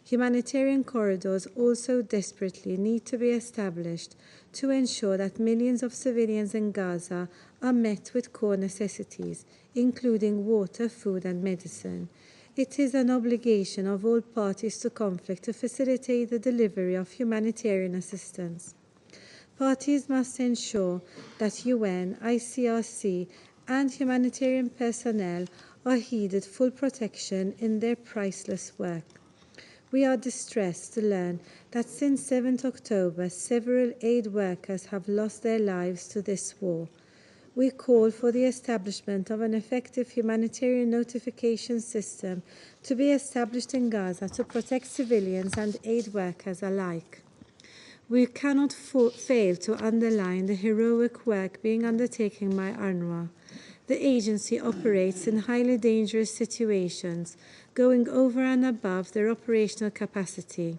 Humanitarian corridors also desperately need to be established to ensure that millions of civilians in Gaza are met with core necessities, including water, food, and medicine. It is an obligation of all parties to conflict to facilitate the delivery of humanitarian assistance. Parties must ensure that UN, ICRC, and humanitarian personnel are heeded full protection in their priceless work. We are distressed to learn that since 7th October, several aid workers have lost their lives to this war. We call for the establishment of an effective humanitarian notification system to be established in Gaza to protect civilians and aid workers alike. We cannot fail to underline the heroic work being undertaken by UNRWA. The agency operates in highly dangerous situations, going over and above their operational capacity.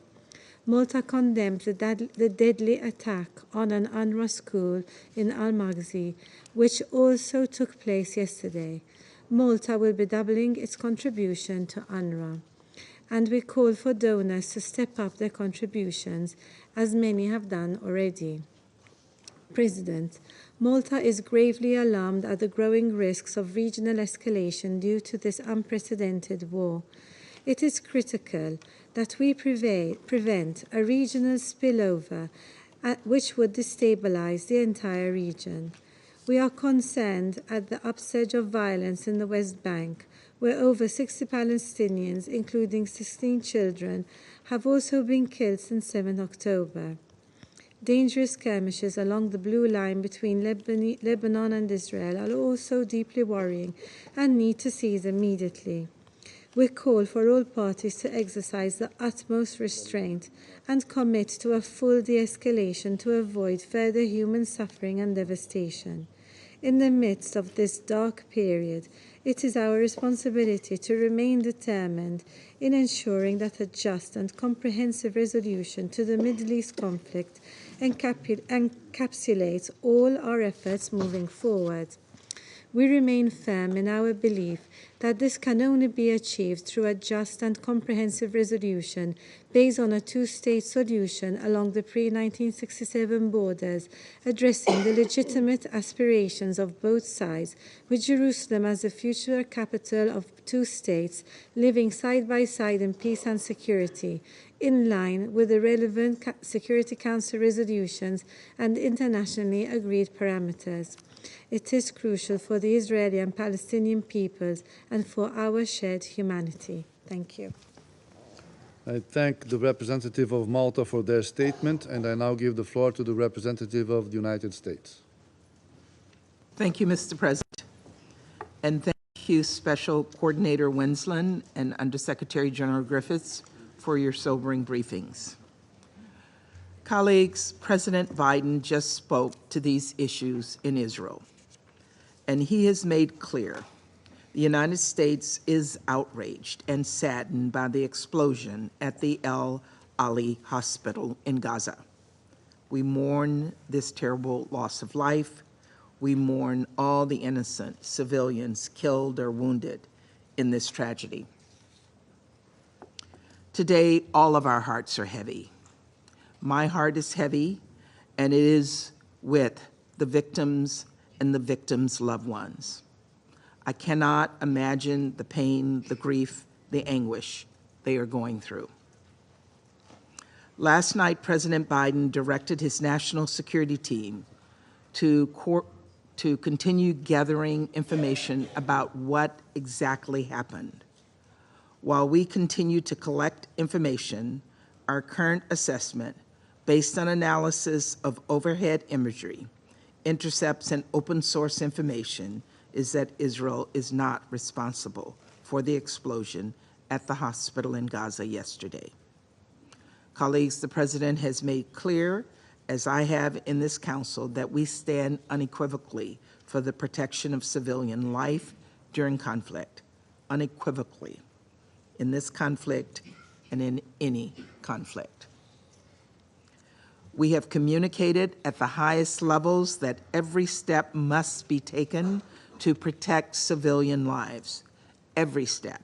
Malta condemns the deadly attack on an UNRWA school in Al-Maghzi, which also took place yesterday. Malta will be doubling its contribution to UNRWA. And we call for donors to step up their contributions, as many have done already. President, Malta is gravely alarmed at the growing risks of regional escalation due to this unprecedented war. It is critical that we prevent a regional spillover which would destabilize the entire region. We are concerned at the upsurge of violence in the West Bank, where over 60 Palestinians, including 16 children, have also been killed since 7 October. Dangerous skirmishes along the blue line between Lebanon and Israel are also deeply worrying and need to cease immediately. We call for all parties to exercise the utmost restraint and commit to a full de-escalation to avoid further human suffering and devastation. In the midst of this dark period, it is our responsibility to remain determined in ensuring that a just and comprehensive resolution to the Middle East conflict encapsulates all our efforts moving forward. We remain firm in our belief that this can only be achieved through a just and comprehensive resolution based on a two-state solution along the pre-1967 borders, addressing the legitimate aspirations of both sides, with Jerusalem as the future capital of two states, living side by side in peace and security. in line with the relevant Security Council resolutions and internationally agreed parameters. It is crucial for the Israeli and Palestinian peoples and for our shared humanity. Thank you. I thank the representative of Malta for their statement, and I now give the floor to the representative of the United States. Thank you, Mr. President. And thank you, Special Coordinator Wensland and Undersecretary General Griffiths, for your sobering briefings. Colleagues, President Biden just spoke to these issues in Israel, and he has made clear the United States is outraged and saddened by the explosion at the El Ali Hospital in Gaza. We mourn this terrible loss of life. We mourn all the innocent civilians killed or wounded in this tragedy. Today, all of our hearts are heavy. My heart is heavy, and it is with the victims and the victims' loved ones. I cannot imagine the pain, the grief, the anguish they are going through. Last night, President Biden directed his national security team to continue gathering information about what exactly happened. While we continue to collect information, our current assessment, based on analysis of overhead imagery, intercepts, and open source information, is that Israel is not responsible for the explosion at the hospital in Gaza yesterday. Colleagues, the President has made clear, as I have in this Council, that we stand unequivocally for the protection of civilian life during conflict, unequivocally, in this conflict and in any conflict. We have communicated at the highest levels that every step must be taken to protect civilian lives, every step.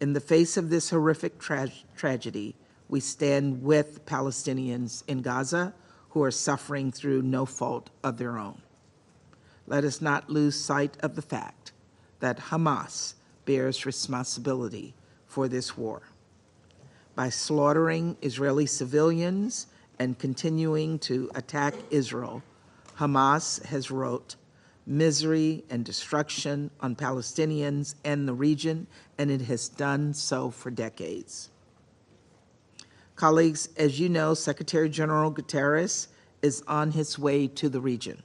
In the face of this horrific tragedy, we stand with Palestinians in Gaza who are suffering through no fault of their own. Let us not lose sight of the fact that Hamas bears responsibility for this war. By slaughtering Israeli civilians and continuing to attack Israel, Hamas has wrought misery and destruction on Palestinians and the region, and it has done so for decades. Colleagues, as you know, Secretary General Guterres is on his way to the region,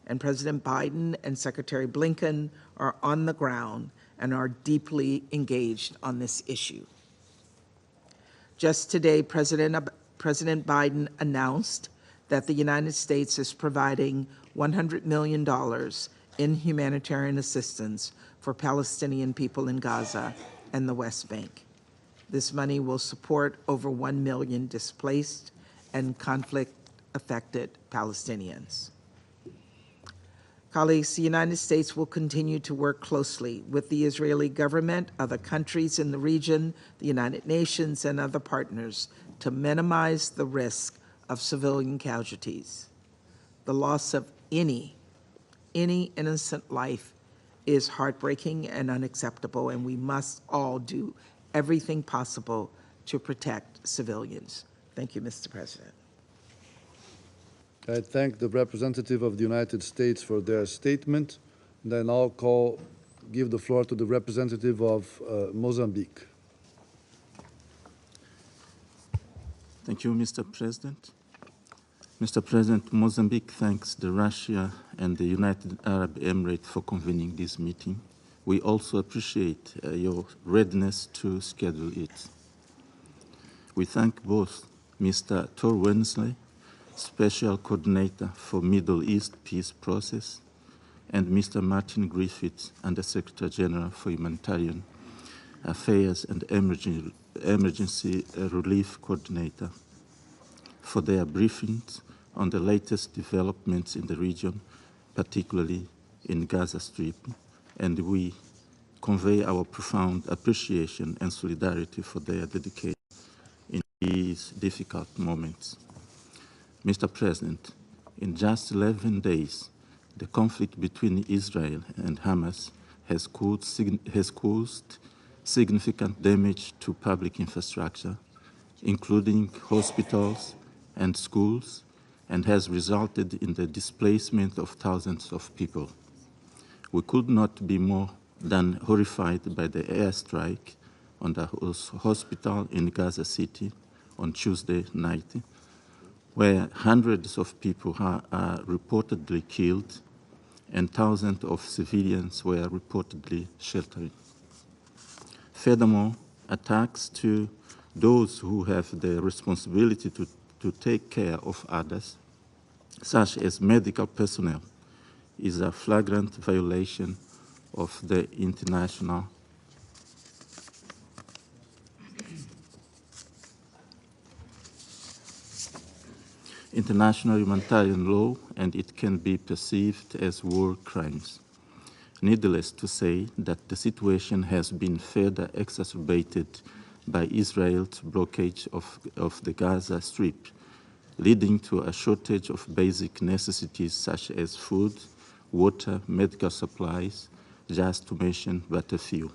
and President Biden and Secretary Blinken are on the ground and are deeply engaged on this issue. Just today, President Biden announced that the United States is providing $100 million in humanitarian assistance for Palestinian people in Gaza and the West Bank. This money will support over 1 million displaced and conflict-affected Palestinians. Colleagues, the United States will continue to work closely with the Israeli government, other countries in the region, the United Nations, and other partners to minimize the risk of civilian casualties. The loss of any innocent life is heartbreaking and unacceptable, and we must all do everything possible to protect civilians. Thank you, Mr. President. I thank the representative of the United States for their statement, and I now give the floor to the representative of Mozambique. Thank you, Mr. President. Mr. President, Mozambique thanks Russia and the United Arab Emirates for convening this meeting. We also appreciate your readiness to schedule it. We thank both Mr. Tor Wensley, Special Coordinator for Middle East Peace Process, and Mr. Martin Griffiths, Undersecretary General for Humanitarian Affairs and Emergency Relief Coordinator, for their briefings on the latest developments in the region, particularly in Gaza Strip, and we convey our profound appreciation and solidarity for their dedication in these difficult moments. Mr. President, in just 11 days, the conflict between Israel and Hamas has caused significant damage to public infrastructure, including hospitals and schools, and has resulted in the displacement of thousands of people. We could not be more than horrified by the airstrike on the hospital in Gaza City on Tuesday night, where hundreds of people are reportedly killed and thousands of civilians were reportedly sheltering. Furthermore, attacks to those who have the responsibility to take care of others, such as medical personnel, is a flagrant violation of the international humanitarian law, and it can be perceived as war crimes. Needless to say that the situation has been further exacerbated by Israel's blockade of the Gaza Strip, leading to a shortage of basic necessities such as food, water, medical supplies, just to mention but a few.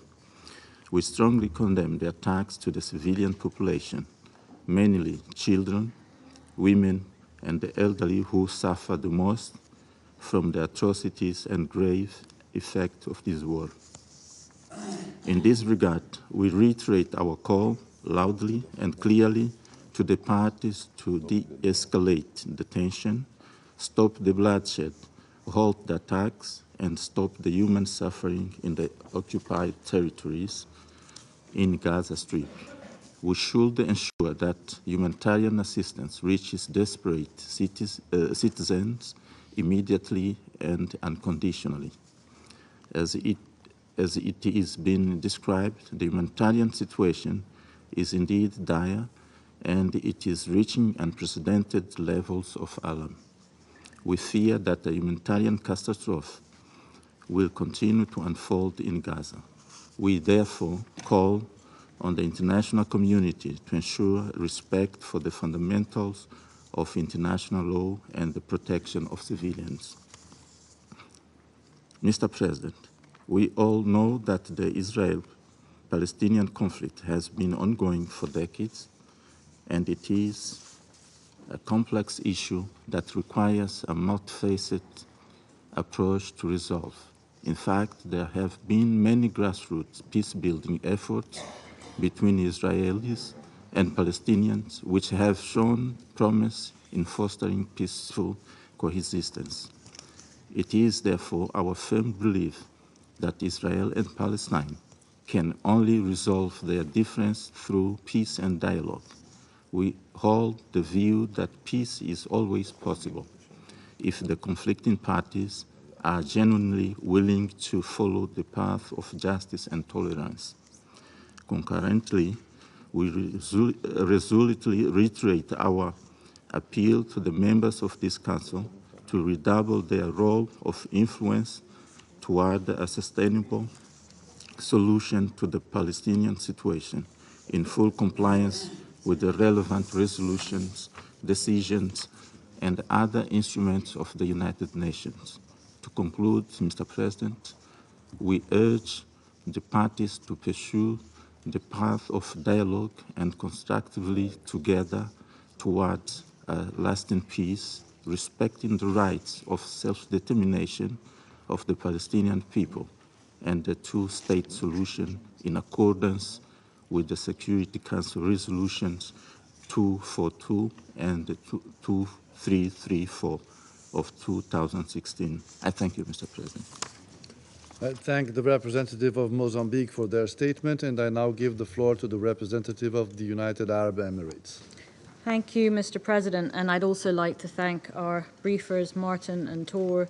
We strongly condemn the attacks to the civilian population, mainly children, women, and the elderly who suffer the most from the atrocities and grave effect of this war. In this regard, we reiterate our call loudly and clearly to the parties to de-escalate the tension, stop the bloodshed, halt the attacks, and stop the human suffering in the occupied territories in Gaza Strip. We should ensure that humanitarian assistance reaches desperate citizens immediately and unconditionally. As it is being described, the humanitarian situation is indeed dire, and it is reaching unprecedented levels of alarm. We fear that the humanitarian catastrophe will continue to unfold in Gaza. We therefore call on the international community to ensure respect for the fundamentals of international law and the protection of civilians. Mr. President, we all know that the Israel-Palestinian conflict has been ongoing for decades, and it is a complex issue that requires a multifaceted approach to resolve. In fact, there have been many grassroots peace-building efforts between Israelis and Palestinians which have shown promise in fostering peaceful coexistence. It is therefore our firm belief that Israel and Palestine can only resolve their difference through peace and dialogue. We hold the view that peace is always possible if the conflicting parties are genuinely willing to follow the path of justice and tolerance. Concurrently, we resolutely reiterate our appeal to the members of this Council to redouble their role of influence toward a sustainable solution to the Palestinian situation in full compliance with the relevant resolutions, decisions, and other instruments of the United Nations. To conclude, Mr. President, we urge the parties to pursue the path of dialogue and constructively together towards a lasting peace, respecting the rights of self-determination of the Palestinian people and the two-state solution in accordance with the Security Council resolutions 242 and 2334 of 2016. I thank you, Mr. President. I thank the representative of Mozambique for their statement, and I now give the floor to the representative of the United Arab Emirates. Thank you, Mr. President, and I'd also like to thank our briefers, Martin and Tor,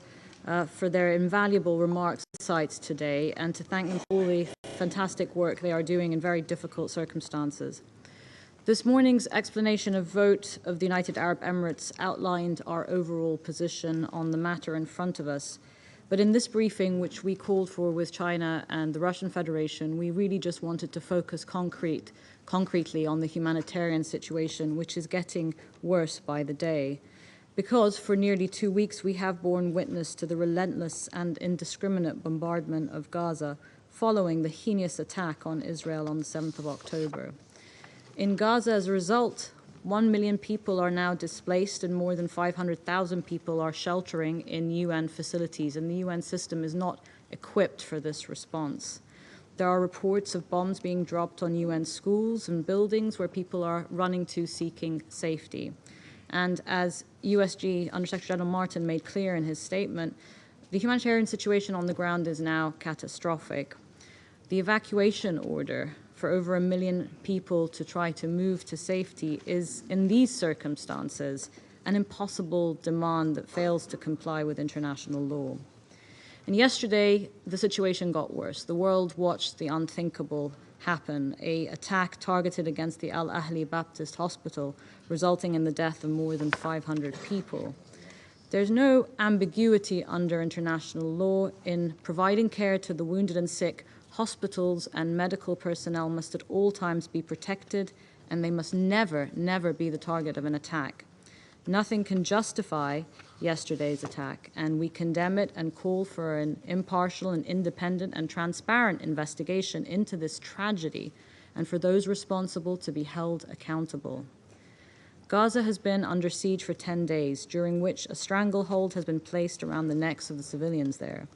for their invaluable remarks and insights today, and to thank them for all the fantastic work they are doing in very difficult circumstances. This morning's explanation of vote of the United Arab Emirates outlined our overall position on the matter in front of us. But in this briefing, which we called for with China and the Russian Federation, we really just wanted to focus concretely on the humanitarian situation, which is getting worse by the day. Because for nearly 2 weeks, we have borne witness to the relentless and indiscriminate bombardment of Gaza following the heinous attack on Israel on the 7th of October. In Gaza, as a result, 1 million people are now displaced and more than 500,000 people are sheltering in UN facilities, and the UN system is not equipped for this response. There are reports of bombs being dropped on UN schools and buildings where people are running to seeking safety. And as USG Undersecretary General Martin made clear in his statement, the humanitarian situation on the ground is now catastrophic. The evacuation order for over 1 million people to try to move to safety is, in these circumstances, an impossible demand that fails to comply with international law. And yesterday, the situation got worse. The world watched the unthinkable happen, an attack targeted against the Al Ahli Baptist Hospital, resulting in the death of more than 500 people. There's no ambiguity under international law in providing care to the wounded and sick. Hospitals and medical personnel must at all times be protected, and they must never, never be the target of an attack. Nothing can justify yesterday's attack, and we condemn it and call for an impartial and independent and transparent investigation into this tragedy and for those responsible to be held accountable. Gaza has been under siege for 10 days, during which a stranglehold has been placed around the necks of the civilians there.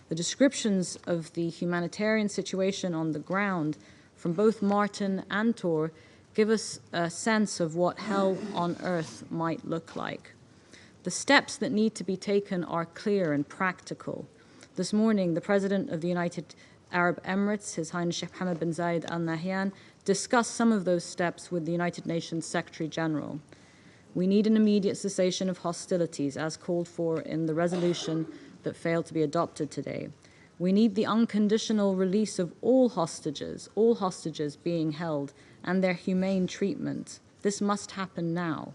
The descriptions of the humanitarian situation on the ground from both Martin and Tor give us a sense of what hell on earth might look like. The steps that need to be taken are clear and practical. This morning, the President of the United Arab Emirates, His Highness Sheikh Mohammed bin Zayed Al Nahyan, discussed some of those steps with the United Nations Secretary General. We need an immediate cessation of hostilities, as called for in the resolution that failed to be adopted today. We need the unconditional release of all hostages being held, and their humane treatment. This must happen now.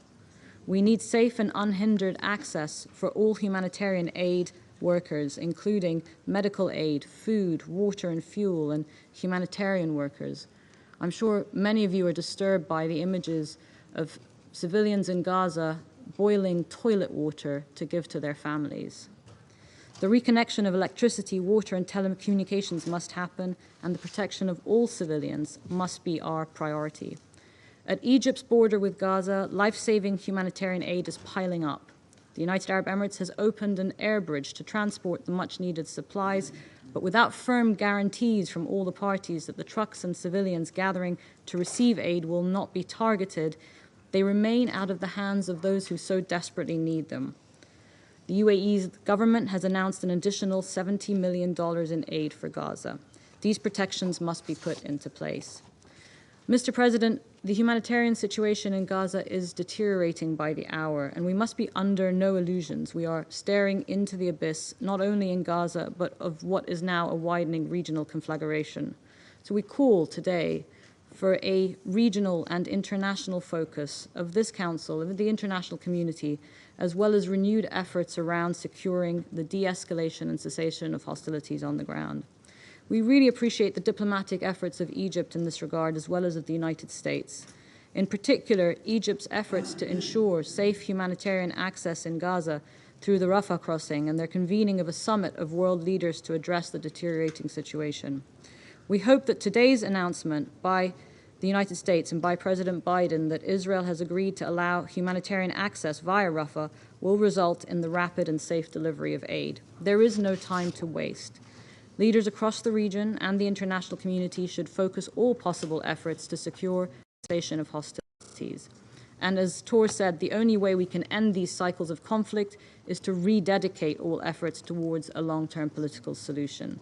We need safe and unhindered access for all humanitarian aid workers, including medical aid, food, water and fuel, and humanitarian workers. I'm sure many of you are disturbed by the images of civilians in Gaza boiling toilet water to give to their families. The reconnection of electricity, water, and telecommunications must happen, and the protection of all civilians must be our priority. At Egypt's border with Gaza, life-saving humanitarian aid is piling up. The United Arab Emirates has opened an air bridge to transport the much-needed supplies, but without firm guarantees from all the parties that the trucks and civilians gathering to receive aid will not be targeted, they remain out of the hands of those who so desperately need them. The UAE's government has announced an additional $70 million in aid for Gaza. These protections must be put into place. Mr. President, the humanitarian situation in Gaza is deteriorating by the hour, and we must be under no illusions. We are staring into the abyss, not only in Gaza, but of what is now a widening regional conflagration. So we call today for a regional and international focus of this Council and the international community, as well as renewed efforts around securing the de-escalation and cessation of hostilities on the ground. We really appreciate the diplomatic efforts of Egypt in this regard, as well as of the United States. In particular, Egypt's efforts to ensure safe humanitarian access in Gaza through the Rafah crossing and their convening of a summit of world leaders to address the deteriorating situation. We hope that today's announcement by the United States and by President Biden that Israel has agreed to allow humanitarian access via Rafah will result in the rapid and safe delivery of aid. There is no time to waste. Leaders across the region and the international community should focus all possible efforts to secure the cessation of hostilities. And as Tor said, the only way we can end these cycles of conflict is to rededicate all efforts towards a long-term political solution.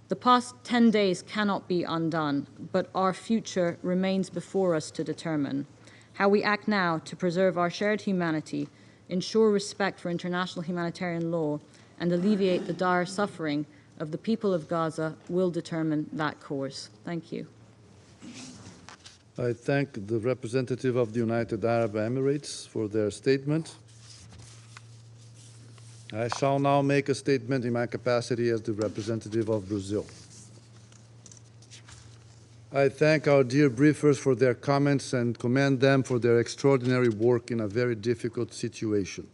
The past 10 days cannot be undone, but our future remains before us to determine. How we act now to preserve our shared humanity, ensure respect for international humanitarian law, and alleviate the dire suffering of the people of Gaza will determine that course. Thank you. I thank the representative of the United Arab Emirates for their statement. I shall now make a statement in my capacity as the representative of Brazil. I thank our dear briefers for their comments and commend them for their extraordinary work in a very difficult situation.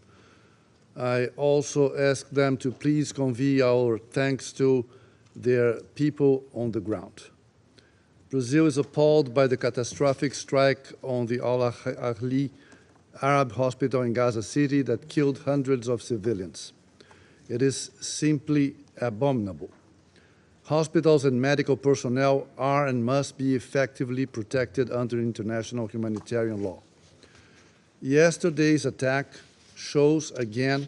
I also ask them to please convey our thanks to their people on the ground. Brazil is appalled by the catastrophic strike on the Al-Ahli Arab hospital in Gaza City that killed hundreds of civilians. It is simply abominable. Hospitals and medical personnel are and must be effectively protected under international humanitarian law. Yesterday's attack shows again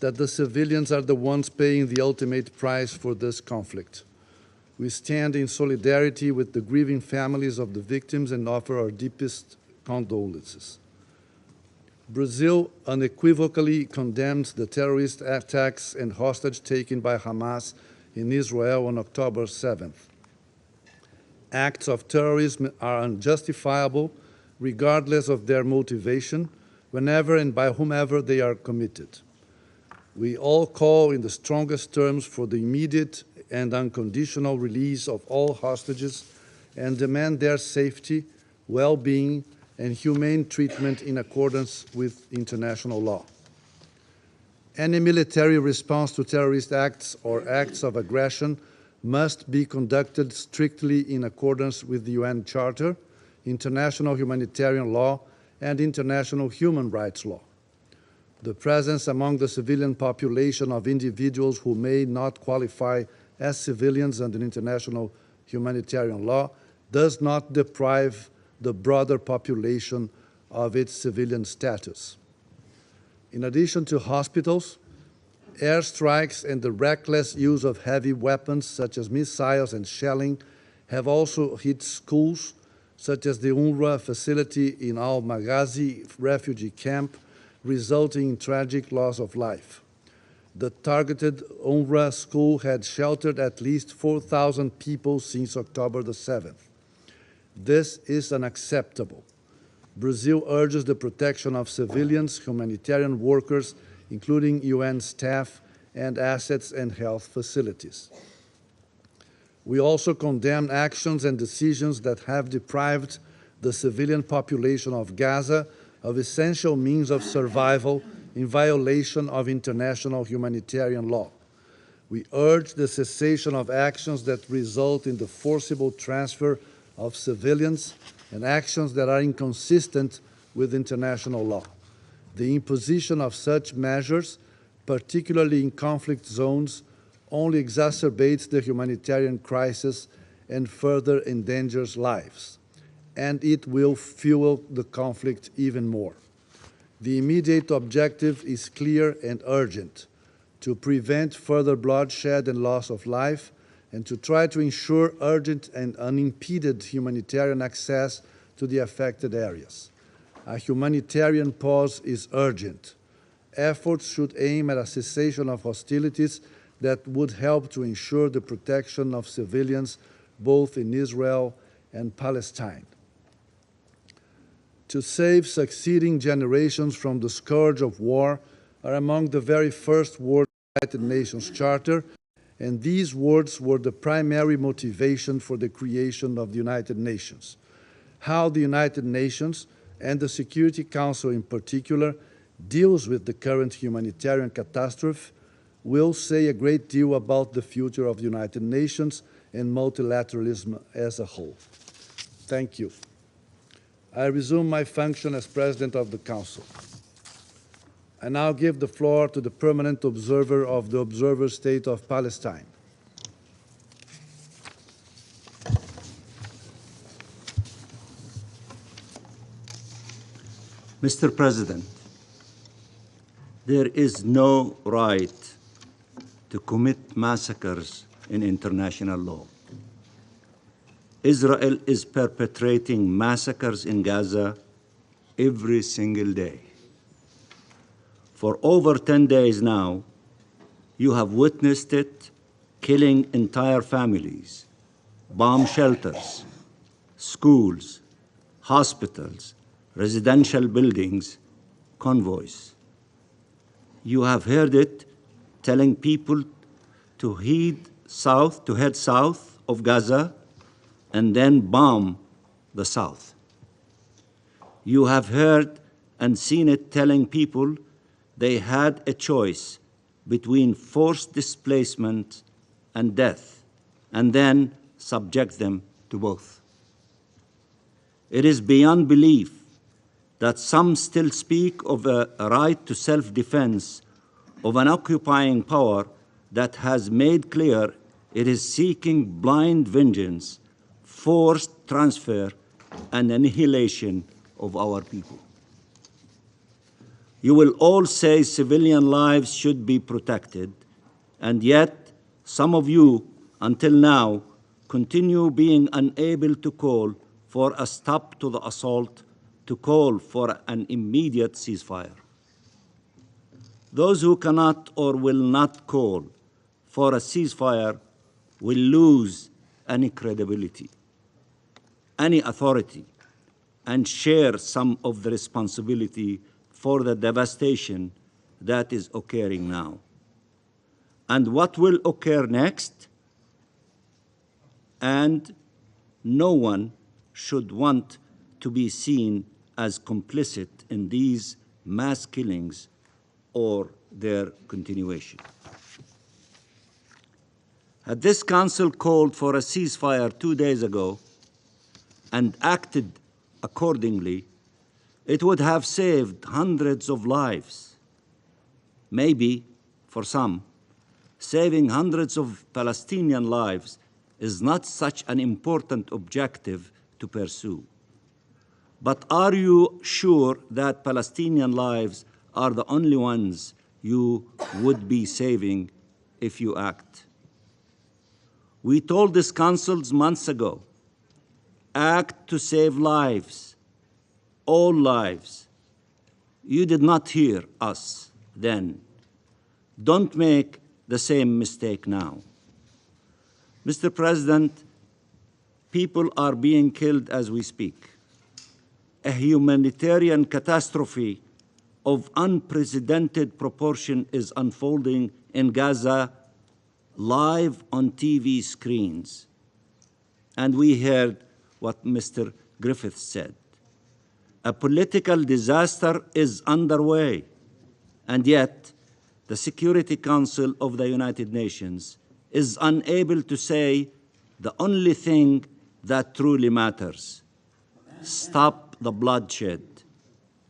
that the civilians are the ones paying the ultimate price for this conflict. We stand in solidarity with the grieving families of the victims and offer our deepest condolences. Brazil unequivocally condemns the terrorist attacks and hostage taken by Hamas in Israel on October 7th. Acts of terrorism are unjustifiable regardless of their motivation, whenever and by whomever they are committed. We all call in the strongest terms for the immediate and unconditional release of all hostages and demand their safety, well-being, and humane treatment in accordance with international law. Any military response to terrorist acts or acts of aggression must be conducted strictly in accordance with the UN Charter, international humanitarian law, and international human rights law. The presence among the civilian population of individuals who may not qualify as civilians under international humanitarian law does not deprive the broader population of its civilian status. In addition to hospitals, airstrikes and the reckless use of heavy weapons such as missiles and shelling have also hit schools such as the UNRWA facility in Al-Maghazi refugee camp, resulting in tragic loss of life. The targeted UNRWA school had sheltered at least 4,000 people since October the 7th. This is unacceptable. Brazil urges the protection of civilians, humanitarian workers, including UN staff and assets and health facilities. We also condemn actions and decisions that have deprived the civilian population of Gaza of essential means of survival in violation of international humanitarian law. We urge the cessation of actions that result in the forcible transfer of civilians and actions that are inconsistent with international law. The imposition of such measures, particularly in conflict zones, only exacerbates the humanitarian crisis and further endangers lives, and it will fuel the conflict even more. The immediate objective is clear and urgent: to prevent further bloodshed and loss of life, and to try to ensure urgent and unimpeded humanitarian access to the affected areas. A humanitarian pause is urgent. Efforts should aim at a cessation of hostilities that would help to ensure the protection of civilians both in Israel and Palestine. To save succeeding generations from the scourge of war are among the very first words of the United Nations Charter, and these words were the primary motivation for the creation of the United Nations. How the United Nations, and the Security Council in particular, deals with the current humanitarian catastrophe will say a great deal about the future of the United Nations and multilateralism as a whole. Thank you. I resume my function as President of the Council. I now give the floor to the permanent observer of the Observer State of Palestine. Mr. President, there is no right to commit massacres in international law. Israel is perpetrating massacres in Gaza every single day. For over 10 days now, you have witnessed it killing entire families, bomb shelters, schools, hospitals, residential buildings, convoys. You have heard it telling people to head south of Gaza and then bomb the south. You have heard and seen it telling people they had a choice between forced displacement and death, and then subject them to both. It is beyond belief that some still speak of a right to self-defense of an occupying power that has made clear it is seeking blind vengeance, forced transfer, and annihilation of our people. You will all say civilian lives should be protected, and yet some of you, until now, continue being unable to call for a stop to the assault, to call for an immediate ceasefire. Those who cannot or will not call for a ceasefire will lose any credibility, any authority, and share some of the responsibility for the devastation that is occurring now. And what will occur next? And no one should want to be seen as complicit in these mass killings or their continuation. Had this council called for a ceasefire 2 days ago and acted accordingly, it would have saved hundreds of lives. Maybe, for some, saving hundreds of Palestinian lives is not such an important objective to pursue. But are you sure that Palestinian lives are the only ones you would be saving if you act? We told this council months ago, act to save lives, all lives. You did not hear us then. Don't make the same mistake now. Mr. President, people are being killed as we speak. A humanitarian catastrophe of unprecedented proportion is unfolding in Gaza live on TV screens. And we heard what Mr. Griffith said. A political disaster is underway, and yet the Security Council of the United Nations is unable to say the only thing that truly matters. Stop the bloodshed.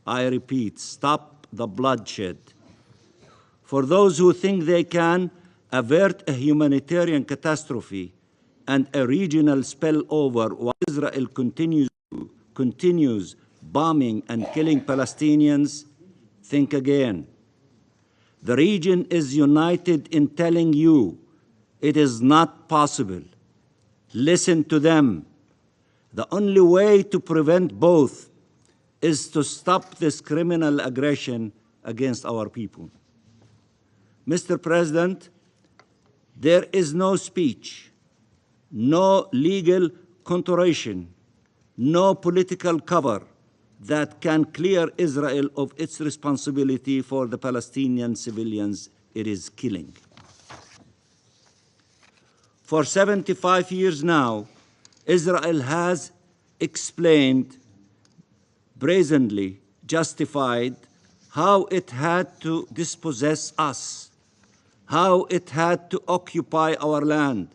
I repeat, stop the bloodshed. For those who think they can avert a humanitarian catastrophe and a regional spillover while Israel continues bombing and killing Palestinians, think again. The region is united in telling you it is not possible. Listen to them. The only way to prevent both is to stop this criminal aggression against our people. Mr. President, there is no speech, no legal contortion, no political cover that can clear Israel of its responsibility for the Palestinian civilians it is killing. For 75 years now, Israel has explained, brazenly justified, how it had to dispossess us, how it had to occupy our land,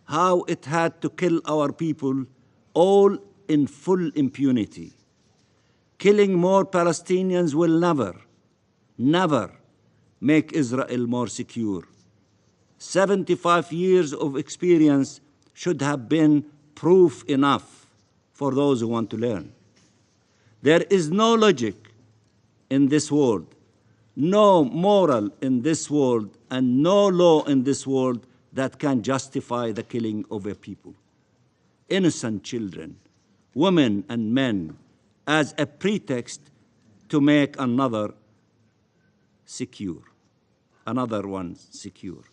how it had to kill our people, all in full impunity. Killing more Palestinians will never make Israel more secure. 75 years of experience should have been proof enough for those who want to learn. There is no logic in this world, no moral in this world, and no law in this world that can justify the killing of a people. Innocent children, women and men, as a pretext to make another one secure.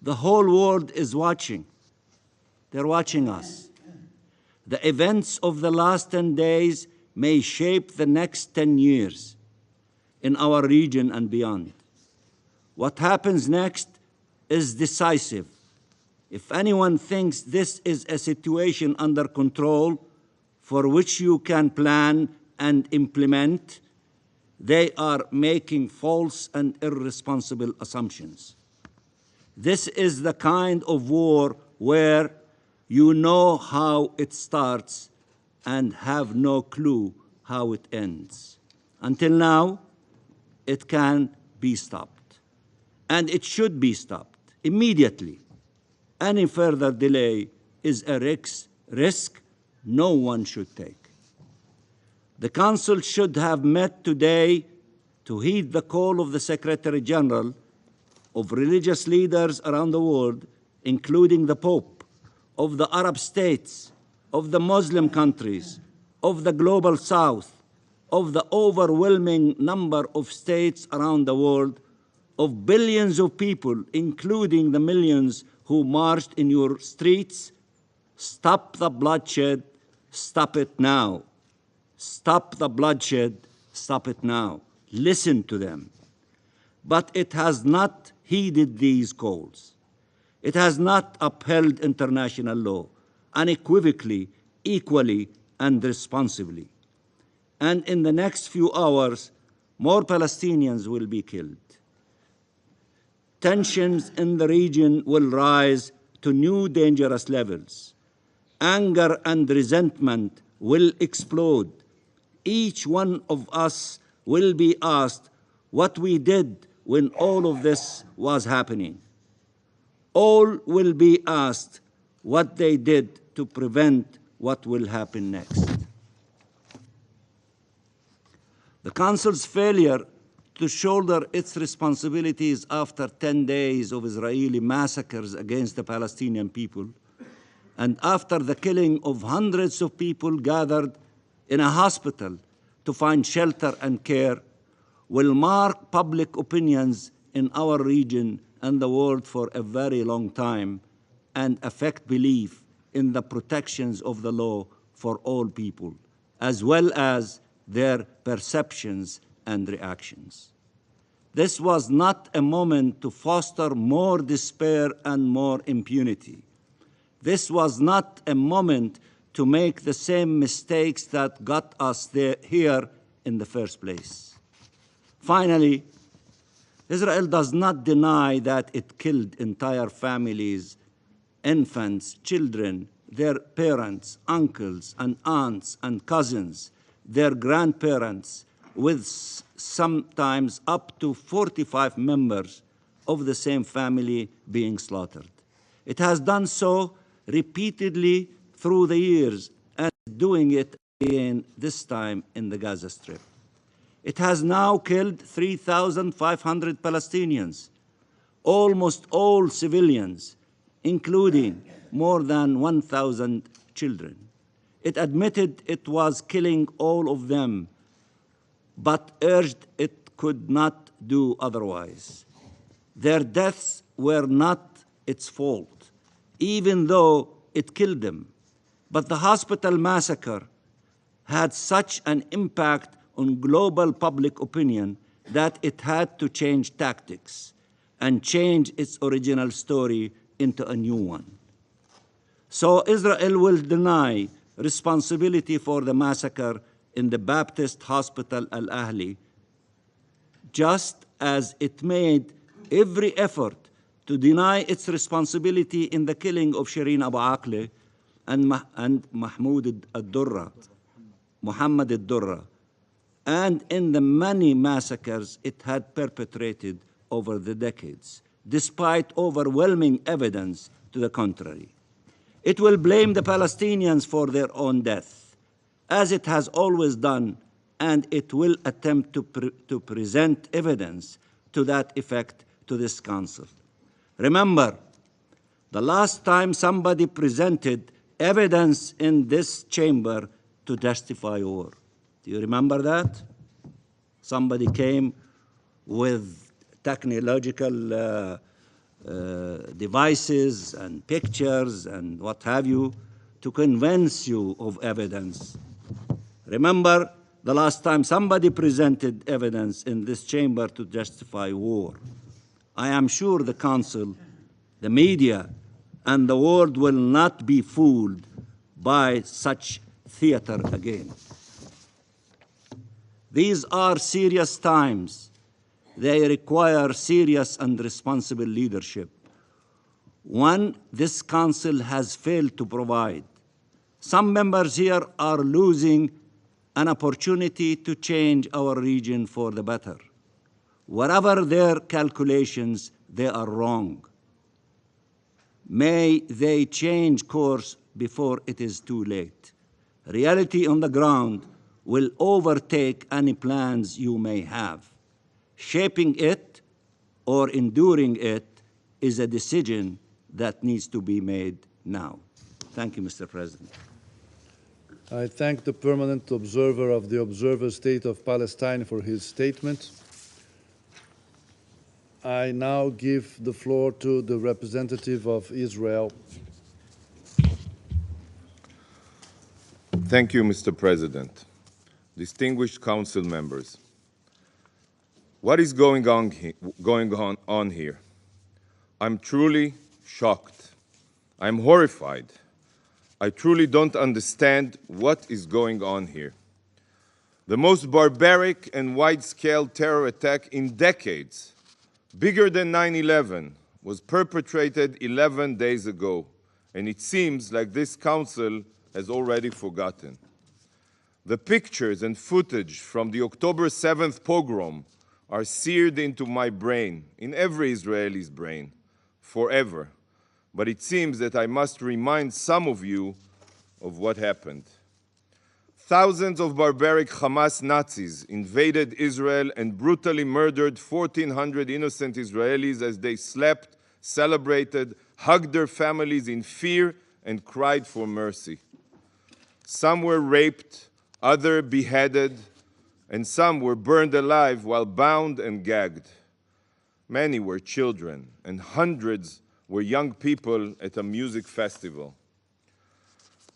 The whole world is watching. They're watching us. The events of the last 10 days may shape the next 10 years in our region and beyond. What happens next is decisive. If anyone thinks this is a situation under control for which you can plan and implement, they are making false and irresponsible assumptions. This is the kind of war where you know how it starts and have no clue how it ends. Until now, it can be stopped, and it should be stopped immediately. Any further delay is a risk no one should take. The Council should have met today to heed the call of the Secretary General, of religious leaders around the world, including the Pope, of the Arab states, of the Muslim countries, of the Global South, of the overwhelming number of states around the world, of billions of people, including the millions who marched in your streets. Stop the bloodshed, stop it now. Stop the bloodshed, stop it now. Listen to them. But it has not heeded these calls. It has not upheld international law unequivocally, equally, and responsibly. And in the next few hours, more Palestinians will be killed. Tensions in the region will rise to new dangerous levels. Anger and resentment will explode. Each one of us will be asked what we did when all of this was happening. All will be asked what they did to prevent what will happen next. The Council's failure to shoulder its responsibilities after 10 days of Israeli massacres against the Palestinian people, and after the killing of hundreds of people gathered in a hospital to find shelter and care, will mark public opinions in our region and the world for a very long time, and affect belief in the protections of the law for all people, as well as their perceptions and reactions. This was not a moment to foster more despair and more impunity. This was not a moment to make the same mistakes that got us here in the first place. Finally, Israel does not deny that it killed entire families, infants, children, their parents, uncles and aunts and cousins, their grandparents, with sometimes up to 45 members of the same family being slaughtered. It has done so repeatedly through the years, and doing it again this time in the Gaza Strip. It has now killed 3,500 Palestinians, almost all civilians, including more than 1,000 children. It admitted it was killing all of them, but urged it could not do otherwise. Their deaths were not its fault, even though it killed them. But the hospital massacre had such an impact on global public opinion that it had to change tactics and change its original story into a new one. So Israel will deny responsibility for the massacre in the Baptist Hospital Al-Ahli, just as it made every effort to deny its responsibility in the killing of Shireen Abu Akleh and Muhammad al-Durra, and in the many massacres it had perpetrated over the decades, despite overwhelming evidence to the contrary. It will blame the Palestinians for their own death, as it has always done, and it will attempt to present evidence to that effect to this Council. Remember, the last time somebody presented evidence in this chamber to justify war. Do you remember that? Somebody came with technological devices and pictures and what have you to convince you of evidence. Remember the last time somebody presented evidence in this chamber to justify war. I am sure the Council, the media, and the world will not be fooled by such theater again. These are serious times. They require serious and responsible leadership, one this Council has failed to provide. Some members here are losing an opportunity to change our region for the better. Whatever their calculations, they are wrong. May they change course before it is too late. Reality on the ground will overtake any plans you may have. Shaping it or enduring it is a decision that needs to be made now. Thank you, Mr. President. I thank the permanent observer of the Observer State of Palestine for his statement. I now give the floor to the representative of Israel. Thank you, Mr. President. Distinguished Council members, what is going on here? I'm truly shocked. I'm horrified. I truly don't understand what is going on here. The most barbaric and wide-scale terror attack in decades, bigger than 9/11, was perpetrated 11 days ago, and it seems like this Council has already forgotten. The pictures and footage from the October 7th pogrom are seared into my brain, in every Israeli's brain, forever. But it seems that I must remind some of you of what happened. Thousands of barbaric Hamas Nazis invaded Israel and brutally murdered 1,400 innocent Israelis as they slept, celebrated, hugged their families in fear, and cried for mercy. Some were raped, others beheaded, and some were burned alive while bound and gagged. Many were children, and hundreds were young people at a music festival.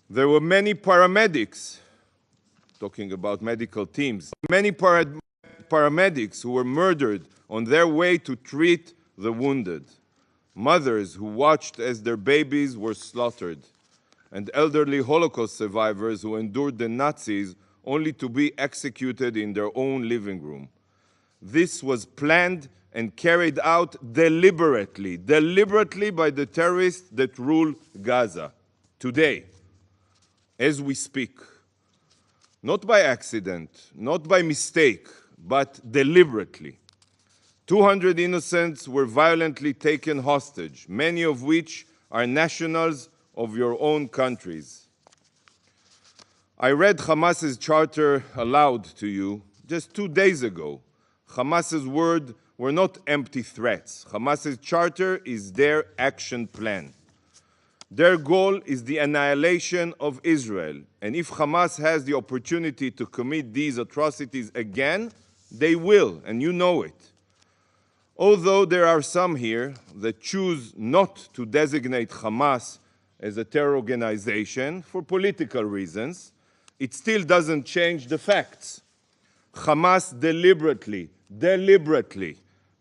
There were many paramedics, talking about medical teams, many paramedics who were murdered on their way to treat the wounded, mothers who watched as their babies were slaughtered, and elderly Holocaust survivors who endured the Nazis only to be executed in their own living room. This was planned and carried out deliberately by the terrorists that rule Gaza today, as we speak. Not by accident, not by mistake, but deliberately. 200 innocents were violently taken hostage, many of which are nationals of your own countries. I read Hamas's charter aloud to you just 2 days ago. Hamas's words were not empty threats. Hamas's charter is their action plan. Their goal is the annihilation of Israel. And if Hamas has the opportunity to commit these atrocities again, they will, and you know it. Although there are some here that choose not to designate Hamas as a terror organization for political reasons, it still doesn't change the facts. Hamas deliberately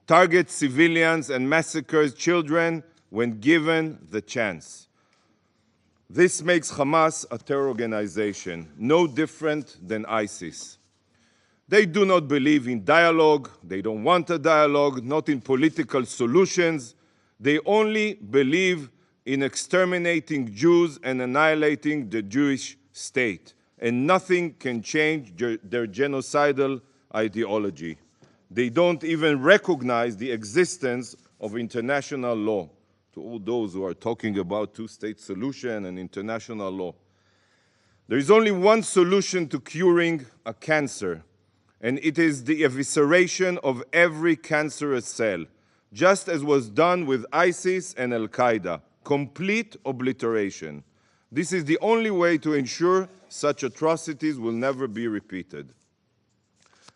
targets civilians and massacres children when given the chance. This makes Hamas a terror organization, no different than ISIS. They do not believe in dialogue, they don't want a dialogue, not in political solutions. They only believe in exterminating Jews and annihilating the Jewish state. And nothing can change their genocidal ideology. They don't even recognize the existence of international law. To all those who are talking about two-state solution and international law, there is only one solution to curing a cancer, and it is the evisceration of every cancerous cell, just as was done with ISIS and Al-Qaeda, complete obliteration. This is the only way to ensure such atrocities will never be repeated.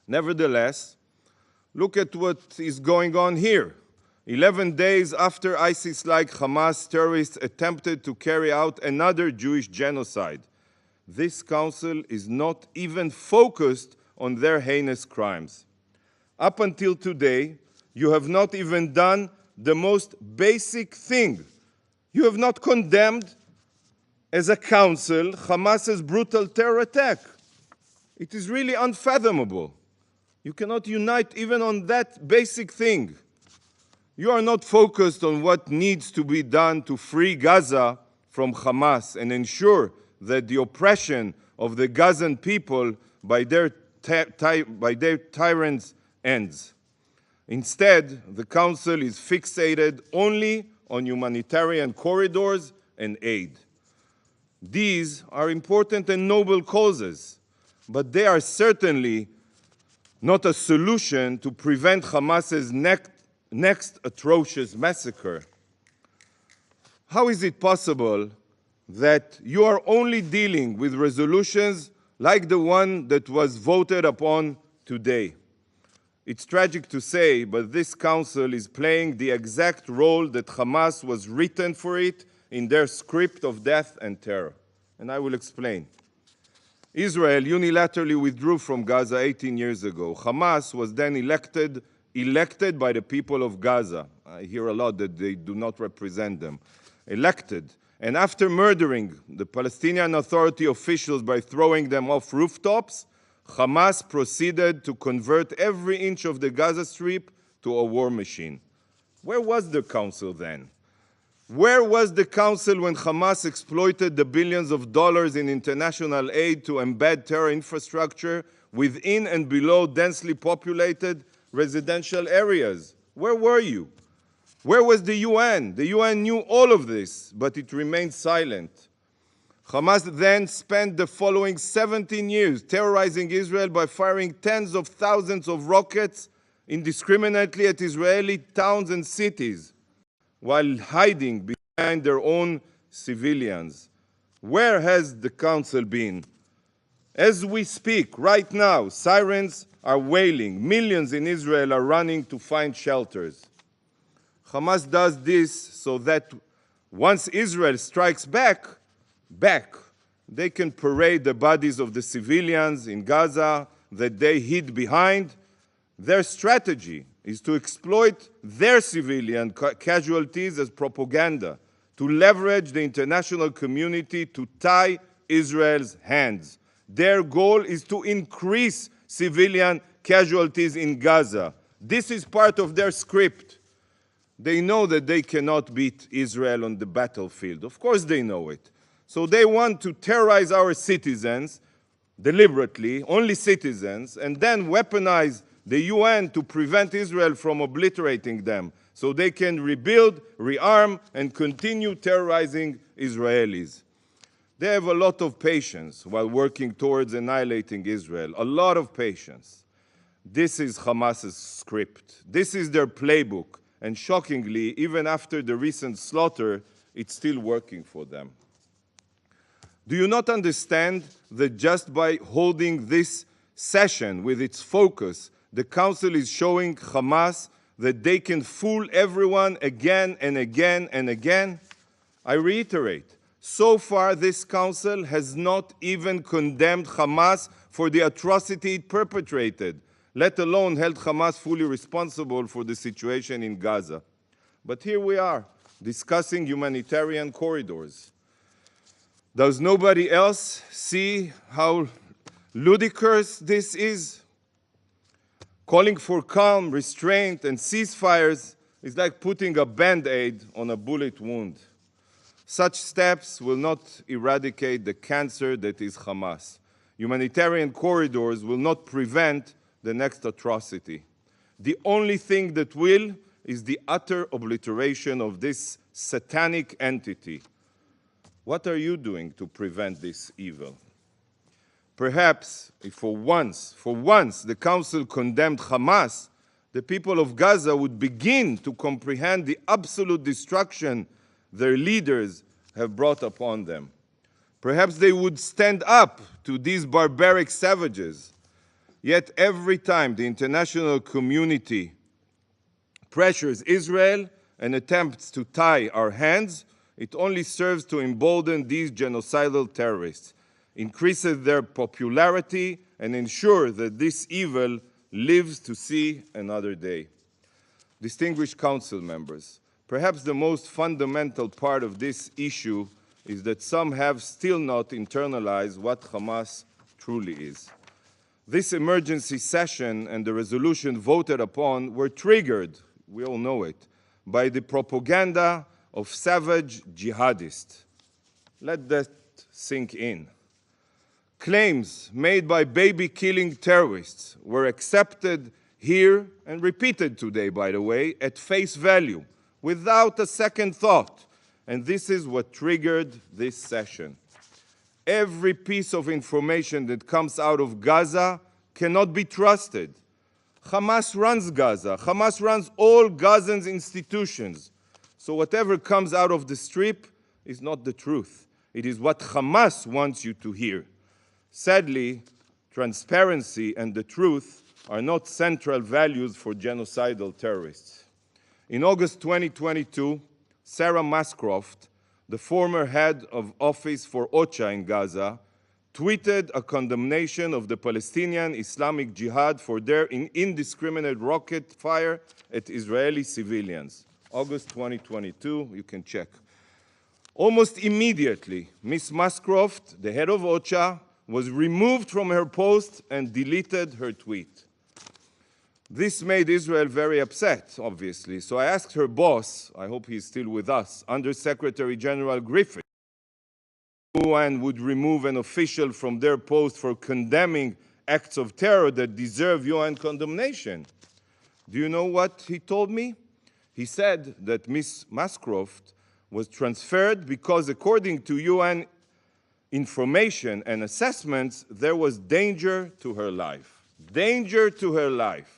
Nevertheless, look at what is going on here. 11 days after ISIS-like Hamas terrorists attempted to carry out another Jewish genocide, this council is not even focused on their heinous crimes. Up until today, you have not even done the most basic thing. You have not condemned, as a council, Hamas's brutal terror attack. It is really unfathomable. You cannot unite even on that basic thing. You are not focused on what needs to be done to free Gaza from Hamas and ensure that the oppression of the Gazan people by their tyrants ends. Instead, the Council is fixated only on humanitarian corridors and aid. These are important and noble causes, but they are certainly not a solution to prevent Hamas's next atrocious massacre. How is it possible that you are only dealing with resolutions like the one that was voted upon today? It's tragic to say, but this council is playing the exact role that Hamas was written for it in their script of death and terror. And I will explain. Israel unilaterally withdrew from Gaza 18 years ago. Hamas was then elected by the people of Gaza. I hear a lot that they do not represent them. Elected. And after murdering the Palestinian Authority officials by throwing them off rooftops, Hamas proceeded to convert every inch of the Gaza Strip to a war machine. Where was the council then? Where was the council when Hamas exploited the billions of dollars in international aid to embed terror infrastructure within and below densely populated residential areas? Where were you? Where was the UN? The UN knew all of this, but it remained silent. Hamas then spent the following 17 years terrorizing Israel by firing tens of thousands of rockets indiscriminately at Israeli towns and cities, while hiding behind their own civilians. Where has the council been? As we speak, right now, sirens are wailing. Millions in Israel are running to find shelters. Hamas does this so that once Israel strikes back, they can parade the bodies of the civilians in Gaza that they hid behind. Their strategy is to exploit their civilian casualties as propaganda, to leverage the international community to tie Israel's hands. Their goal is to increase civilian casualties in Gaza. This is part of their script. They know that they cannot beat Israel on the battlefield. Of course they know it. So they want to terrorize our citizens deliberately, only citizens, and then weaponize the UN to prevent Israel from obliterating them, so they can rebuild, rearm, and continue terrorizing Israelis. They have a lot of patience while working towards annihilating Israel, a lot of patience. This is Hamas's script. This is their playbook. And shockingly, even after the recent slaughter, it's still working for them. Do you not understand that just by holding this session with its focus, the Council is showing Hamas that they can fool everyone again and again and again? I reiterate, so far this Council has not even condemned Hamas for the atrocity it perpetrated, let alone held Hamas fully responsible for the situation in Gaza. But here we are, discussing humanitarian corridors. Does nobody else see how ludicrous this is? Calling for calm, restraint, and ceasefires is like putting a Band-Aid on a bullet wound. Such steps will not eradicate the cancer that is Hamas. Humanitarian corridors will not prevent the next atrocity. The only thing that will is the utter obliteration of this satanic entity. What are you doing to prevent this evil? Perhaps if for once the Council condemned Hamas, the people of Gaza would begin to comprehend the absolute destruction their leaders have brought upon them. Perhaps they would stand up to these barbaric savages. Yet every time the international community pressures Israel and attempts to tie our hands, it only serves to embolden these genocidal terrorists, increases their popularity, and ensure that this evil lives to see another day. Distinguished Council members, perhaps the most fundamental part of this issue is that some have still not internalized what Hamas truly is. This emergency session and the resolution voted upon were triggered, we all know it, by the propaganda of savage jihadists. Let that sink in. Claims made by baby-killing terrorists were accepted here and repeated today, by the way, at face value, without a second thought. And this is what triggered this session. Every piece of information that comes out of Gaza cannot be trusted. Hamas runs Gaza. Hamas runs all Gazan institutions. So whatever comes out of the Strip is not the truth. It is what Hamas wants you to hear. Sadly, transparency and the truth are not central values for genocidal terrorists. In August 2022, Sarah Mascroft, the former head of office for OCHA in Gaza, tweeted a condemnation of the Palestinian Islamic Jihad for their indiscriminate rocket fire at Israeli civilians. August 2022, you can check. Almost immediately, Ms. Mascroft, the head of OCHA, was removed from her post and deleted her tweet. This made Israel very upset, obviously, so I asked her boss, I hope he's still with us, Under-Secretary General Griffith, UN would remove an official from their post for condemning acts of terror that deserve UN condemnation. Do you know what he told me? He said that Ms. Mascroft was transferred because, according to UN information and assessments, there was danger to her life. Danger to her life.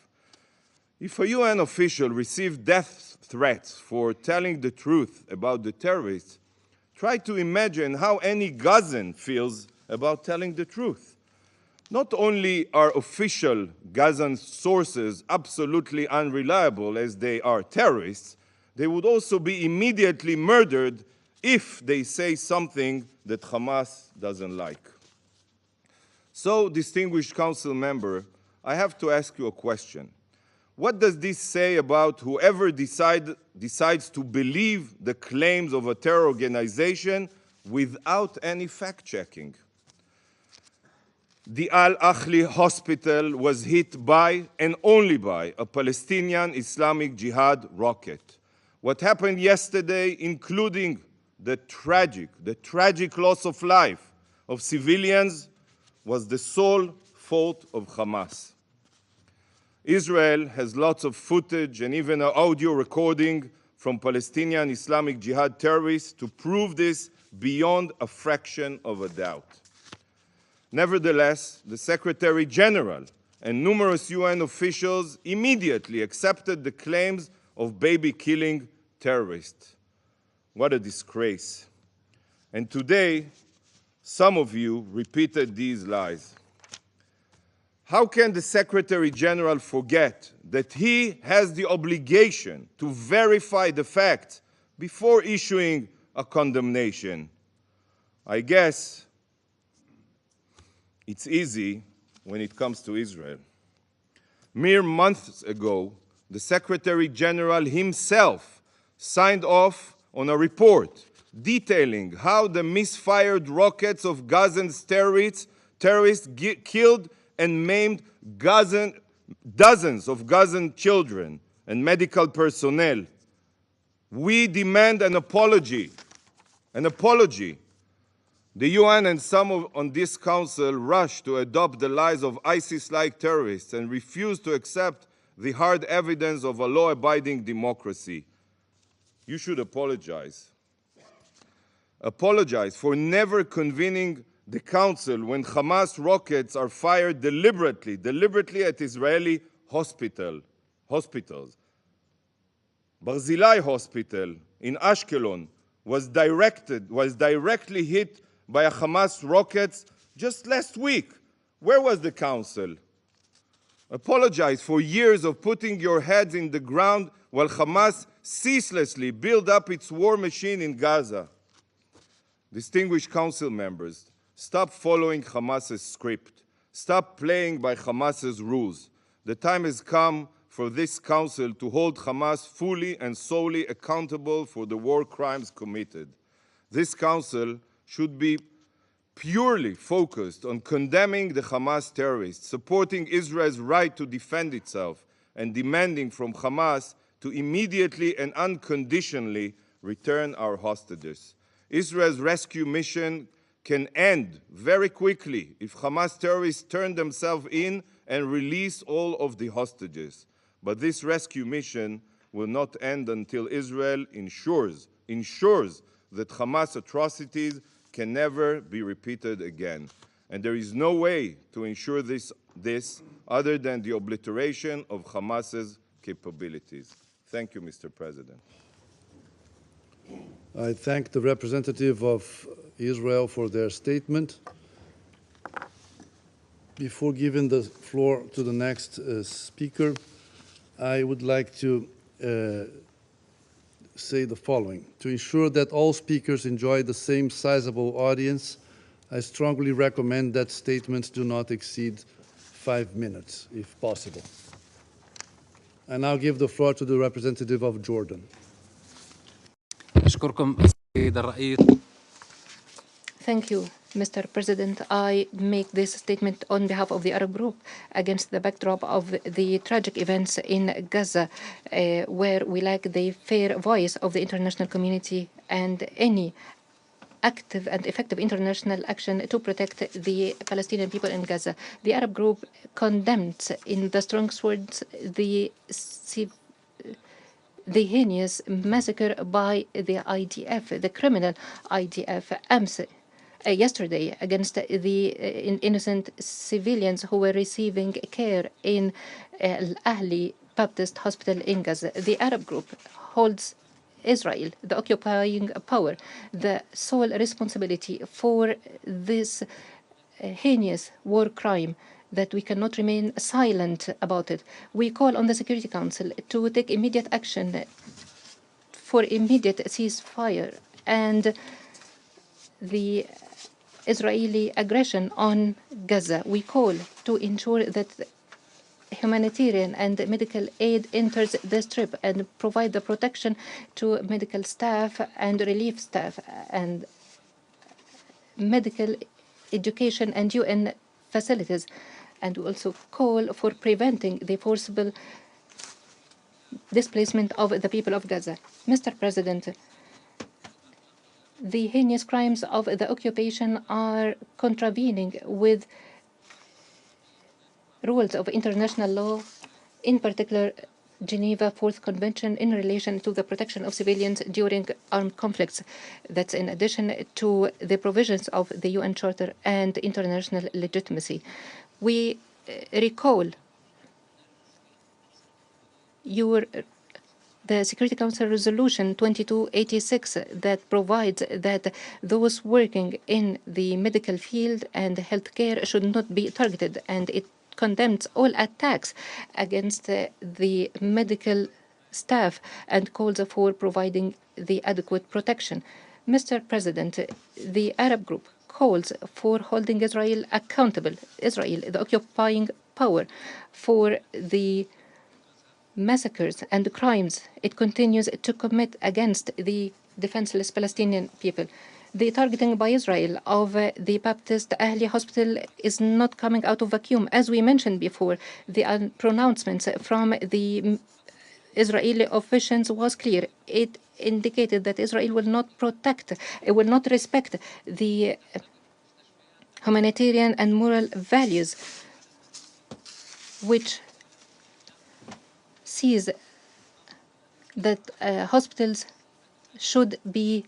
If a UN official received death threats for telling the truth about the terrorists, try to imagine how any Gazan feels about telling the truth. Not only are official Gazan sources absolutely unreliable as they are terrorists, they would also be immediately murdered if they say something that Hamas doesn't like. So, distinguished council member, I have to ask you a question. What does this say about whoever decides to believe the claims of a terror organization without any fact-checking? The Al-Ahli hospital was hit by, and only by, a Palestinian Islamic Jihad rocket. What happened yesterday, including the tragic loss of life of civilians, was the sole fault of Hamas. Israel has lots of footage and even an audio recording from Palestinian Islamic Jihad terrorists to prove this beyond a fraction of a doubt. Nevertheless, the Secretary General and numerous UN officials immediately accepted the claims of baby-killing terrorists. What a disgrace. And today, some of you repeated these lies. How can the Secretary General forget that he has the obligation to verify the facts before issuing a condemnation? I guess it's easy when it comes to Israel. Mere months ago, the Secretary General himself signed off on a report detailing how the misfired rockets of Gazan terrorists killed and maimed dozens of Gazan children and medical personnel. We demand an apology. An apology. The UN and some on this council rushed to adopt the lies of ISIS-like terrorists and refused to accept the hard evidence of a law-abiding democracy. You should apologize. Apologize for never convening the council when Hamas rockets are fired deliberately at Israeli hospitals. Barzilai Hospital in Ashkelon was directly hit by a Hamas rockets just last week. Where was the council? Apologize for years of putting your heads in the ground while Hamas ceaselessly built up its war machine in Gaza. Distinguished council members, stop following Hamas's script. Stop playing by Hamas's rules. The time has come for this council to hold Hamas fully and solely accountable for the war crimes committed. This council should be purely focused on condemning the Hamas terrorists, supporting Israel's right to defend itself, and demanding from Hamas to immediately and unconditionally return our hostages. Israel's rescue mission can end very quickly if Hamas terrorists turn themselves in and release all of the hostages. But this rescue mission will not end until Israel ensures that Hamas atrocities can never be repeated again. And there is no way to ensure this other than the obliteration of Hamas's capabilities. Thank you, Mr. President. I thank the representative of Israel for their statement. Before giving the floor to the next speaker, I would like to say the following. To ensure that all speakers enjoy the same sizable audience, I strongly recommend that statements do not exceed 5 minutes, if possible. I now give the floor to the representative of Jordan. Thank you, Mr. President. I make this statement on behalf of the Arab group against the backdrop of the tragic events in Gaza, where we lack the fair voice of the international community and any active and effective international action to protect the Palestinian people in Gaza. The Arab group condemns in the strongest words the heinous massacre by the IDF, the criminal IDF, yesterday against the innocent civilians who were receiving care in Al-Ahli Baptist Hospital in Gaza. The Arab group holds Israel, the occupying power, the sole responsibility for this heinous war crime, that we cannot remain silent about it. We call on the Security Council to take immediate action for immediate ceasefire and the Israeli aggression on Gaza. We call to ensure that humanitarian and medical aid enters the Strip and provide the protection to medical staff and relief staff and medical education and UN facilities. And we also call for preventing the forcible displacement of the people of Gaza. Mr. President, the heinous crimes of the occupation are contravening with rules of international law, in particular Geneva Fourth Convention in relation to the protection of civilians during armed conflicts. That's in addition to the provisions of the UN Charter and international legitimacy. We recall the Security Council Resolution 2286 that provides that those working in the medical field and healthcare should not be targeted, and it condemns all attacks against the medical staff and calls for providing the adequate protection. Mr. President, the Arab group calls for holding Israel accountable, Israel, the occupying power, for the massacres and crimes it continues to commit against the defenseless Palestinian people. The targeting by Israel of the Baptist Ahli Hospital is not coming out of vacuum. As we mentioned before, the pronouncements from the Israeli officials was clear. It indicated that Israel will not protect, it will not respect the humanitarian and moral values which sees that hospitals should be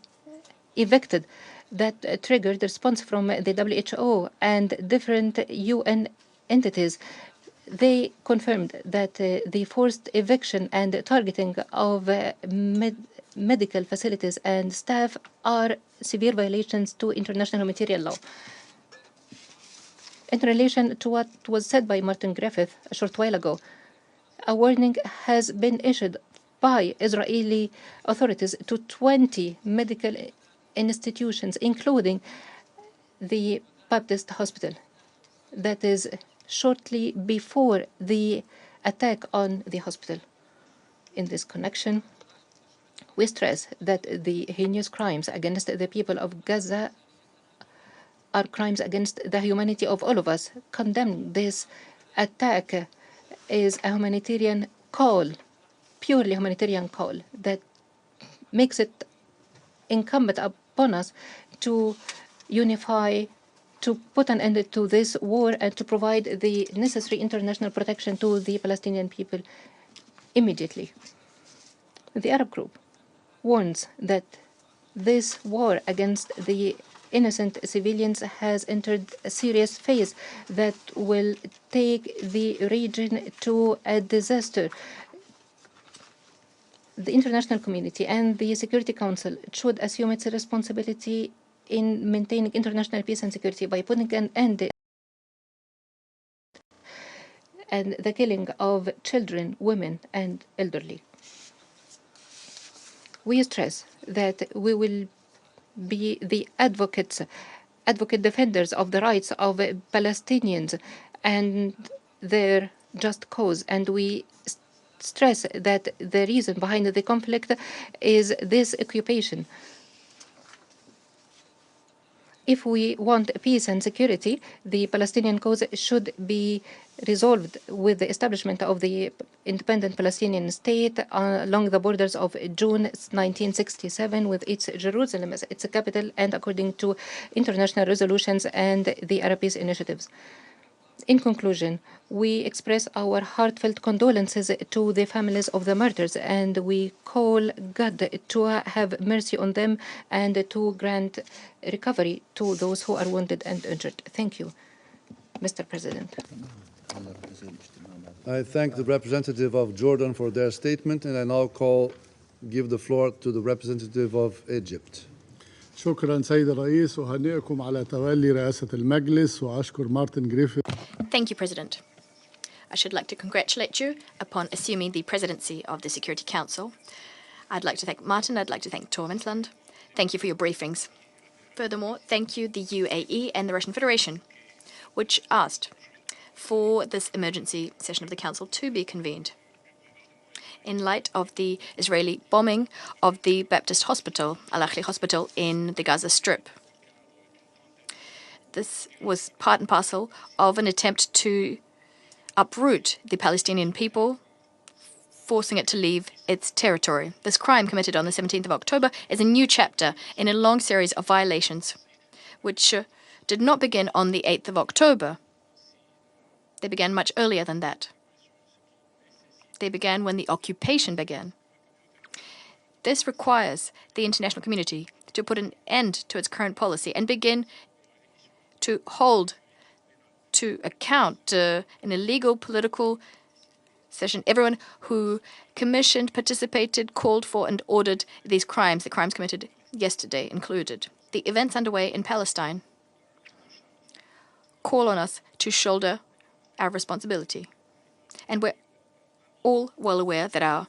evicted. That triggered the response from the WHO and different UN entities. They confirmed that the forced eviction and targeting of medical facilities and staff are severe violations to international humanitarian law. In relation to what was said by Martin Griffith a short while ago, a warning has been issued by Israeli authorities to 20 medical institutions, including the Baptist Hospital. That is shortly before the attack on the hospital. In this connection, we stress that the heinous crimes against the people of Gaza are crimes against the humanity of all of us. Condemn this attack is a humanitarian call, purely humanitarian call, that makes it incumbent upon us to unify to put an end to this war and to provide the necessary international protection to the Palestinian people immediately. The Arab group warns that this war against the innocent civilians has entered a serious phase that will take the region to a disaster. The international community and the Security Council should assume its responsibility in maintaining international peace and security by putting an end and the killing of children, women, and elderly. We stress that we will be the advocate defenders of the rights of Palestinians and their just cause, and we stress that the reason behind the conflict is this occupation. If we want peace and security, the Palestinian cause should be resolved with the establishment of the independent Palestinian state along the borders of June 1967 with its Jerusalem as its capital and according to international resolutions and the Arab peace initiatives. In conclusion, we express our heartfelt condolences to the families of the martyrs, and we call God to have mercy on them and to grant recovery to those who are wounded and injured. Thank you, Mr. President. I thank the representative of Jordan for their statement, and I now give the floor to the representative of Egypt. شكرا سيد الرئيس وهنئكم على تولي رئاسة المجلس وأشكر مارتن جريفيث. Thank you, President. I should like to congratulate you upon assuming the presidency of the Security Council. I'd like to thank Martin. I'd like to thank Tormensland. Thank you for your briefings. Furthermore, thank you the UAE and the Russian Federation, which asked for this emergency session of the Council to be convened in light of the Israeli bombing of the Baptist Hospital, Al-Ahli Hospital, in the Gaza Strip. This was part and parcel of an attempt to uproot the Palestinian people, forcing it to leave its territory. This crime committed on the 17th of October is a new chapter in a long series of violations, which did not begin on the 8th of October. They began much earlier than that. They began when the occupation began. This requires the international community to put an end to its current policy and begin to hold to account an illegal political session everyone who commissioned, participated, called for, and ordered these crimes, the crimes committed yesterday included. The events underway in Palestine call on us to shoulder our responsibility. And we're all well aware that our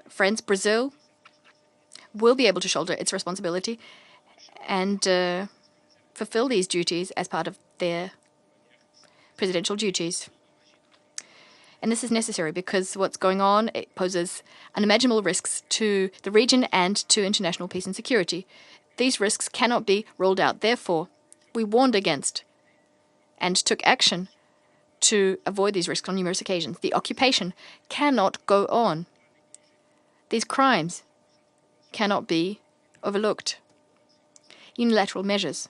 friends, Brazil, will be able to shoulder its responsibility and fulfill these duties as part of their presidential duties. And this is necessary because what's going on, it poses unimaginable risks to the region and to international peace and security. These risks cannot be ruled out. Therefore, we warned against and took action to avoid these risks on numerous occasions. The occupation cannot go on. These crimes cannot be overlooked. Unilateral measures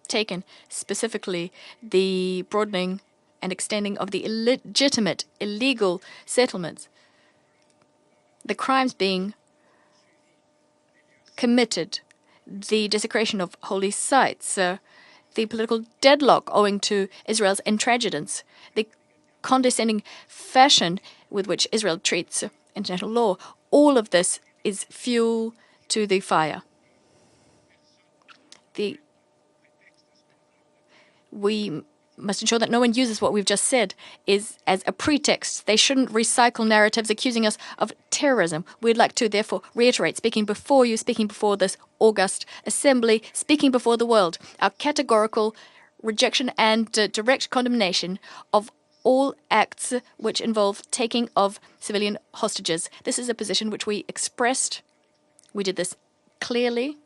taken, specifically the broadening and extending of the illegitimate, illegal settlements, the crimes being committed, the desecration of holy sites, the political deadlock owing to Israel's intransigence, the condescending fashion with which Israel treats international law, all of this is fuel to the fire. We must ensure that no one uses what we've just said as a pretext. They shouldn't recycle narratives accusing us of terrorism. We'd like to, therefore, reiterate, speaking before you, speaking before this august assembly, speaking before the world, our categorical rejection and direct condemnation of all acts which involve taking of civilian hostages. This is a position which we expressed. We did this clearly.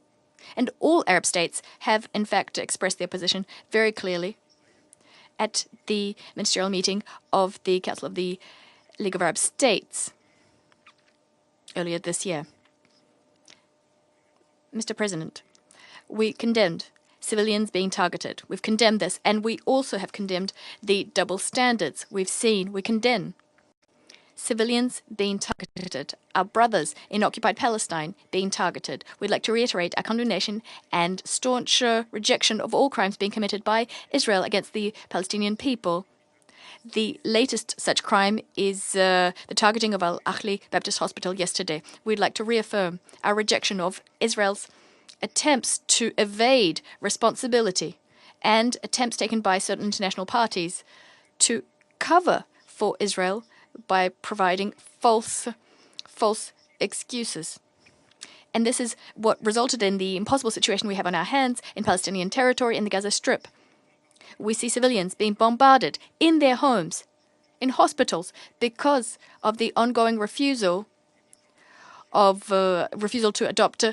And all Arab states have, in fact, expressed their position very clearly at the ministerial meeting of the Council of the League of Arab States earlier this year. Mr. President, we condemned civilians being targeted. We've condemned this, and we also have condemned the double standards we've seen. We condemn civilians being targeted, our brothers in occupied Palestine being targeted. We'd like to reiterate our condemnation and staunch rejection of all crimes being committed by Israel against the Palestinian people. The latest such crime is the targeting of Al-Ahli Baptist Hospital yesterday. We'd like to reaffirm our rejection of Israel's attempts to evade responsibility and attempts taken by certain international parties to cover for Israel by providing false excuses. And this is what resulted in the impossible situation we have on our hands in Palestinian territory in the Gaza Strip. We see civilians being bombarded in their homes, in hospitals, because of the ongoing refusal to adopt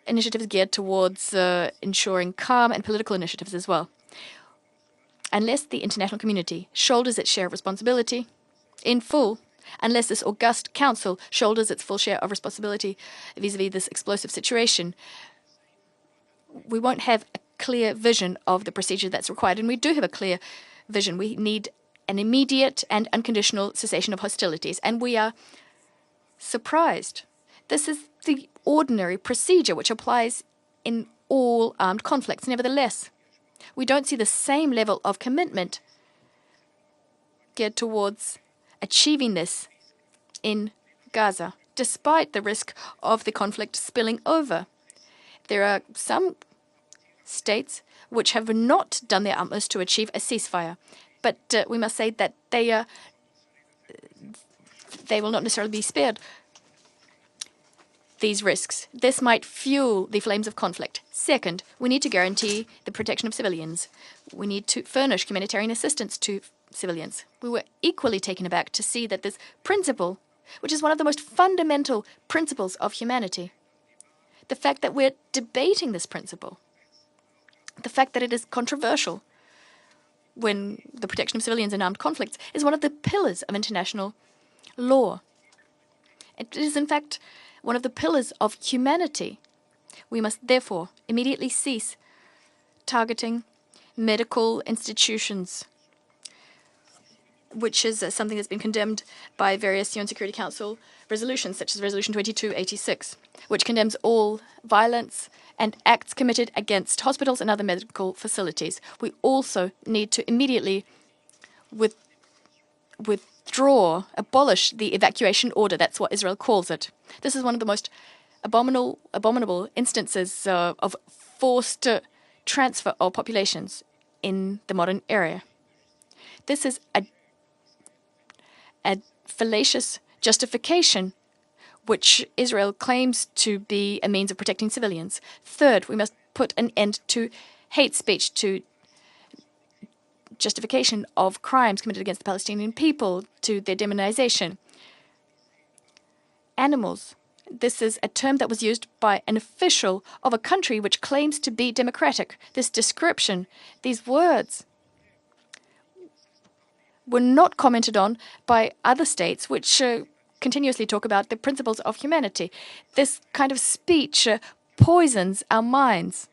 initiatives geared towards ensuring calm and political initiatives as well. Unless the international community shoulders its share of responsibility in full, unless this august council shoulders its full share of responsibility vis-à-vis this explosive situation, we won't have a clear vision of the procedure that's required. And we do have a clear vision. We need an immediate and unconditional cessation of hostilities. And we are surprised. This is the ordinary procedure which applies in all armed conflicts. Nevertheless, we don't see the same level of commitment geared towards achieving this in Gaza, despite the risk of the conflict spilling over. There are some states which have not done their utmost to achieve a ceasefire, but we must say that they will not necessarily be spared these risks. This might fuel the flames of conflict. Second, we need to guarantee the protection of civilians. We need to furnish humanitarian assistance to civilians. We were equally taken aback to see that this principle, which is one of the most fundamental principles of humanity, the fact that we're debating this principle, the fact that it is controversial when the protection of civilians in armed conflicts is one of the pillars of international law. It is, in fact, one of the pillars of humanity. We must therefore immediately cease targeting medical institutions, which is something that's been condemned by various UN Security Council resolutions, such as Resolution 2286, which condemns all violence and acts committed against hospitals and other medical facilities. We also need to immediately abolish the evacuation order. That's what Israel calls it. This is one of the most abominable instances of forced transfer of populations in the modern era. This is a fallacious justification which Israel claims to be a means of protecting civilians. Third, we must put an end to hate speech, to justification of crimes committed against the Palestinian people, to their demonization. Animals. This is a term that was used by an official of a country which claims to be democratic. This description, these words, were not commented on by other states which continuously talk about the principles of humanity. This kind of speech poisons our minds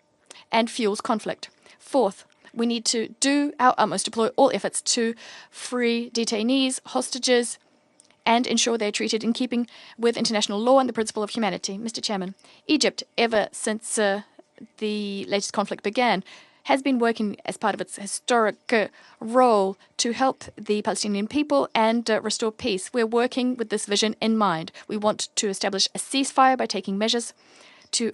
and fuels conflict. Fourth, we need to do our utmost, deploy all efforts to free detainees, hostages, and ensure they are treated in keeping with international law and the principle of humanity. Mr. Chairman, Egypt, ever since the latest conflict began, has been working as part of its historic role to help the Palestinian people and restore peace. We're working with this vision in mind. We want to establish a ceasefire by taking measures to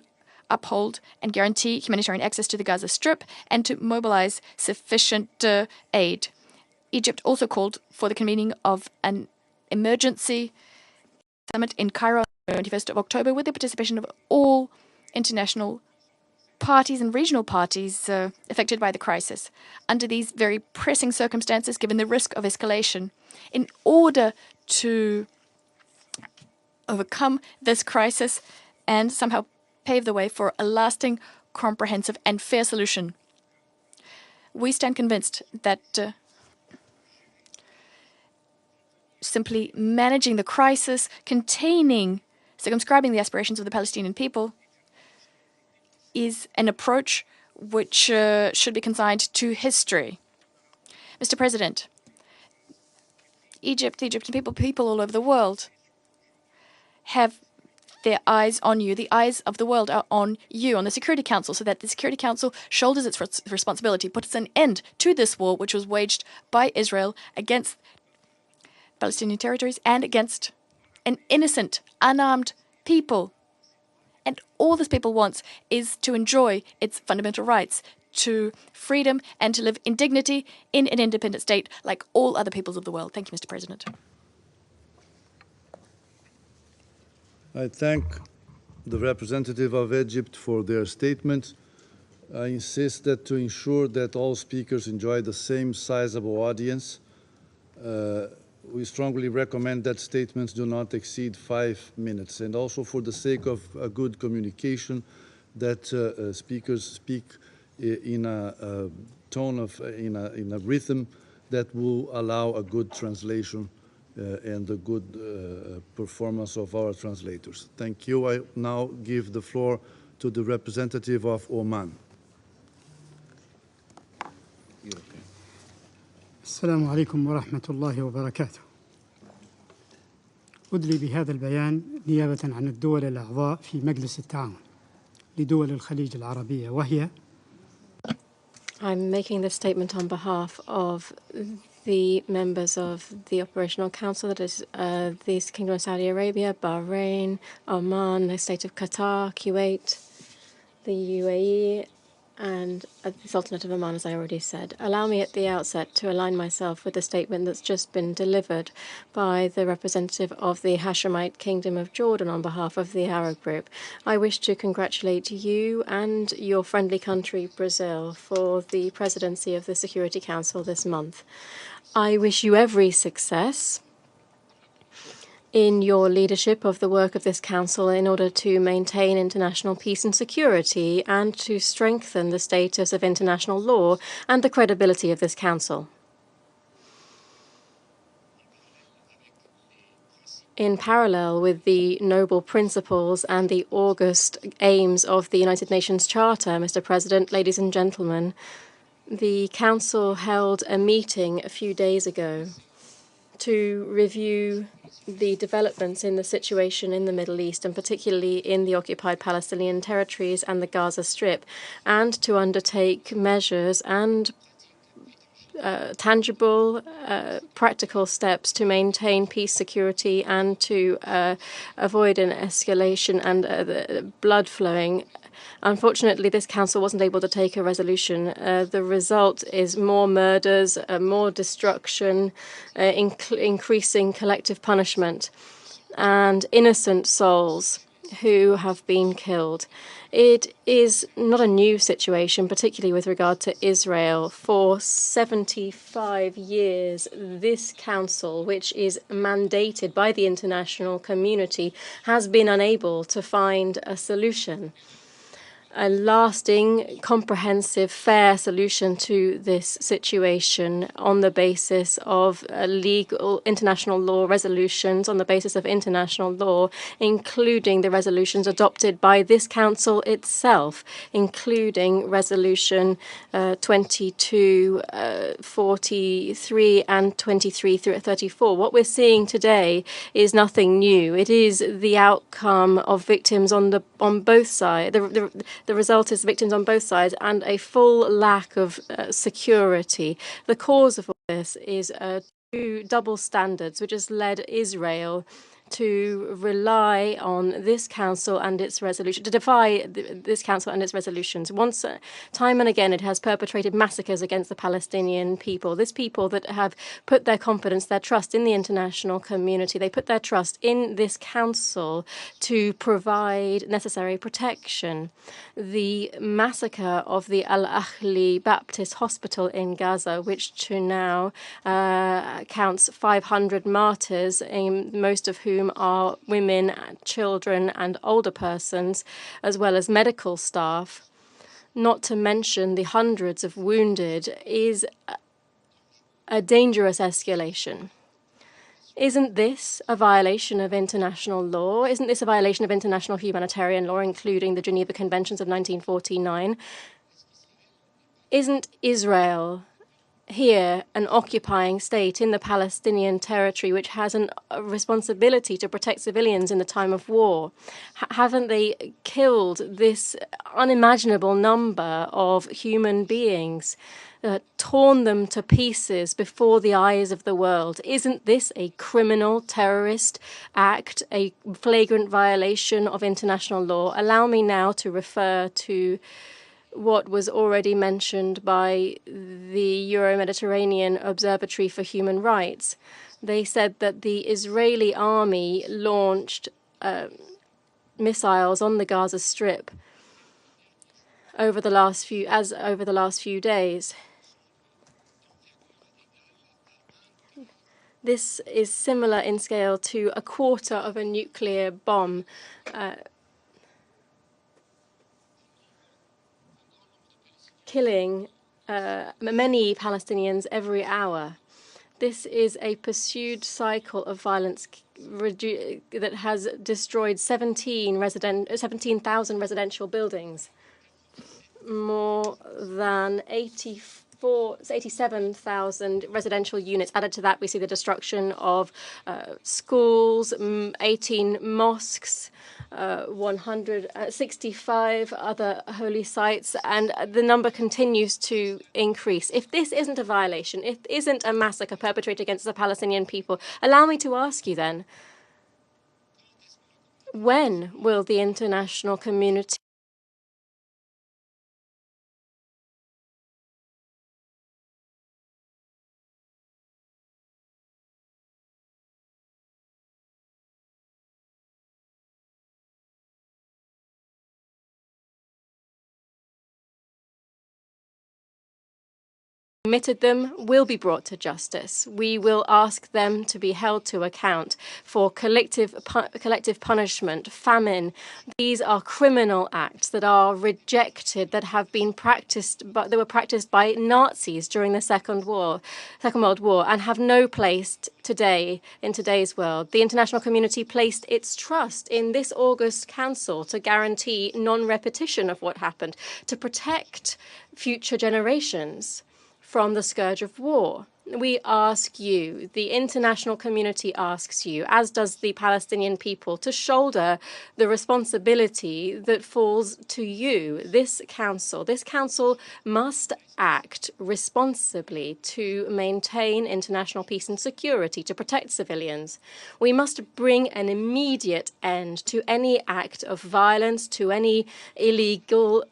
uphold and guarantee humanitarian access to the Gaza Strip and to mobilize sufficient aid. Egypt also called for the convening of an emergency summit in Cairo on the 21st of October with the participation of all international parties and regional parties affected by the crisis. Under these very pressing circumstances, given the risk of escalation, in order to overcome this crisis and somehow pave the way for a lasting, comprehensive and fair solution, we stand convinced that simply managing the crisis, circumscribing the aspirations of the Palestinian people, is an approach which should be consigned to history. Mr. President, Egypt, the Egyptian people all over the world have their eyes on you. The eyes of the world are on you, on the Security Council, so that the Security Council shoulders its responsibility, puts an end to this war which was waged by Israel against Palestinian territories and against an innocent, unarmed people. And all this people wants is to enjoy its fundamental rights to freedom and to live in dignity in an independent state like all other peoples of the world. Thank you, Mr. President. I thank the representative of Egypt for their statement. I insist that to ensure that all speakers enjoy the same sizable audience, we strongly recommend that statements do not exceed 5 minutes. And also for the sake of a good communication, that speakers speak in a tone of, in a rhythm that will allow a good translation and a good performance of our translators. Thank you. I now give the floor to the representative of Oman. السلام عليكم ورحمة الله وبركاته. أدلي بهذا البيان نيابة عن الدول الأعضاء في مجلس التعاون لدول الخليج العربية وهي I'm making this statement on behalf of the members of the Operational Council, that is the Kingdom of Saudi Arabia, Bahrain, Oman, the State of Qatar, Kuwait, the UAE, and the Sultanate of Oman, as I already said. Allow me at the outset to align myself with the statement that's just been delivered by the representative of the Hashemite Kingdom of Jordan on behalf of the Arab Group. I wish to congratulate you and your friendly country, Brazil, for the presidency of the Security Council this month. I wish you every success in your leadership of the work of this council in order to maintain international peace and security and to strengthen the status of international law and the credibility of this council. In parallel with the noble principles and the august aims of the United Nations Charter, Mr. President, ladies and gentlemen, the council held a meeting a few days ago to review the developments in the situation in the Middle East, and particularly in the occupied Palestinian territories and the Gaza Strip, and to undertake measures and tangible, practical steps to maintain peace, security, and to avoid an escalation and blood flowing. Unfortunately, this council wasn't able to take a resolution. The result is more murders, more destruction, increasing collective punishment, and innocent souls who have been killed. It is not a new situation, particularly with regard to Israel. For 75 years, this council, which is mandated by the international community, has been unable to find a solution, a lasting, comprehensive, fair solution to this situation on the basis of legal international law resolutions, on the basis of international law, including the resolutions adopted by this council itself, including Resolution 2243 and 2334. What we're seeing today is nothing new. It is the outcome of victims on both sides. The result is victims on both sides and a full lack of security. The cause of all this is two double standards, which has led Israel to rely on this council and its resolution, to defy this council and its resolutions. Once, time and again, it has perpetrated massacres against the Palestinian people. This people that have put their confidence, their trust in the international community. They put their trust in this council to provide necessary protection. The massacre of the Al-Ahli Baptist Hospital in Gaza, which to now counts 500 martyrs, most of whom are women, children, and older persons, as well as medical staff, not to mention the hundreds of wounded, is a dangerous escalation. Isn't this a violation of international law? Isn't this a violation of international humanitarian law, including the Geneva Conventions of 1949? Isn't Israel here an occupying state in the Palestinian territory which has a responsibility to protect civilians in the time of war? Haven't they killed this unimaginable number of human beings, torn them to pieces before the eyes of the world? Isn't this a criminal terrorist act, a flagrant violation of international law? Allow me now to refer to what was already mentioned by the Euro-Mediterranean Observatory for Human Rights. They said that the Israeli army launched missiles on the Gaza Strip over the last few days. This is similar in scale to a quarter of a nuclear bomb. Killing many Palestinians every hour. This is a pursued cycle of violence that has destroyed 17,000 residential buildings, more than 87,000 residential units. Added to that, we see the destruction of schools, 18 mosques, 165 other holy sites, and the number continues to increase. If this isn't a violation, if it isn't a massacre perpetrated against the Palestinian people, allow me to ask you then, when will the international community committed them will be brought to justice? We will ask them to be held to account for collective punishment, famine. These are criminal acts that are rejected, that have been practiced, but they were practiced by Nazis during the Second World War, and have no place today in today's world. The international community placed its trust in this August Council to guarantee non-repetition of what happened, to protect future generations from the scourge of war. We ask you, the international community asks you, as does the Palestinian people, to shoulder the responsibility that falls to you. This council must act responsibly to maintain international peace and security, to protect civilians. We must bring an immediate end to any act of violence, to any illegal,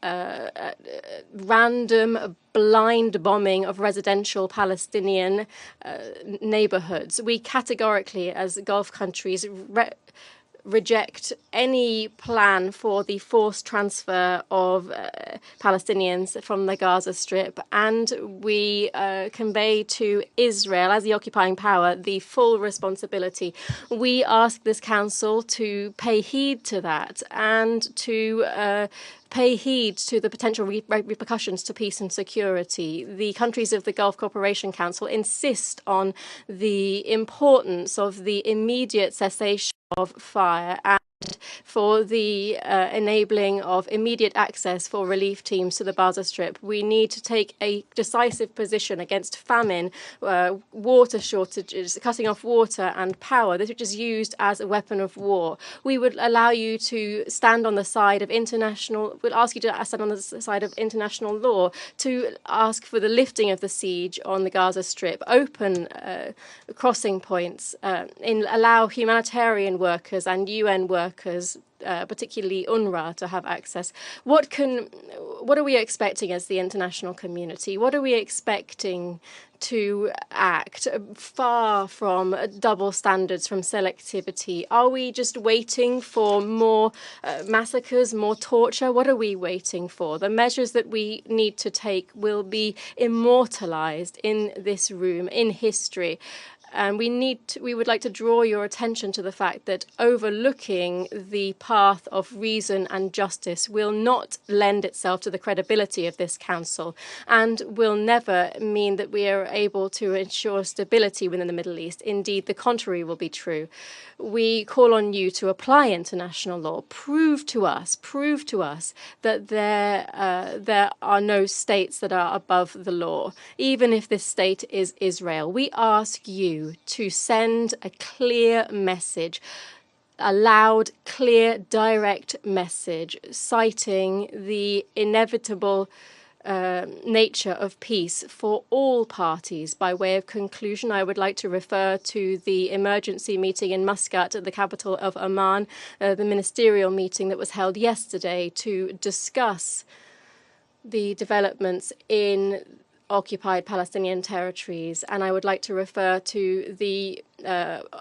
random, blind bombing of residential Palestinian neighborhoods. We categorically, as Gulf countries, reject any plan for the forced transfer of Palestinians from the Gaza Strip, and we convey to Israel, as the occupying power, the full responsibility. We ask this council to pay heed to that and to pay heed to the potential repercussions to peace and security. The countries of the Gulf Cooperation Council insist on the importance of the immediate cessation of fire and for the enabling of immediate access for relief teams to the Gaza Strip. We need to take a decisive position against famine, water shortages, cutting off water and power, this which is used as a weapon of war. We would allow you to stand on the side of we'll ask you to stand on the side of international law, to ask for the lifting of the siege on the Gaza Strip, open crossing points, allow humanitarian workers and UN workers, particularly UNRWA, to have access. What are we expecting as the international community? What are we expecting to act far from double standards, from selectivity? Are we just waiting for more massacres, more torture? What are we waiting for? The measures that we need to take will be immortalized in this room, in history. And we would like to draw your attention to the fact that overlooking the path of reason and justice will not lend itself to the credibility of this council and will never mean that we are able to ensure stability within the Middle East. Indeed, the contrary will be true. We call on you to apply international law. Prove to us that there are no states that are above the law, even if this state is Israel. We ask you to send a clear message, a loud, clear, direct message, citing the inevitable nature of peace for all parties. By way of conclusion, I would like to refer to the emergency meeting in Muscat, the capital of Oman, the ministerial meeting that was held yesterday to discuss the developments in occupied Palestinian territories. And I would like to refer to the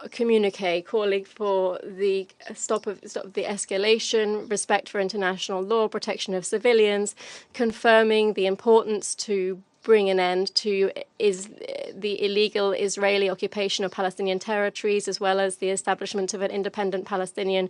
communique calling for the stop of the escalation, respect for international law, protection of civilians, confirming the importance to bring an end to the illegal Israeli occupation of Palestinian territories, as well as the establishment of an independent Palestinian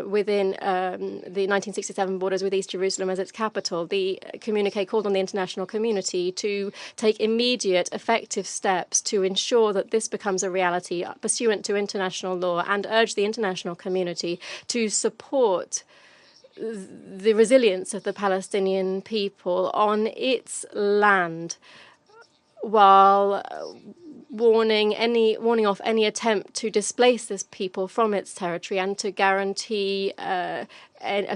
within the 1967 borders with East Jerusalem as its capital. The communique called on the international community to take immediate, effective steps to ensure that this becomes a reality pursuant to international law, and urge the international community to support the resilience of the Palestinian people on its land, while warning off any attempt to displace this people from its territory, and to guarantee a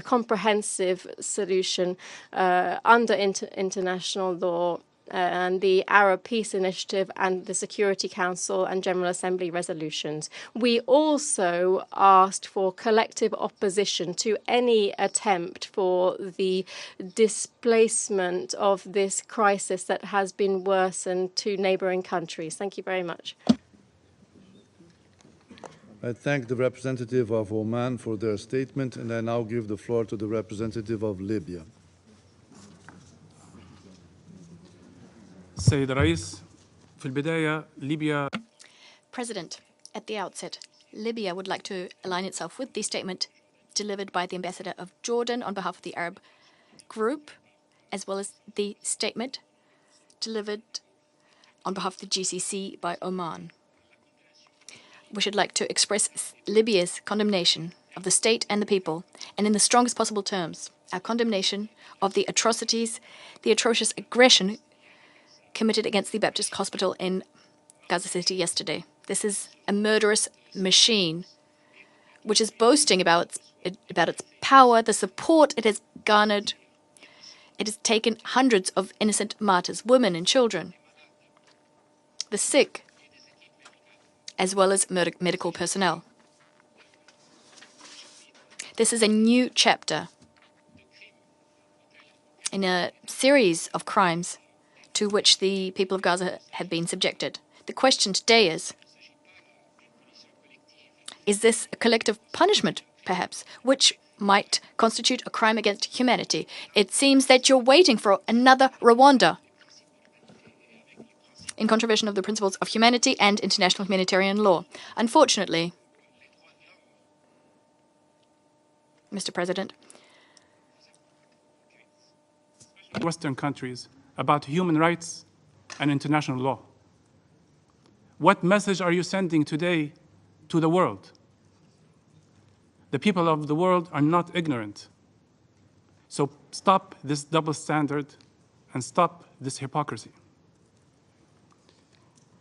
comprehensive solution under international law and the Arab Peace Initiative and the Security Council and General Assembly resolutions. We also asked for collective opposition to any attempt for the displacement of this crisis that has been worsened to neighboring countries. Thank you very much. I thank the representative of Oman for their statement, and I now give the floor to the representative of Libya. السيد الرئيس في البداية ليبيا President, at the outset, Libya would like to align itself with the statement delivered by the ambassador of Jordan on behalf of the Arab group, as well as the statement delivered on behalf of the GCC by Oman. We should like to express Libya's condemnation of the state and the people, and in the strongest possible terms, our condemnation of the atrocities, the atrocious aggression committed against the Baptist Hospital in Gaza City yesterday. This is a murderous machine which is boasting about its power, the support it has garnered. It has taken hundreds of innocent martyrs, women and children, the sick, as well as medical personnel. This is a new chapter in a series of crimes to which the people of Gaza have been subjected. The question today is this a collective punishment, perhaps, which might constitute a crime against humanity? It seems that you're waiting for another Rwanda, in contravention of the principles of humanity and international humanitarian law. Unfortunately, Mr. President, Western countries about human rights and international law. What message are you sending today to the world? The people of the world are not ignorant. So stop this double standard and stop this hypocrisy.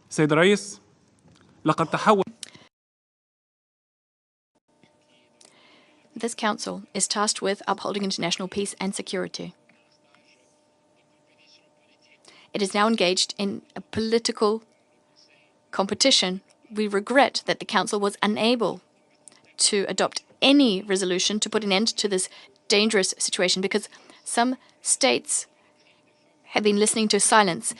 سيد الرئيس، لقد تحول. This council is tasked with upholding international peace and security. It is now engaged in a political competition. We regret that the Council was unable to adopt any resolution to put an end to this dangerous situation, because some states have been listening to silence,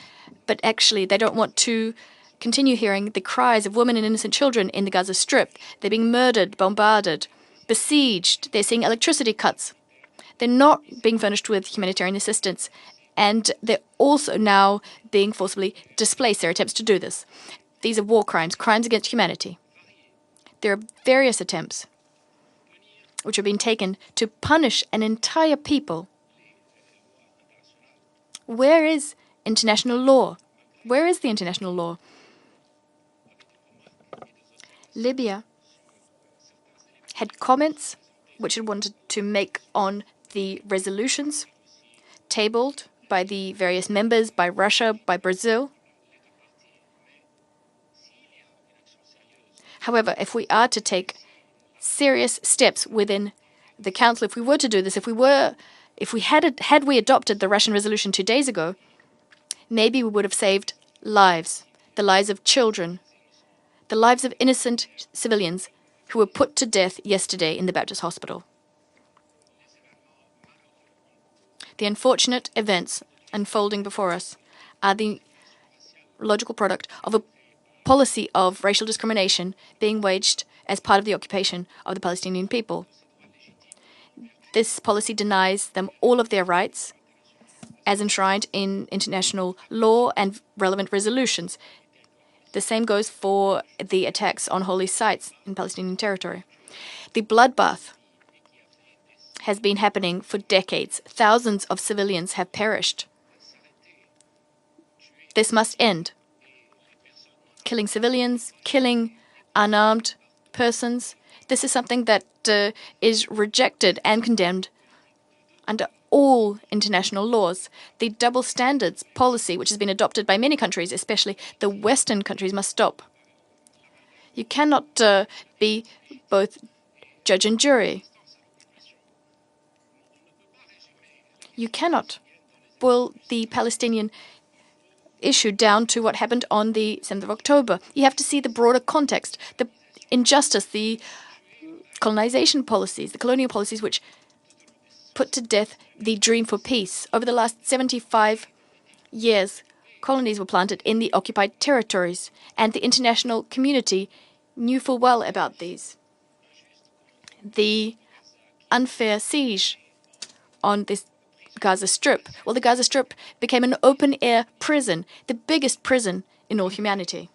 but actually they don't want to continue hearing the cries of women and innocent children in the Gaza Strip. They're being murdered, bombarded, besieged. They're seeing electricity cuts. They're not being furnished with humanitarian assistance. And they're also now being forcibly displaced. There are attempts to do this. These are war crimes, crimes against humanity. There are various attempts which have been taken to punish an entire people. Where is international law? Where is the international law? Libya had comments which it wanted to make on the resolutions tabled by the various members, by Russia, by Brazil. However, if we are to take serious steps within the Council, if we were to do this, had we adopted the Russian resolution 2 days ago, maybe we would have saved lives, the lives of children, the lives of innocent civilians who were put to death yesterday in the Baptist hospital. The unfortunate events unfolding before us are the logical product of a policy of racial discrimination being waged as part of the occupation of the Palestinian people. This policy denies them all of their rights as enshrined in international law and relevant resolutions. The same goes for the attacks on holy sites in Palestinian territory. The bloodbath has been happening for decades. Thousands of civilians have perished. This must end. Killing civilians, killing unarmed persons, this is something that is rejected and condemned under all international laws. The double standards policy, which has been adopted by many countries, especially the Western countries, must stop. You cannot be both judge and jury. You cannot boil the Palestinian issue down to what happened on the 7th of October. You have to see the broader context, the injustice, the colonization policies, the colonial policies which put to death the dream for peace. Over the last 75 years, colonies were planted in the occupied territories, and the international community knew full well about these. The unfair siege on this Gaza Strip. Well, the Gaza Strip became an open-air prison, the biggest prison in all humanity.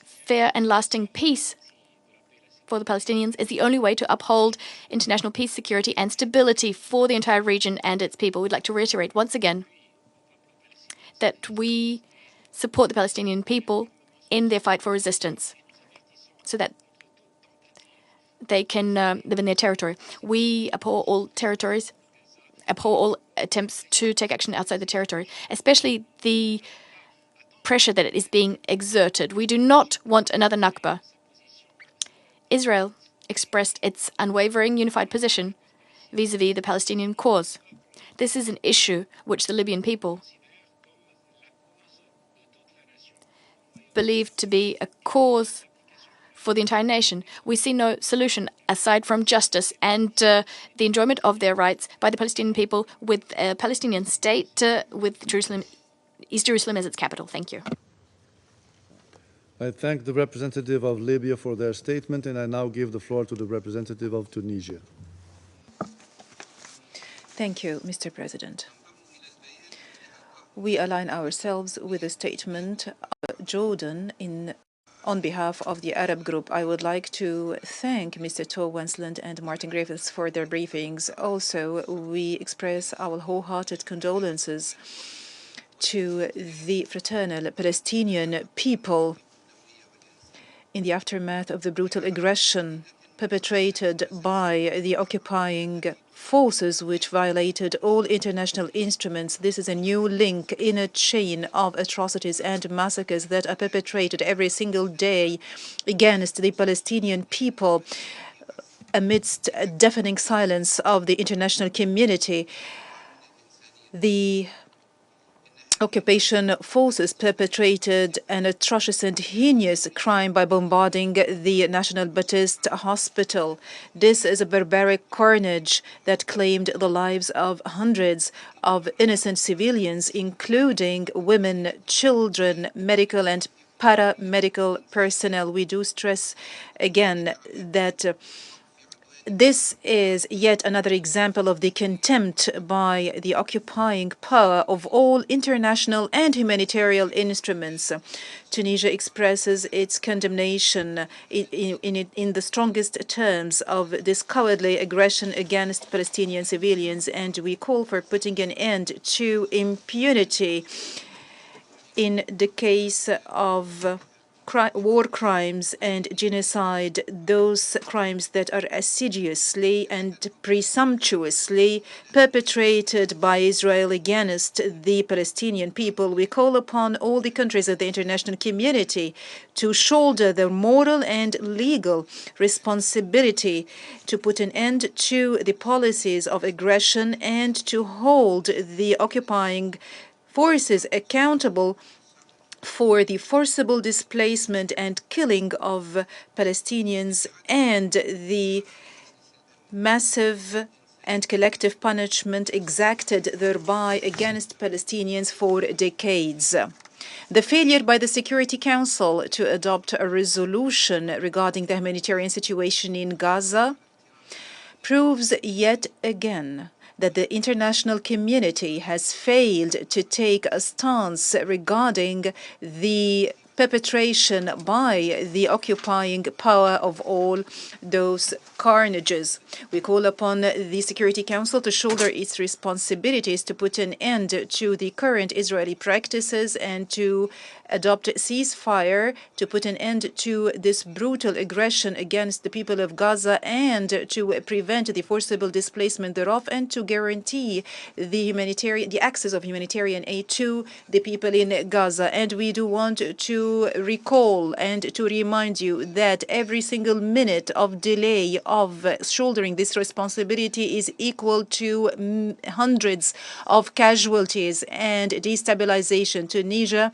Fair and lasting peace for the Palestinians is the only way to uphold international peace, security, and stability for the entire region and its people. We'd like to reiterate once again that we support the Palestinian people in their fight for resistance so that they can live in their territory. We abhor all territories, abhor all attempts to take action outside the territory, especially the pressure that is being exerted. We do not want another Nakba. Israel expressed its unwavering unified position vis-à-vis the Palestinian cause. This is an issue which the Libyan people believe to be a cause for the entire nation. We see no solution aside from justice and the enjoyment of their rights by the Palestinian people with a Palestinian state with Jerusalem, East Jerusalem as its capital. Thank you. I thank the representative of Libya for their statement, and I now give the floor to the representative of Tunisia. Thank you, Mr. President. We align ourselves with the statement of Jordan on behalf of the Arab group. I would like to thank Mr. Tor Wensland and Martin Griffiths for their briefings. Also, we express our wholehearted condolences to the fraternal Palestinian people in the aftermath of the brutal aggression perpetrated by the occupying forces, which violated all international instruments. This is a new link in a chain of atrocities and massacres that are perpetrated every single day against the Palestinian people amidst a deafening silence of the international community. The occupation forces perpetrated an atrocious and heinous crime by bombarding the National Baptist Hospital. This is a barbaric carnage that claimed the lives of hundreds of innocent civilians, including women, children, medical and paramedical personnel. We do stress again that This is yet another example of the contempt by the occupying power of all international and humanitarian instruments. Tunisia expresses its condemnation in the strongest terms of this cowardly aggression against Palestinian civilians, and we call for putting an end to impunity in the case of war crimes and genocide, those crimes that are assiduously and presumptuously perpetrated by Israel against the Palestinian people. We call upon all the countries of the international community to shoulder their moral and legal responsibility to put an end to the policies of aggression and to hold the occupying forces accountable for the forcible displacement and killing of Palestinians and the massive and collective punishment exacted thereby against Palestinians for decades. The failure by the Security Council to adopt a resolution regarding the humanitarian situation in Gaza proves yet again that the international community has failed to take a stance regarding the perpetration by the occupying power of all those carnages. We call upon the Security Council to shoulder its responsibilities to put an end to the current Israeli practices and to adopt a ceasefire, to put an end to this brutal aggression against the people of Gaza and to prevent the forcible displacement thereof, and to guarantee the access of humanitarian aid to the people in Gaza. And we do want to recall and to remind you that every single minute of delay of shouldering this responsibility is equal to hundreds of casualties and destabilization. Tunisia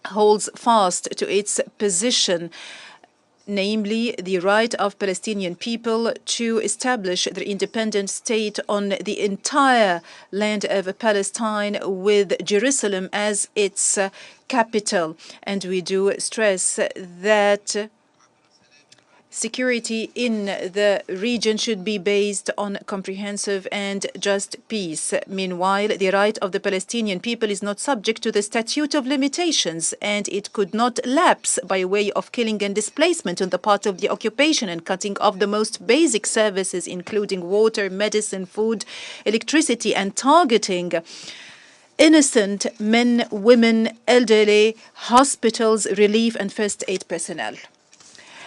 holds fast to its position, namely the right of Palestinian people to establish their independent state on the entire land of Palestine, with Jerusalem as its capital. And we do stress that security in the region should be based on comprehensive and just peace. Meanwhile, the right of the Palestinian people is not subject to the statute of limitations, and it could not lapse by way of killing and displacement on the part of the occupation and cutting off the most basic services, including water, medicine, food, electricity, and targeting innocent men, women, elderly, hospitals, relief, and first aid personnel.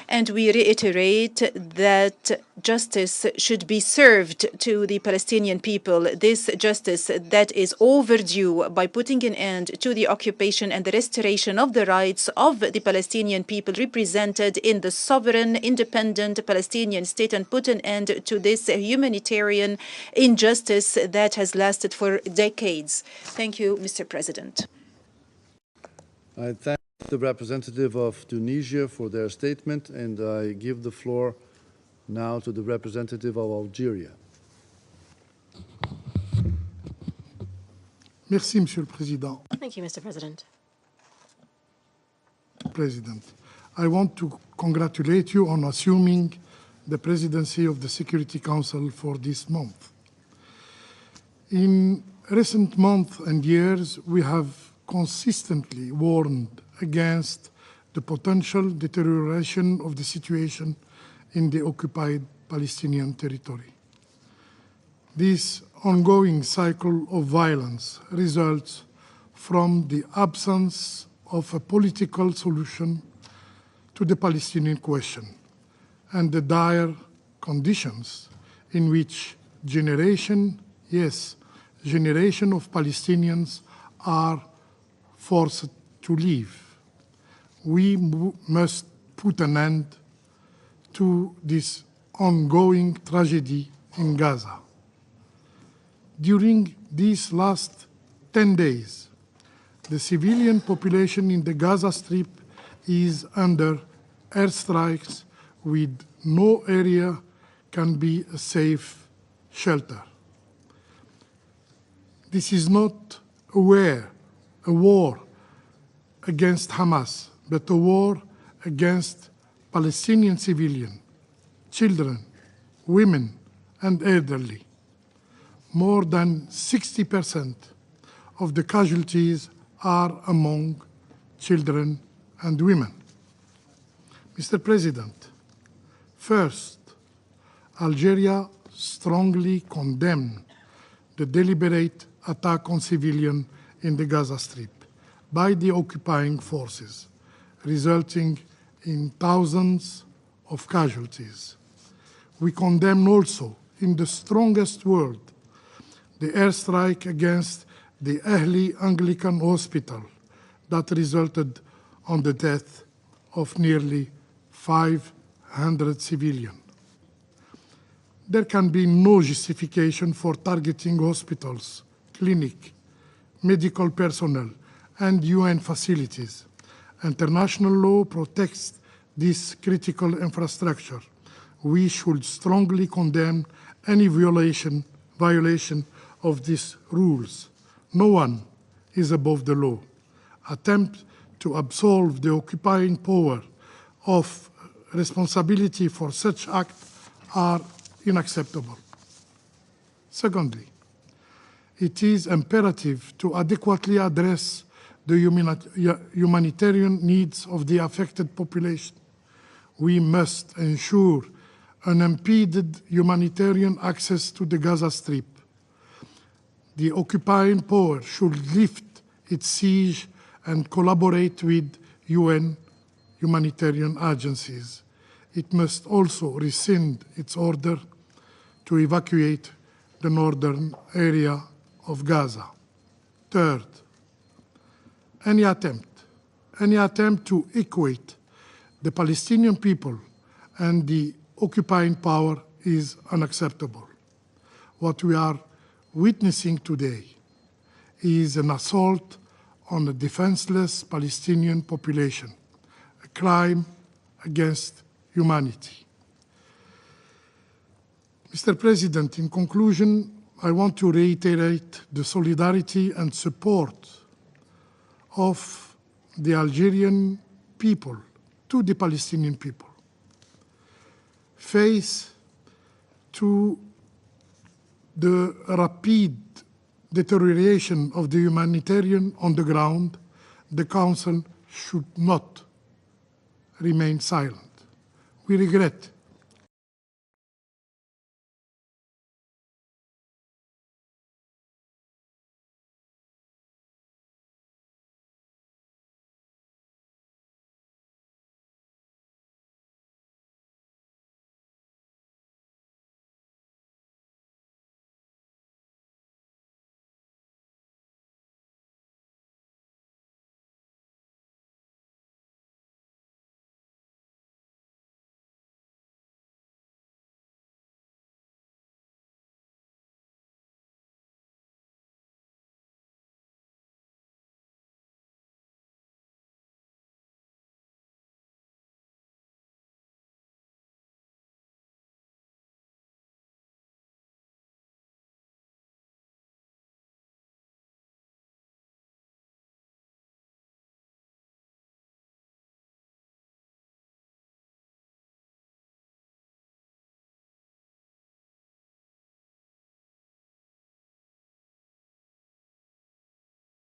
And we reiterate that justice should be served to the Palestinian people, this justice that is overdue, by putting an end to the occupation and the restoration of the rights of the Palestinian people represented in the sovereign, independent Palestinian state, and put an end to this humanitarian injustice that has lasted for decades. Thank you, Mr. President. I thank the representative of Tunisia for their statement, and I give the floor now to the representative of Algeria. Merci, Monsieur le Président. Thank you, Mr. President. President, I want to congratulate you on assuming the presidency of the Security Council for this month. In recent months and years, we have consistently warned against the potential deterioration of the situation in the occupied Palestinian territory. This ongoing cycle of violence results from the absence of a political solution to the Palestinian question and the dire conditions in which generation of Palestinians are forced to live. We must put an end to this ongoing tragedy in Gaza. During these last 10 days, the civilian population in the Gaza Strip is under airstrikes, with no area can be a safe shelter. This is not a war against Hamas, but a war against Palestinian civilians, children, women, and elderly. More than 60% of the casualties are among children and women. Mr. President, first, Algeria strongly condemned the deliberate attack on civilians in the Gaza Strip by the occupying forces, resulting in thousands of casualties. We condemn also, in the strongest word, the airstrike against the Ahli Anglican Hospital that resulted on the death of nearly 500 civilians. There can be no justification for targeting hospitals, clinics, medical personnel, and UN facilities. International law protects this critical infrastructure. We should strongly condemn any violation of these rules. No one is above the law. Attempts to absolve the occupying power of responsibility for such acts are unacceptable. Secondly, it is imperative to adequately address the humanitarian needs of the affected population. We must ensure unimpeded humanitarian access to the Gaza Strip. The occupying power should lift its siege and collaborate with UN humanitarian agencies. It must also rescind its order to evacuate the northern area of Gaza. Third, any attempt to equate the Palestinian people and the occupying power is unacceptable. What we are witnessing today is an assault on the defenseless Palestinian population, a crime against humanity. Mr. President, in conclusion, I want to reiterate the solidarity and support of the Algerian people to the Palestinian people. Faced to the rapid deterioration of the humanitarian on the ground, the Council should not remain silent. We regret